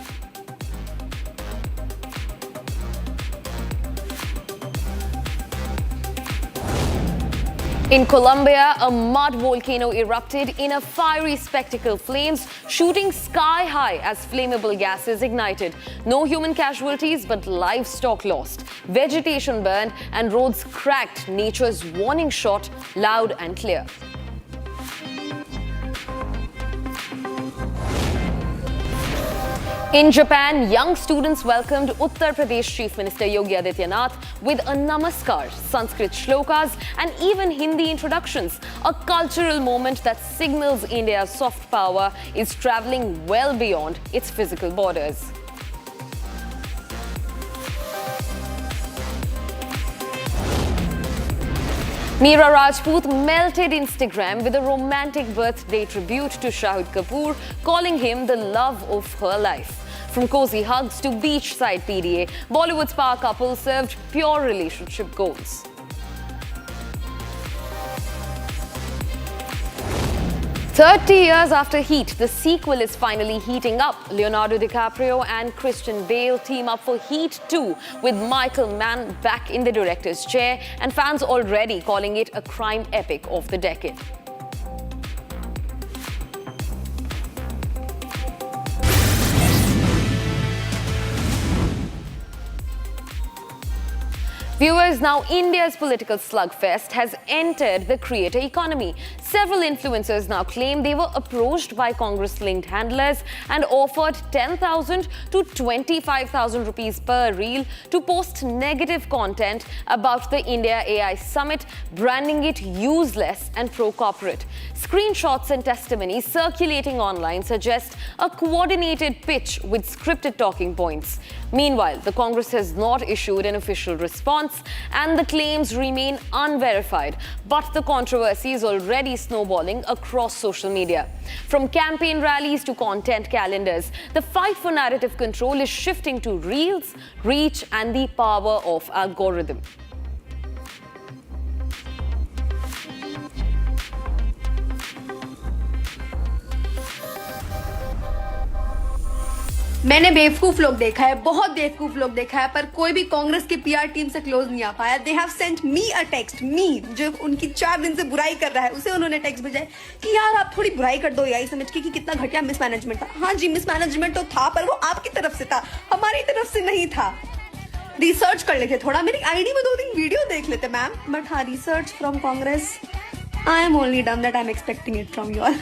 In Colombia, a mud volcano erupted in a fiery spectacle, flames shooting sky high as flammable gases ignited. No human casualties, but livestock lost. Vegetation burned and roads cracked, nature's warning shot loud and clear. In Japan, young students welcomed Uttar Pradesh Chief Minister Yogi Adityanath with a namaskar, Sanskrit shlokas, and even Hindi introductions. A cultural moment that signals India's soft power is traveling well beyond its physical borders. Meera Rajput melted Instagram with a romantic birthday tribute to Shahid Kapoor, calling him the love of her life. From cozy hugs to beachside PDA, Bollywood's power couple served pure relationship goals. 30 years after Heat, the sequel is finally heating up. Leonardo DiCaprio and Christian Bale team up for Heat 2 with Michael Mann back in the director's chair and fans already calling it a crime epic of the decade. Viewers, now India's political slugfest has entered the creator economy. Several influencers now claim they were approached by Congress-linked handlers and offered 10,000 to 25,000 rupees per reel to post negative content about the India AI Summit, branding it useless and pro-corporate. Screenshots and testimonies circulating online suggest a coordinated pitch with scripted talking points. Meanwhile, the Congress has not issued an official response and the claims remain unverified. But the controversy is already snowballing across social media. From campaign rallies to content calendars, the fight for narrative control is shifting to reels, reach, and the power of algorithm. मैंने बेवकूफ लोग देखा है, बहुत बेवकूफ लोग देखा है, पर कोई भी कांग्रेस की पीआर टीम से क्लोज नहीं आ पाया. They have sent me a text, me जो उनकी 4 दिन से बुराई कर रहा है उसे उन्होंने टेक्स्ट भेजा है कि यार आप थोड़ी बुराई कर दो यही समझ के कि कितना घटिया मिसमैनेजमेंट था. हाँ जी, मिसमैनेजमेंट तो था, पर वो आपकी तरफ से था, हमारी तरफ से नहीं था. रिसर्च कर लेते थोड़ा, मेरी आईडी में 2-3 वीडियो देख लेते मैम. बट हाँ, research from Congress, I am only done that I am expecting it from you all.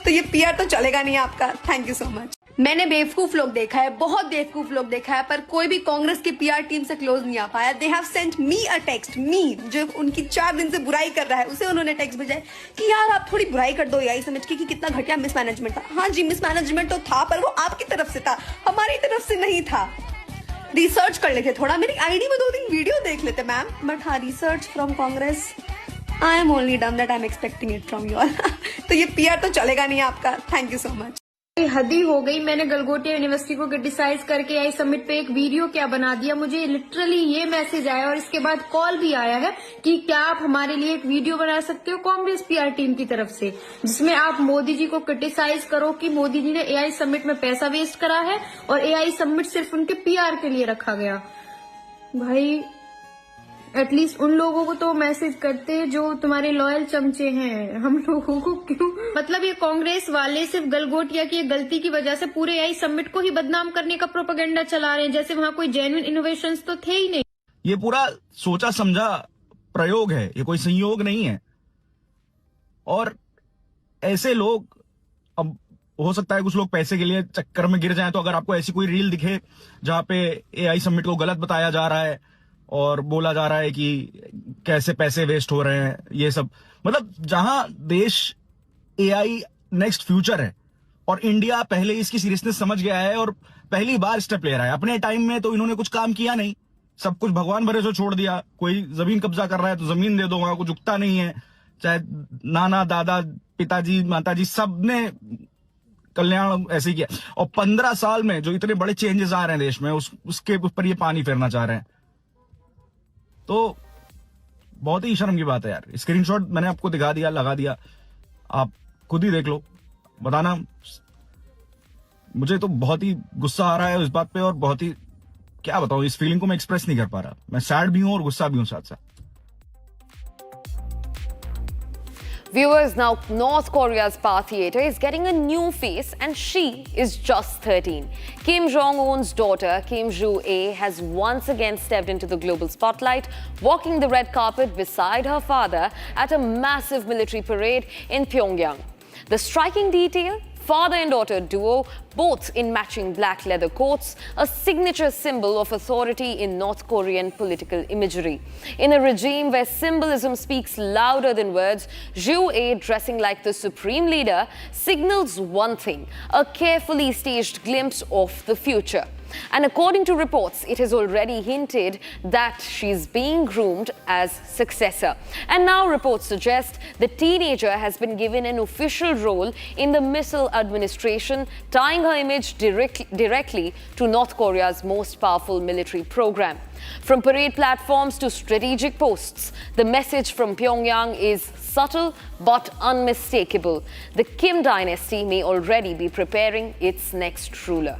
तो ये पीआर तो चलेगा नहीं आपका. Thank you so much. मैंने बेवकूफ लोग देखा है, बहुत बेवकूफ लोग देखा है, पर कोई भी कांग्रेस की पीआर टीम से क्लोज नहीं आ पाया. They have sent me a text, me जो उनकी 4 दिन से बुराई कर रहा है उसे उन्होंने टेक्स्ट भेजा है कि यार आप थोड़ी बुराई कर दो यही समझ के कि कितना घटिया मिसमैनेजमेंट था. हाँ जी, मिसमैनेजमेंट तो था, पर वो आपकी तरफ से था, हमारी तरफ से नहीं था. रिसर्च कर लेते थोड़ा, मेरी आईडी में 2-3 वीडियो देख लेते मैम. बट हाँ, research from Congress, I am only done that I am expecting it from you all. तो ये पीआर तो चलेगा नहीं आपका. Thank you so much. हदी हो गई. मैंने गलगोटिया यूनिवर्सिटी को क्रिटिसाइज करके आई समिट पे एक वीडियो क्या बना दिया. मुझे लिटरली ये मैसेज आया और इसके बाद कॉल भी आया है कि क्या आप हमारे लिए एक वीडियो बना सकते हो कांग्रेस पीआर टीम की तरफ से, जिसमें आप मोदी जी को क्रिटिसाइज करो कि मोदी जी ने एआई समिट में पैसा वेस्ट करा है और एआई समिट सिर्फ उनके पीआर के लिए रखा गया. भाई एटलीस्ट उन लोगों को तो मैसेज करते जो तुम्हारे लॉयल चमचे हैं, हम लोगों को क्यों. मतलब ये कांग्रेस वाले सिर्फ गलगोटिया की गलती की वजह से पूरे एआई समिट को ही बदनाम करने का प्रोपेगेंडा चला रहे हैं, जैसे वहां कोई जेन्युइन इनोवेशंस तो थे ही नहीं. ये पूरा सोचा समझा प्रयोग है, ये कोई संयोग नहीं है. और ऐसे लोग, अब हो सकता है कुछ लोग पैसे के लिए चक्कर में गिर जाएं, तो अगर आपको ऐसी कोई रील दिखे जहां पे एआई समिट को गलत बताया जा रहा है और बोला जा रहा है कि कैसे पैसे वेस्ट हो रहे हैं, ये सब, मतलब जहां देश एआई नेक्स्ट फ्यूचर है और इंडिया पहले इसकी सीरियसनेस समझ गया है और पहली बार स्टेप ले रहा है. अपने टाइम में तो इन्होंने कुछ काम किया नहीं, सब कुछ भगवान भरोसे छोड़ दिया. कोई जमीन कब्जा कर रहा है तो जमीन दे दो, वहां कुछ उगता नहीं है. चाहे नाना दादा पिताजी माताजी सबने कल्याण ऐसे ही किया. और 15 साल में जो इतने बड़े चेंजेस आ रहे हैं देश में, उसके ऊपर ये पानी फेरना चाह रहे हैं. तो बहुत ही शर्म की बात है यार. स्क्रीनशॉट मैंने आपको दिखा दिया, लगा दिया, आप खुद ही देख लो, बताना. मुझे तो बहुत ही गुस्सा आ रहा है इस बात पे और बहुत ही, क्या बताऊं, इस फीलिंग को मैं एक्सप्रेस नहीं कर पा रहा. मैं सैड भी हूं और गुस्सा भी हूं साथ साथ. Viewers, now North Korea's Power Theatre is getting a new face and she is just 13. Kim Jong-un's daughter, Kim Joo-a, has once again stepped into the global spotlight, walking the red carpet beside her father at a massive military parade in Pyongyang. The striking detail? Father and daughter duo, both in matching black leather coats, a signature symbol of authority in North Korean political imagery. In a regime where symbolism speaks louder than words, Joo-a, dressing like the supreme leader, signals one thing, a carefully staged glimpse of the future. And according to reports, it has already hinted that she's being groomed as successor. And now reports suggest the teenager has been given an official role in the missile administration, tying tying her image directly to North Korea's most powerful military program. From parade platforms to strategic posts, the message from Pyongyang is subtle but unmistakable. The Kim dynasty may already be preparing its next ruler.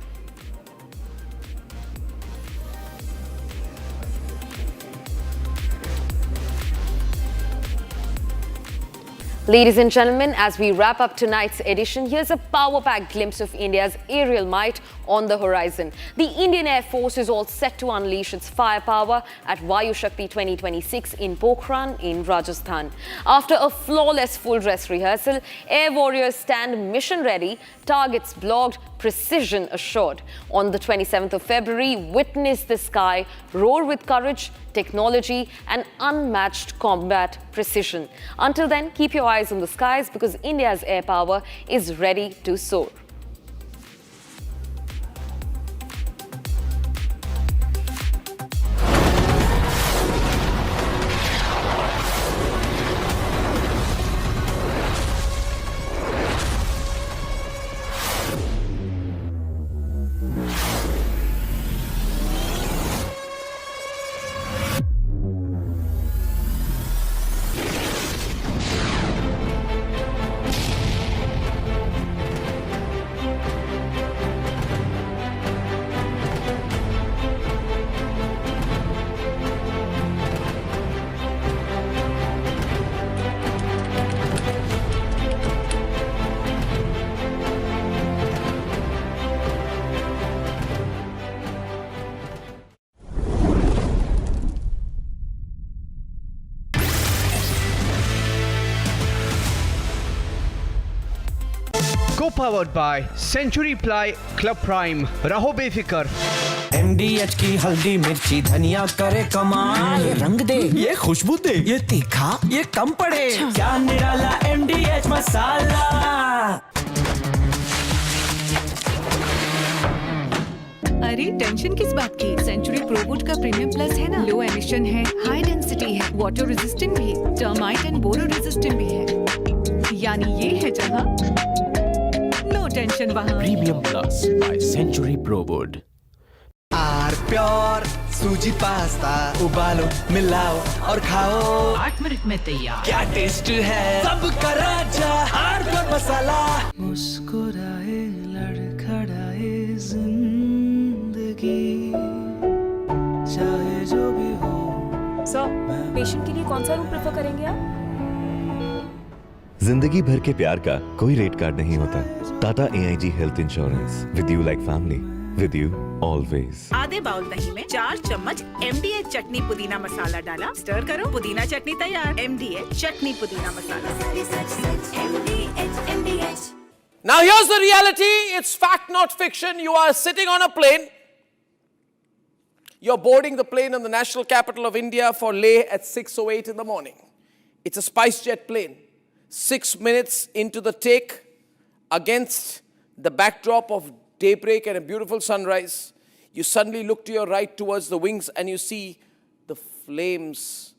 Ladies and gentlemen, as we wrap up tonight's edition, here's a power-packed glimpse of India's aerial might on the horizon. The Indian Air Force is all set to unleash its firepower at Vayu Shakti 2026 in Pokhran in Rajasthan. After a flawless full-dress rehearsal, air warriors stand mission-ready, targets blocked, precision assured. On the 27th of February, witness the sky roar with courage, technology and unmatched combat precision. Until then, keep your eyes on the skies because India's air power is ready to soar. Co-powered by Century Ply Club Prime. रहो बेफिक्र. MDH की हल्दी मिर्ची धनिया करे कमाल. ये रंग दे, ये खुशबू दे, ये तीखा, ये कम पड़े. क्या निराला MDH मसाला. अरे टेंशन किस बात की? सेंचुरी प्रोवुड का प्रीमियम प्लस है ना. लो एमिशन है, हाई डेंसिटी है, वाटर रेजिस्टेंट भी, टर्माइट एंड बोरो रेजिस्टेंट भी है. यानी ये है जहां नो टेंशन वहां. Premium Plus by Century Prowood. R pure सूजी पास्ता उबालो मिलाओ और खाओ. 8 मिनट में तैयार. क्या टेस्ट है सबका राजा आर प्योर मसाला. मुस्कुराए लड़खड़ाए जिंदगी चाहे जो भी हो. सर, पेशेंट के लिए कौन सा रूम प्रेफर करेंगे आप? जिंदगी भर के प्यार का कोई रेट कार्ड नहीं होता. Tata AIG health insurance. With you like family. With you always. आधे बाउल दही में 4 चम्मच MDH चटनी पुदीना मसाला डाला. स्टर करो, पुदीना चटनी तैयार. MDH चटनी पुदीना मसाला. Now here's the reality. It's fact, not fiction. You are sitting on a plane. You're boarding the plane in the national capital of India for Leh at 6:08 in the morning. It's a SpiceJet plane. 6 minutes into the take, against the backdrop of daybreak and a beautiful sunrise, you suddenly look to your right towards the wings and you see the flames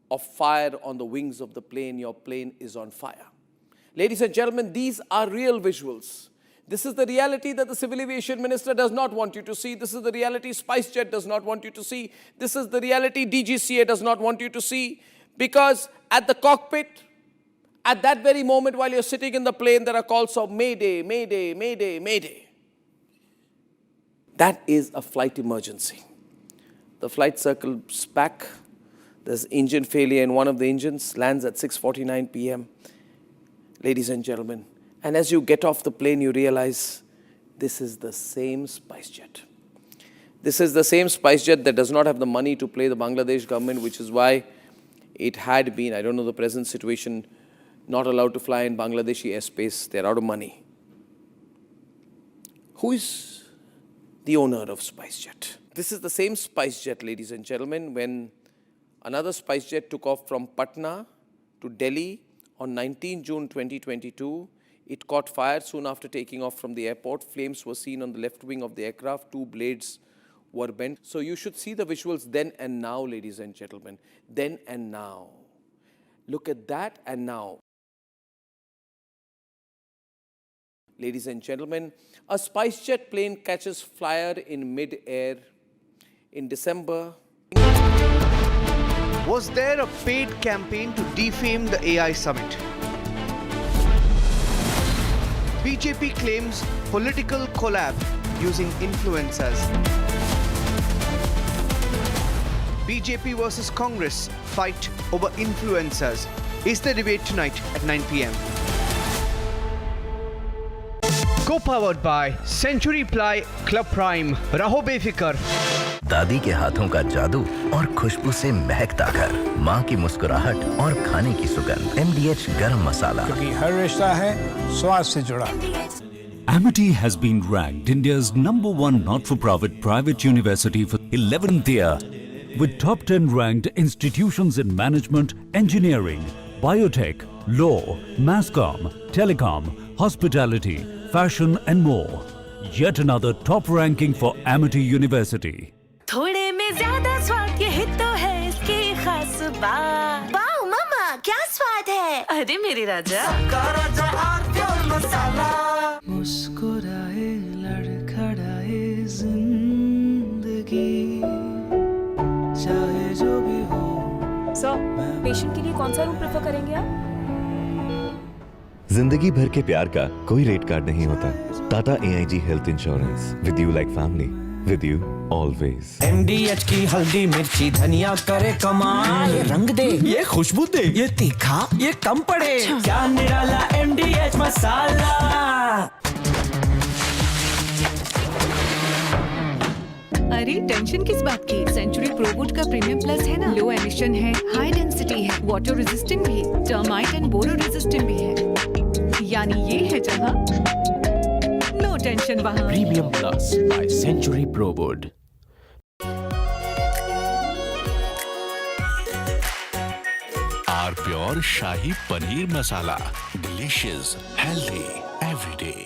of fire on the wings of the plane. Your plane is on fire. Ladies and gentlemen, these are real visuals. This is the reality that the Civil Aviation Minister does not want you to see. This is the reality SpiceJet does not want you to see. This is the reality DGCA does not want you to see. Because at the cockpit, at that very moment while you're sitting in the plane, there are calls of Mayday, Mayday, Mayday, Mayday. That is a flight emergency. The flight circles back. There's engine failure in one of the engines, lands at 6:49 p.m. Ladies and gentlemen, and as you get off the plane, you realize this is the same SpiceJet. This is the same SpiceJet that does not have the money to pay the Bangladesh government, which is why it had been, I don't know the present situation, not allowed to fly in Bangladeshi airspace. They're out of money. Who is the owner of SpiceJet? This is the same SpiceJet, ladies and gentlemen, when another SpiceJet took off from Patna to Delhi on 19 June 2022. It caught fire soon after taking off from the airport. Flames were seen on the left wing of the aircraft. 2 blades were bent. So you should see the visuals then and now, ladies and gentlemen. Then and now. Look at that and now. Ladies and gentlemen, a SpiceJet plane catches fire in mid-air in December. Was there a paid campaign to defame the AI summit? BJP claims political collab using influencers. BJP versus Congress fight over influencers is the debate tonight at 9 p.m. Co-powered by Century Ply Club Prime. रहो बेफिक्र। दादी के हाथों का जादू और खुशबू से महकता घर, माँ की मुस्कुराहट और खाने की सुगंध। MDH गरम मसाला, क्योंकि हर रिश्ता है स्वाद से जुड़ा। Amity has been ranked India's #1 not-for-profit private university for 11th year, with top 10 ranked institutions in management, engineering, biotech, law, masscom, telecom, hospitality, fashion and more. Yet another top ranking for Amity University. थोड़े में ज्यादा स्वाद ये तो है इसकी खास बात। वाओ मामा क्या स्वाद है? अरे मेरे राजा राजा मसाला। मुस्कुराए लड़खड़ाए जिंदगी, चाहे जो भी हो। सर, पेशेंट के लिए कौन सा रूम प्रेफर करेंगे आप? जिंदगी भर के प्यार का कोई रेट कार्ड नहीं होता। Tata AIG health insurance, with you like family, with you always. MDH की हल्दी मिर्ची धनिया करे कमाल, ये रंग दे ये खुशबू दे ये तीखा ये कम पड़े, क्या निराला MDH मसाला। अरे टेंशन किस बात की? सेंचुरी प्रोबोट का प्रीमियम प्लस है ना, लो एमिशन है, हाई डेंसिटी है, वाटर रेजिस्टेंट भी, टर्माइट एंड बोरो रेजिस्टेंट भी है। यानी ये है जहां नो टेंशन वहां। Premium Plus by Century Prowood. Our pure Shahi Paneer Masala. Delicious, healthy, every day.